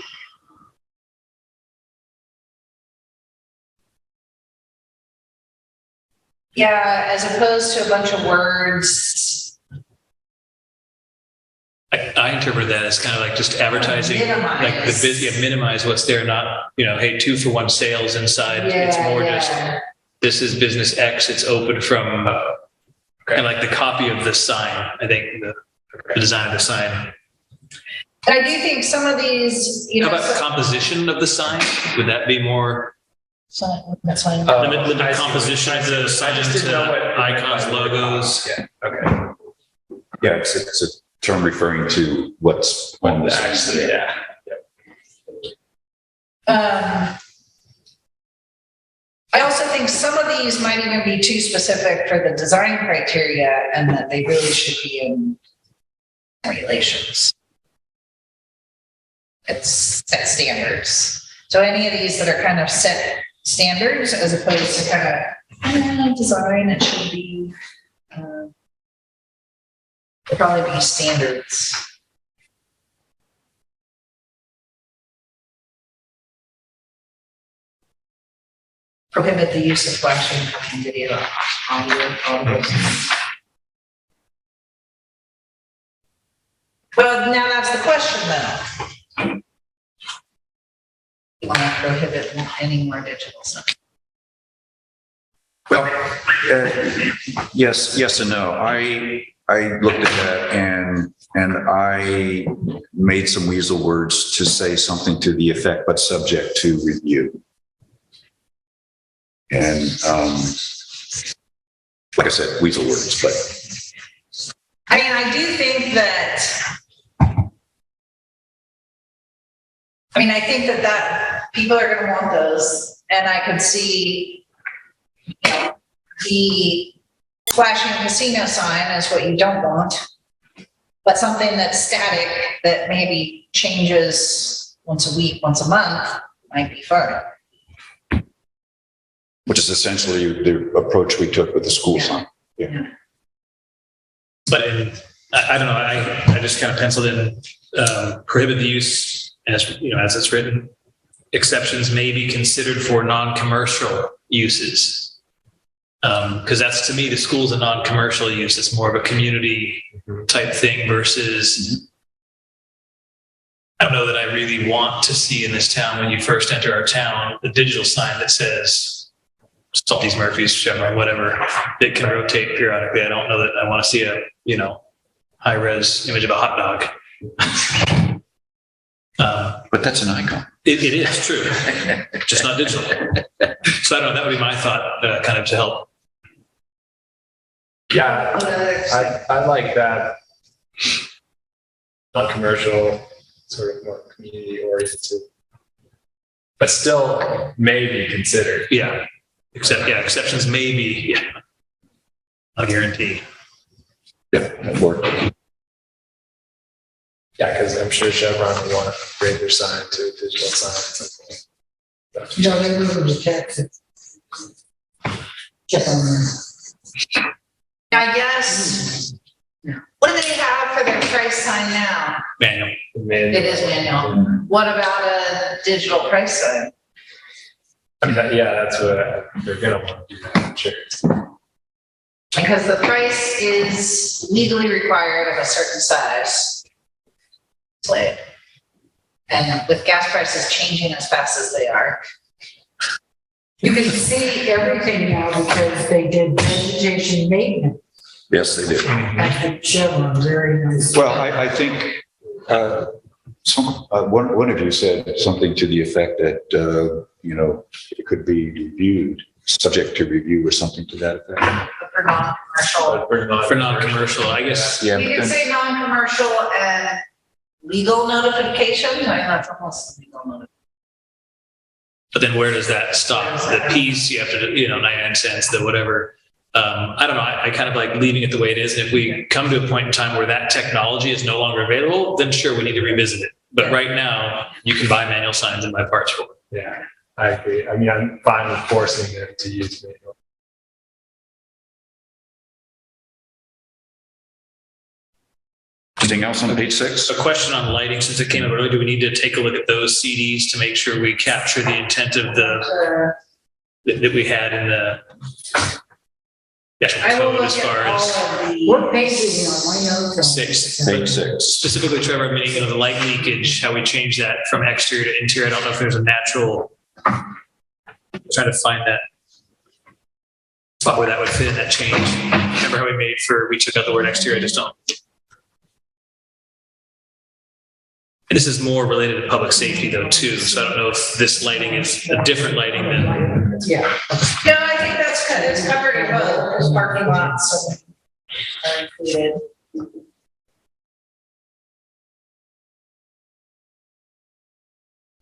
as opposed to a bunch of words. I interpret that as kind of like just advertising, Minimize. like minimize what's there, not, hey, 2-for-1 sales inside. It's more just, this is business X, it's open from, and like the copy of the sign, I think the design of the sign. And I do think some of these, How about composition of the sign? Would that be more? That's fine. Limit I see composition of the sign, I just didn't know what icons, logos. Yeah. Okay. Yeah, it's a term referring to what's on the sign. Actually, yeah. I also think some of these might even be too specific for the design criteria, and that they really should be in regulations. It's set standards. So any of these that are kind of set standards as opposed to kind of design, it should be, it'll probably be standards. Prohibit the use of flashing video, audio, all those things. Well, now that's the question though. You want to prohibit any more digital stuff? Well, yes and no. I looked at that and I made some weasel words to say something to the effect, but subject to review. And like I said, weasel words, but. I mean, I do think that, I think that people are going to want those, and I could see, the flashing casino sign is what you don't want, but something that's static that maybe changes once a week, once a month might be fun. Which is essentially the approach we took with the school sign. Yeah. But I don't know, I just kind of penciled in, prohibit the use as, as it's written. Exceptions may be considered for non-commercial uses. Because that's, to me, the school's a non-commercial use. It's more of a community type thing versus, I don't know that I really want to see in this town, when you first enter our town, the digital sign that says Salty's, Murphy's, Chevron, whatever, it can rotate periodically. I don't know that I want to see a, high res image of a hot dog. But that's an icon. It is true, just not digital. So I don't know, that would be my thought, kind of to help. Yeah, I like that. Not commercial, sort of more community oriented, but still may be considered. Yeah, exceptions may be, not a guarantee. Yeah, that worked. Yeah, because I'm sure Chevron would want to upgrade their sign to a digital sign at some point. No, they moved to Texas. Check on them. I guess, what do they have for their price sign now? Manual. It is manual. What about a digital price sign? I mean, that's what they're gonna want to do. I'm sure. Because the price is legally required of a certain size. Plate. And with gas prices changing as fast as they are. You can see everything now because they did vegetation maintenance Yes, they do. at the Chevron, very nice. Well, I think one of you said something to the effect that, it could be reviewed, subject to review or something to that effect. For non-commercial. For non-commercial, I guess. Yeah, You but can then, say non-commercial and legal notification. I mean, that's almost legal notification. But then where does that stop? The piece, you have to, 99 cents, the whatever. I don't know. I kind of like leaving it the way it is. And if we come to a point in time where that technology is no longer available, then sure, we need to revisit it. But right now, you can buy manual signs in my parts store. Yeah, I agree. I mean, I'm fine with forcing them to use manual. anything else on page 6? A question on lighting, since it came up earlier, do we need to take a look at those CDs to make sure we capture the intent of that we had in the I will code look as far at all as of the. What page is it on? My notes on 6. Page 6. Specifically, Trevor, meaning the light leakage, how we change that from exterior to interior. I don't know if there's a natural, trying to find that spot where that would fit in that change. Remember how we took out the word exterior, I just don't. And this is more related to public safety though too, so I don't know if this lighting is a different lighting than, Yeah. No, I think that's good. It's covered in both. There's parking lots are included.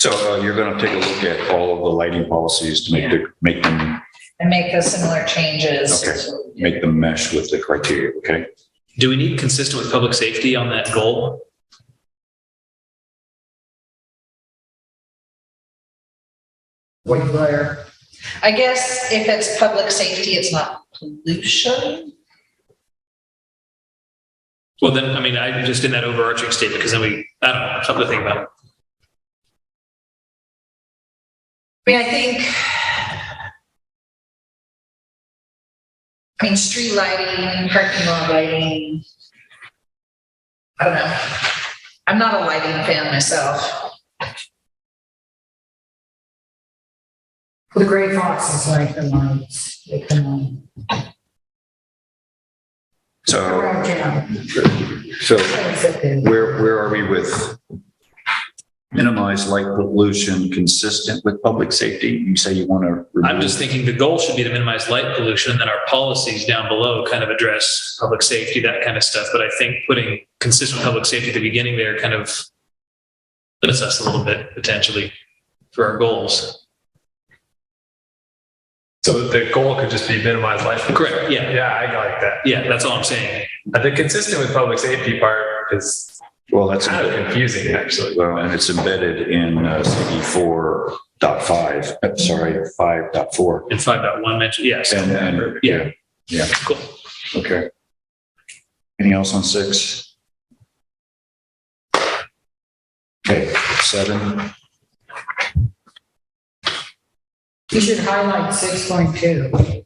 So you're going to take a look at all of the lighting policies to make them And make the similar changes. Okay. make them mesh with the criteria, okay? do we need consistent with public safety on that goal? Where? I guess if it's public safety, it's not pollution. Well, then, I mean, I just in that overarching statement, because then I don't know, something to think about. Street lighting, parking lot lighting. I don't know. I'm not a lighting fan myself. The gray foxes like the lights. They come on. So, Around town. so Except in- where are we with minimize light pollution consistent with public safety? You say you want to remove. I'm just thinking the goal should be to minimize light pollution, and then our policies down below kind of address public safety, that kind of stuff. But I think putting consistent public safety at the beginning there kind of limits us a little bit potentially for our goals. So the goal could just be minimize life. Correct, yeah. Yeah, I like that. Yeah, that's all I'm saying. The consistent with public safety part is Well, that's kind of confusing, actually. well, and it's embedded in CD 4.5, sorry, 5.4. And 5.1 mentioned, yes. And Yeah. yeah, Cool. okay. Anything else on 6? Okay, 7. You should highlight 6.2.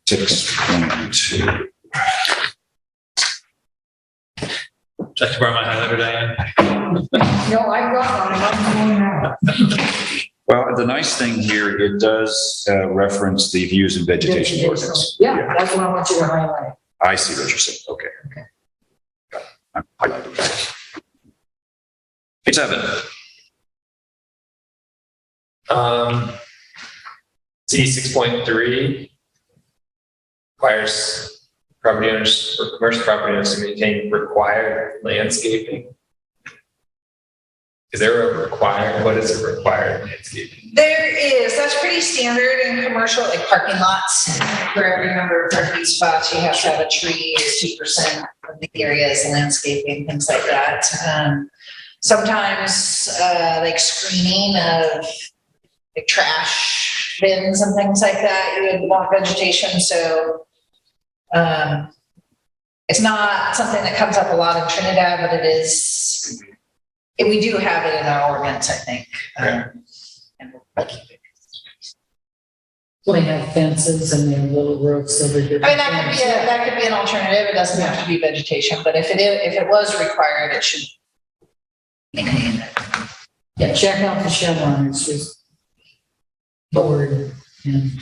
6.2. Would you like to borrow my highlighter, Diane? No, I got one, I'm going out. Well, the nice thing here, it does reference the views and vegetation ordinance. Yeah, that's what I want you to highlight. I see what you're saying. Okay. Got it. I'm highlighting that. 7. C 6.3 requires property owners or commercial property owners to maintain required landscaping. Is there a required, what is a required landscaping? There is, that's pretty standard in commercial, like parking lots. For every number of parking spots, you have to have a tree, 2% of the area is landscaping, things like that. Sometimes, like screening of like trash bins and things like that, you would want vegetation, so it's not something that comes up a lot in Trinidad, but it is, we do have it in our ordinance, I think. And we'll keep it. Well, they have fences and they have little roofs over here. I mean, that could be an alternative. It doesn't have to be vegetation, but if it was required, it should maintain it. Yeah, check out the chevron, it's just board and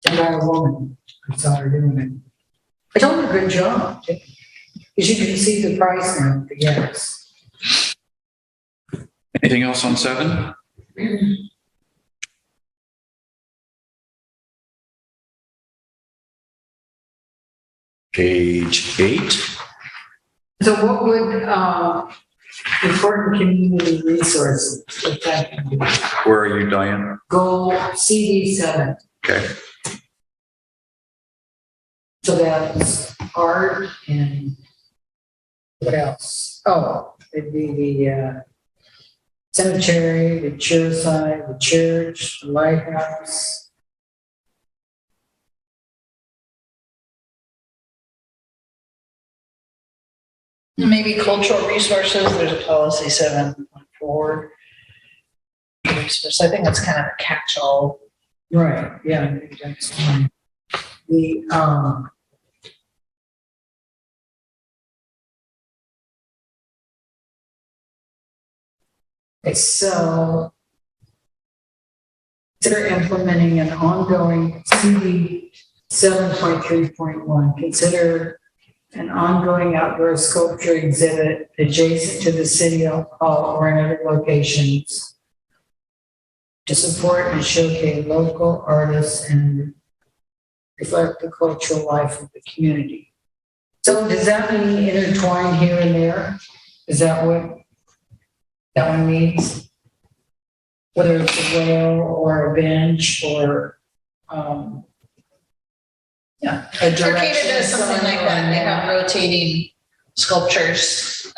by a woman, I saw her doing it. I told her, good job. Because you can see the price now, the gas. Anything else on 7? Page 8. So what would, important community resources, if that can be, Where are you, Diane? goal CD7. Okay. So that's art and what else? Oh, it'd be the cemetery, the church side, the church, the lighthouse. Maybe cultural resources, there's a policy 7.4. So I think that's kind of a catch-all. Right, yeah, I think that's fine. The, okay, so consider implementing an ongoing CD 7.3.1. Consider an ongoing outdoor sculpture exhibit adjacent to the city hall or in other locations to support and showcase local artists and reflect the cultural life of the community. So does that mean intertwine here and there? Is that what that one means? Whether it's a whale or a bench or, yeah. A Arcata direction does something like that. They have somewhere. rotating sculptures.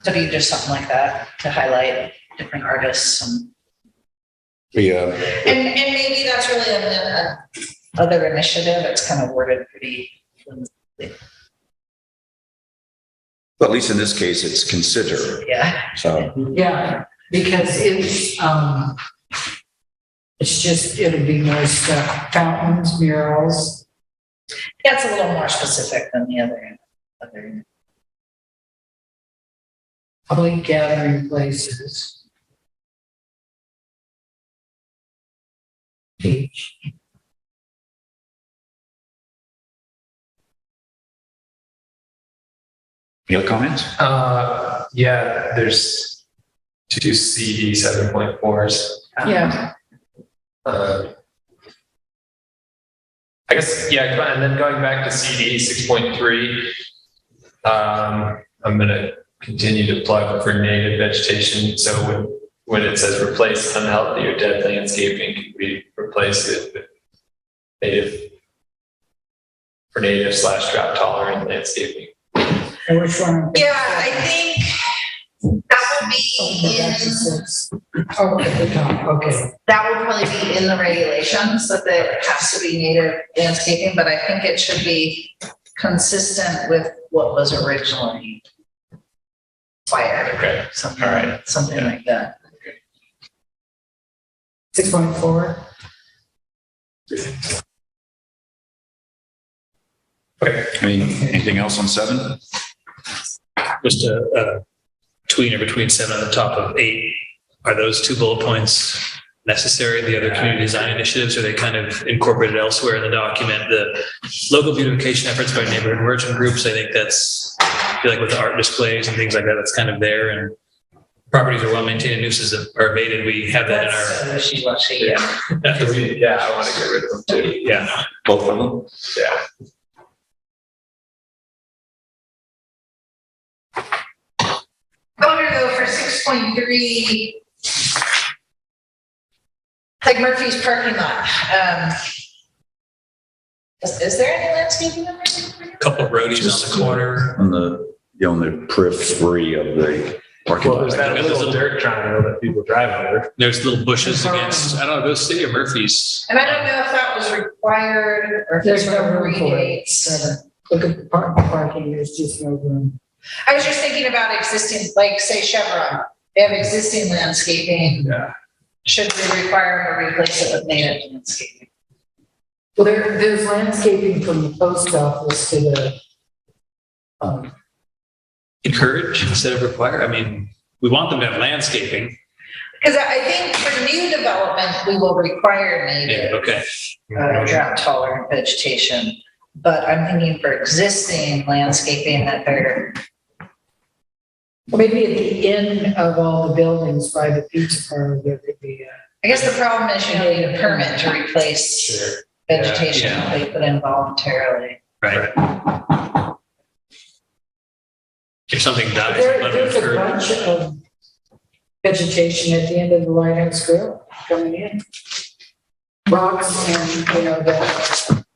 So do just something like that to highlight different artists. And maybe that's really an other initiative. It's kind of worded pretty. But at least in this case, it's consider. Yeah. So, Yeah, because it's just, it'll be more stuff, fountains, murals. Yeah, it's a little more specific than the other. Public gathering places. Beach. any other comments? Yeah, there's 2 CD 7.4s. Yeah, I guess, yeah, and then going back to CD 6.3, I'm gonna continue to plug for native vegetation. So when it says replace unhealthy or dead landscaping, can we replace it with native /drought tolerant landscaping? and which one? Yeah, I think That will Oh, be that's a in, six. Oh, at the top, okay. that will probably be in the regulations that it has to be native landscaping, but I think it should be consistent with what was originally required. Okay. Something, All right. something Yeah. like that. 6.4. Anything else on 7? Just a tweener between 7 and the top of 8. Are those 2 bullet points necessary? The other community design initiatives, are they kind of incorporated elsewhere in the document? The local beautification efforts by neighborhood working groups, I think that's, I feel like with the art displays and things like that, that's kind of there. And properties are well maintained and nuisances are abated. We have that in our. Yeah, I want to get rid of them too. Yeah. Both of them? Yeah. I'm gonna go for 6.3. Like Murphy's parking lot. Is there any landscaping in there? Couple of roadies on the corner. On the periphery of the parking Well, lot. there's that little dirt triangle that people drive over. There's little bushes against, I don't know, those City of Murphy's. And I don't know if that was required or if it's There's no from room for it. predates. Look at the parking, there's just no room. I was just thinking about existing, like say Chevron, they have existing landscaping. Yeah. Should we require them to replace it with native landscaping? Well, there's landscaping from the post office to the, Encourage instead of require. I mean, we want them to have landscaping. Because I think for new development, we will require Yeah, native okay. drought tolerant vegetation. But I'm thinking for existing landscaping that they're, maybe at the end of all the buildings by the pizza parlor, there could be I guess the problem is you don't need a permit to replace Sure. vegetation Yeah. that they put in voluntarily. Right. If something dies, let it there's a occur. bunch of vegetation at the end of the Lighthouse Grill coming in. Rocks and,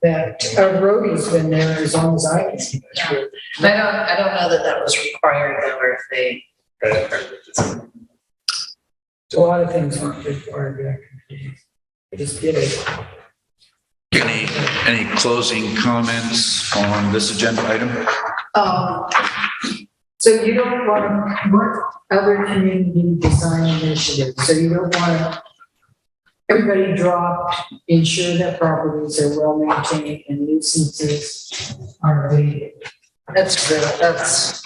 that roadie's been there as long as I can see. I don't know that that was required though, or if they, A lot of things weren't required back in the day. I just did it. Any closing comments on this agenda item? So you don't want to work other community design initiatives, so you don't want to, everybody drop, ensure that properties are well maintained and nuisances are abated. that's good, that's.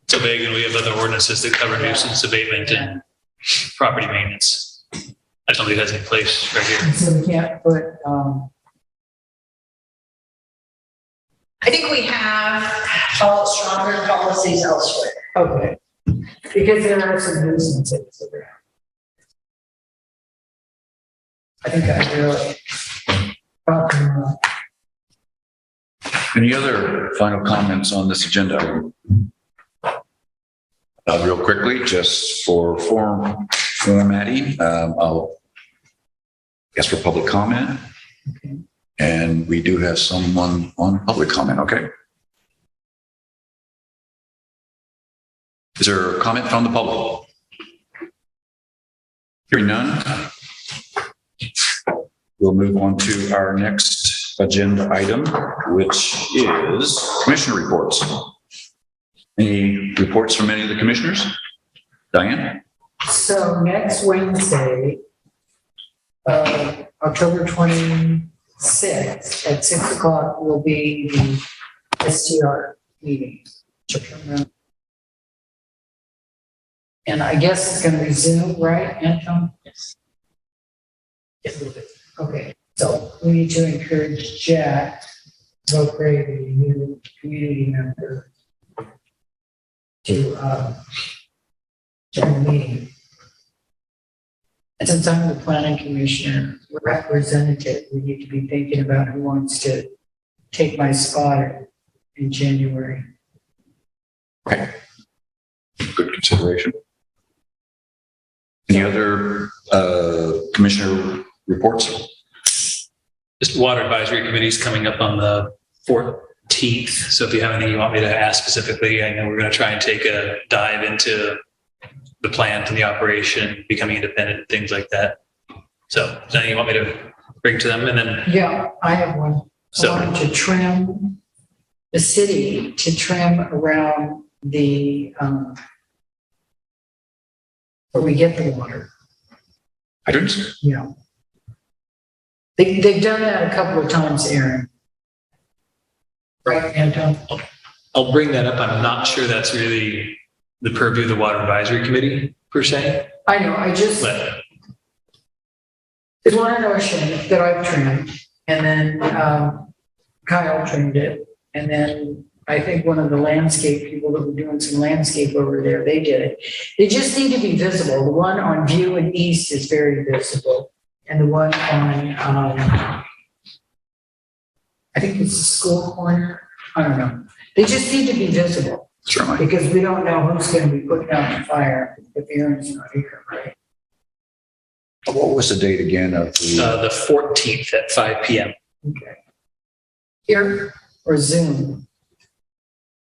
So vague, and we have other ordinances that cover nuisance abatement and property maintenance. I just don't think that's in place right here. So we can't put, I think we have stronger policies elsewhere. okay, because there are some nuisances around. I think I really talking about. Any other final comments on this agenda item? Real quickly, just for formatting, I'll ask for public comment. Okay. And we do have someone on public comment, okay? Is there a comment from the public? Hearing none. We'll move on to our next agenda item, which is commissioner reports. Any reports from any of the commissioners? Diane? So next Wednesday, October 26th at 6:00 will be the STR meeting. And I guess it's going to be Zoom, right, Anton? Yes. Okay, so we need to encourage Jack, Gray, the new community member, to join the meeting. And since I'm the planning commissioner representative, we need to be thinking about who wants to take my spot in January. Okay. Good consideration. Any other commissioner reports? Just water advisory committees coming up on the 4th So if you have anything you want me to ask specifically, I know we're going to try and take a dive into the plant and the operation, becoming independent, things like that. So is there anything you want me to bring to them? And then, Yeah, I have one. So- I wanted to trim the city to trim around the, where we get the water. Hydrants? Yeah. They've done that a couple of times, Aaron. Right, Anton? I'll bring that up. I'm not sure that's really the purview of the Water Advisory Committee per se, I know, I just, but there's one in Ocean that I've trimmed, and then Kyle trimmed it, and then I think one of the landscape people that were doing some landscape over there, they did it. They just need to be visible. The one on View and East is very visible, and the one on, I think it's the school corner, I don't know. They just need to be visible, Certainly. because we don't know who's gonna be putting out the fire if Aaron's not here, right? What was the date again of the? the 14th at 5 p.m. Okay. Here or Zoom?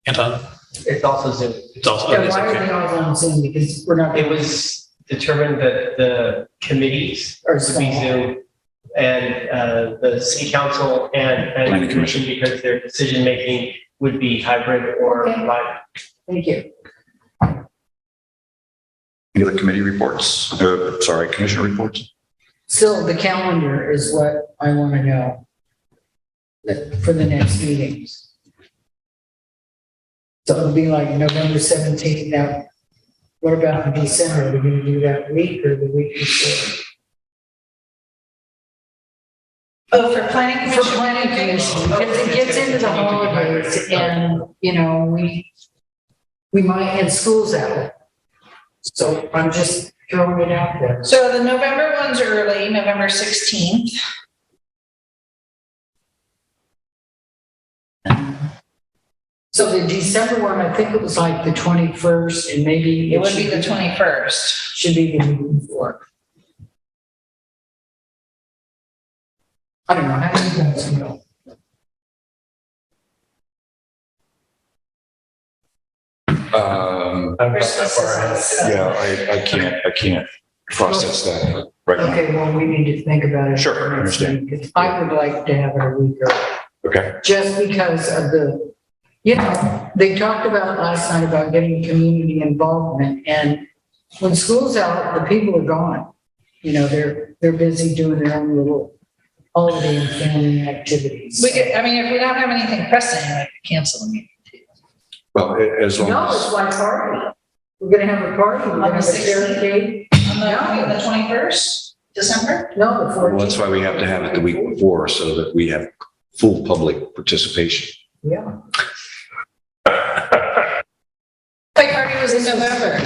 Anton, It's also Zoom. it's also, Yeah, it's why are okay. they all on Zoom? Because we're not. It was determined that the committees Or would be small. Zoom and the city council and Planning commission, because their decision-making would be hybrid or Okay. live. Thank you. Any other committee reports? Commissioner reports? Still, the calendar is what I want to know for the next meetings. So it'll be like November 17th. Now, what about in December? Are we going to do that week or the week before? Oh, for planning For commission? planning commission, because it gets into the holidays and, you know, we might end schools out. So I'm just throwing it out there. So the November one's early, November 16th. So the December one, I think it was like the 21st and maybe. It would be the 21st. Should be the week before. I don't know, how do you guys feel? Christmas is- I can't process that right now. Okay, well, we need to think about it. Sure, I understand. Because I would like to have it a week early, Okay. just because of the, you know, they talked about last night about getting community involvement, and when school's out, the people are gone. You know, they're busy doing their own little holiday and family activities. We could, I mean, if we don't have anything pressing, I could cancel the meeting. Well, as long No, it's as, my party. We're gonna have a party, we're On gonna the have a 16th? tailgate. On the 21st, December? No, the well, that's 14th, why we have to have it the week before so that we have full public participation. yeah. My party was in November.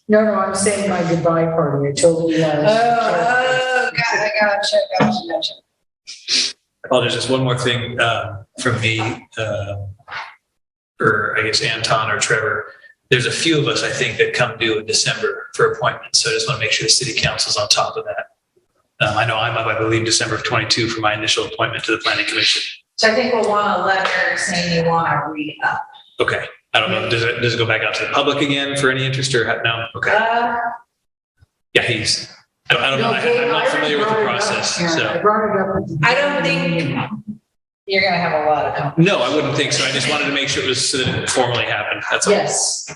No, I'm saying my goodbye party, I told you. Oh, gotcha. Oh, there's just one more thing from me, or I guess Anton or Trevor. There's a few of us, I think, that come due in December for appointments. So I just want to make sure the city council's on top of that. I know I'm up, I believe, December of 22 for my initial appointment to the planning commission. So I think we'll want a letter saying you want to re-up. Okay. I don't know. Does it go back out to the public again for any interest or no? Okay. Yeah, I don't know. I'm not familiar with the process. I So brought it up. I don't think you're going to have a lot of company. no, I wouldn't think so. I just wanted to make sure it was so that it formally happened. That's all. Yes.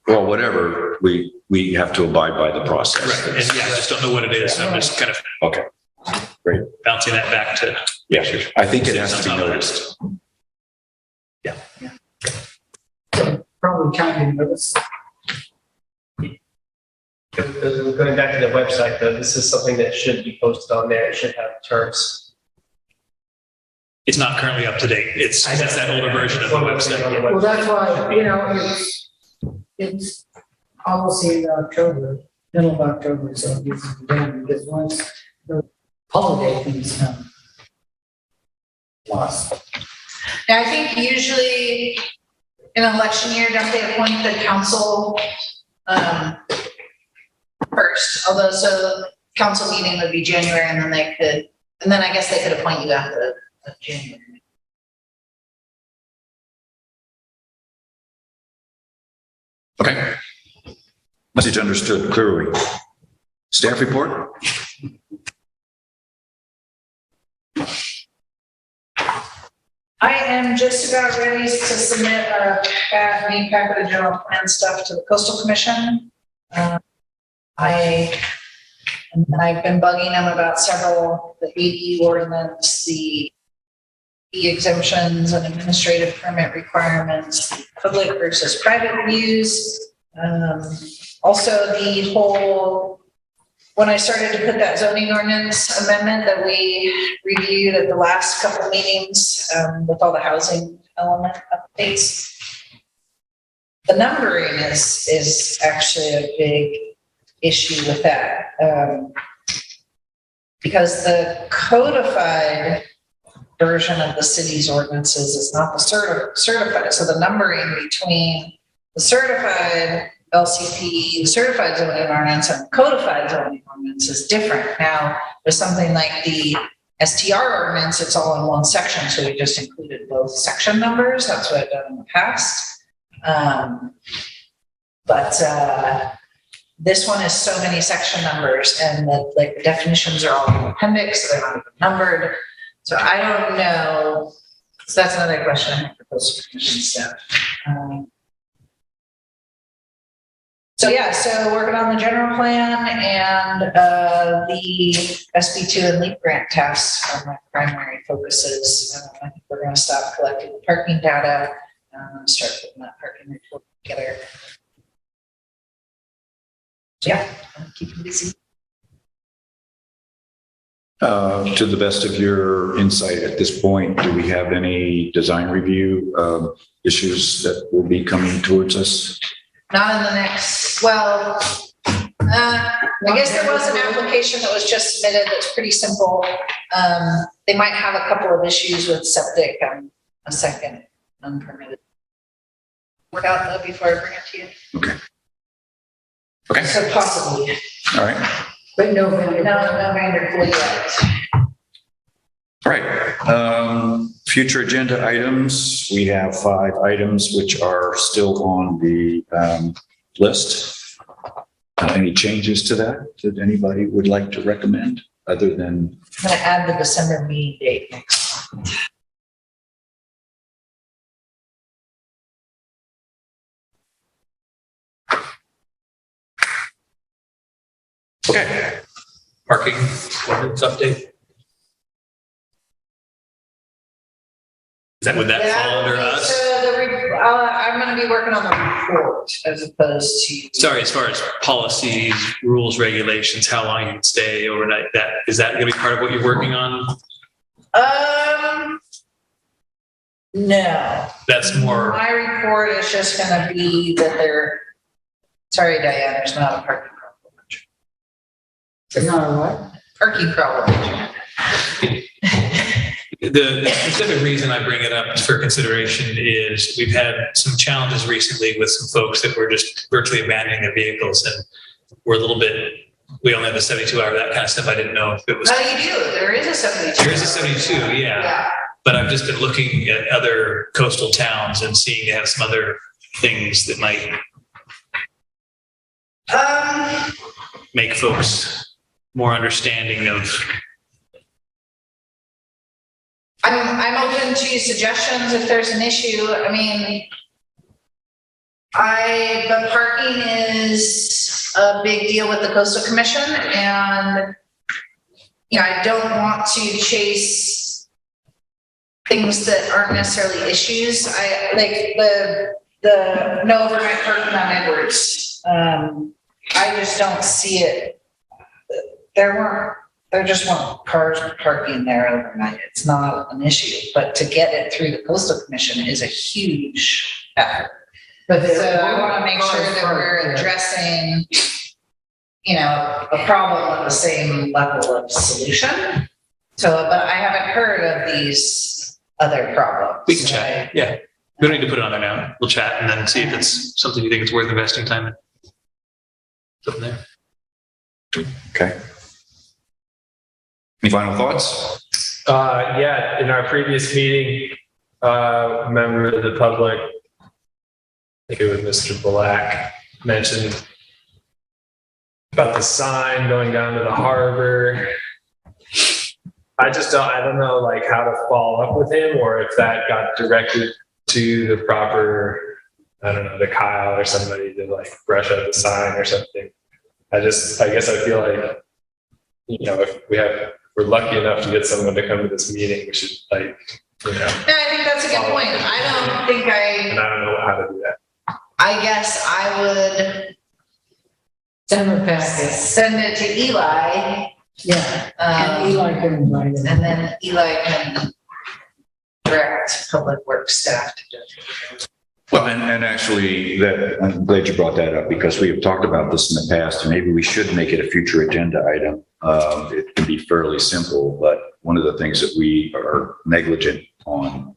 Well, whatever, we have to abide by the process. Right. And yeah, I just don't know what it is. So I'm just kind of Okay, great. bouncing that back to. Yeah, I think it has to be noticed. Probably time to notice. Going back to the website, though, this is something that should be posted on there. It should have terms. It's not currently up to date. It's that older version of the website. Well, that's why, you know, it's almost in October, middle of October, so it needs to be done, because once the holiday things come. Lost. Now, I think usually in an election year, don't they appoint the council first? Although, so council meeting would be January and then I guess they could appoint you after January. Okay. Message understood clearly. Staff report? I am just about ready to submit our main packet of general plan stuff to the Coastal Commission. I've been bugging them about several, the AE ordinance, the exemptions and administrative permit requirements, public versus private views. Also the whole, when I started to put that zoning ordinance amendment that we reviewed at the last couple meetings, with all the housing element updates, the numbering is actually a big issue with that. Because the codified version of the city's ordinances is not the certified. So the numbering between the certified LCP, the certified zoning ordinance and codified zoning ordinance is different. Now, with something like the STR ordinance, it's all in one section. So we just included both section numbers. That's what I've done in the past. This one is so many section numbers, and the definitions are all in the appendix, so they're not even numbered. So I don't know. So that's another question I have for Coastal Commission staff. So working on the general plan and the SB2 and LEAP grant tasks are my primary focuses. I think we're going to stop collecting the parking data and start putting that parking report together. Yeah, I'm keeping busy. To the best of your insight at this point, do we have any design review issues that will be coming towards us? Not in the next, well, I guess there was an application that was just submitted that's pretty simple. They might have a couple of issues with septic on a second unpermitted. Work out though before I bring it to you. Okay. Okay. So possibly. All right. But no vendor. No Vanderpool yet. All right. Future agenda items. We have 5 items which are still on the list. Any changes to that that anybody would like to recommend other than? I'm going to add the December meeting date next month. Okay. Parking ordinance update. Would that fall under us? So I'm going to be working on the report as opposed to. Sorry, as far as policies, rules, regulations, how long you can stay overnight, is that going to be part of what you're working on? No. That's more. My report is just going to be that sorry, Diane, there's not a parking problem. There's not a what? Parking problem. The specific reason I bring it up for consideration is we've had some challenges recently with some folks that were just virtually abandoning their vehicles, and we're a little bit, we only have a 72-hour, that kind of stuff. I didn't know if it was. Oh, you do? There is a 72. There is a 72, yeah. But I've just been looking at other coastal towns and seeing they have some other things that might make folks more understanding of. I'm open to suggestions if there's an issue. I mean, but parking is a big deal with the Coastal Commission, and I don't want to chase things that aren't necessarily issues. I like the no overnight parking on Edwards. I just don't see it. There just weren't cars parking there overnight. It's not an issue, but to get it through the Coastal Commission is a huge effort. But So I want to make sure that we're addressing, a problem with the same level of solution. So, but I haven't heard of these other problems. We can chat. Yeah. We don't need to put it on there now. We'll chat and then see if it's something you think it's worth investing time in. Go from there. Okay. Any final thoughts? In our previous meeting, a member of the public think it was Mr. Black, mentioned about the sign going down to the harbor. I don't know like how to follow up with him, or if that got directed to the proper, I don't know, to Kyle or somebody to like brush up the sign or something. I guess I feel like, if we're lucky enough to get someone to come to this meeting, we should like, No, I think that's a good point. and I don't know how to do that. I guess I would Send them a packet. send it to Eli. Yeah, and Eli can invite it. And then Eli can direct public works staff to do it. Well, and actually, I'm glad you brought that up, because we have talked about this in the past, and maybe we should make it a future agenda item. It can be fairly simple, but one of the things that we are negligent on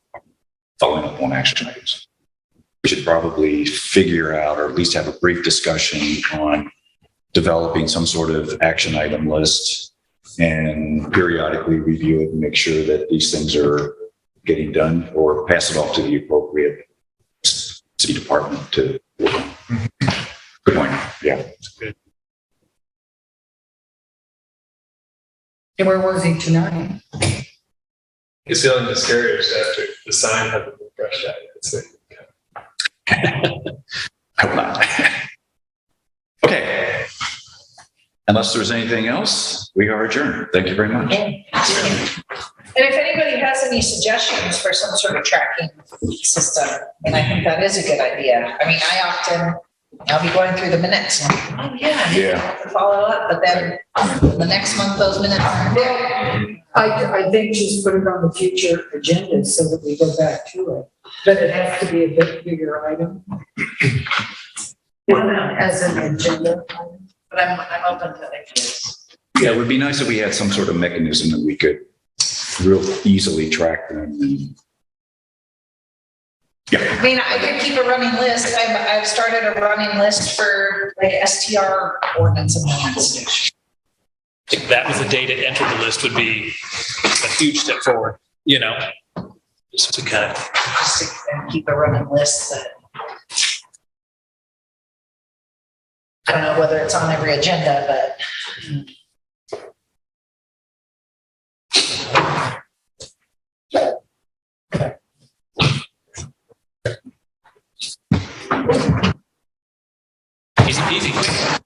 following up on action items. We should probably figure out, or at least have a brief discussion on developing some sort of action item list and periodically review it and make sure that these things are getting done, or pass it off to the appropriate city department to work on. Good point. Yeah. And where was he tonight? He's feeling discouraged after the sign hasn't been brushed out yet. I hope not. Okay. Unless there's anything else, we are adjourned. Thank you very much. And if anybody has any suggestions for some sort of tracking system, I think that is a good idea. I'll be going through the minutes. And, oh yeah, I have to follow up, but then the next month, those minutes aren't there. I think just put it on the future agenda so that we go back to it. But it has to be a bit bigger item. As an agenda item. But I'm open to ideas. Yeah, it would be nice if we had some sort of mechanism that we could real easily track them. And yeah. I could keep a running list. I've started a running list for like STR ordinance amendments. If that was the date it entered the list, would be a huge step forward, just to kind of. Just to keep a running list that. I don't know whether it's on every agenda, but. Easy peasy.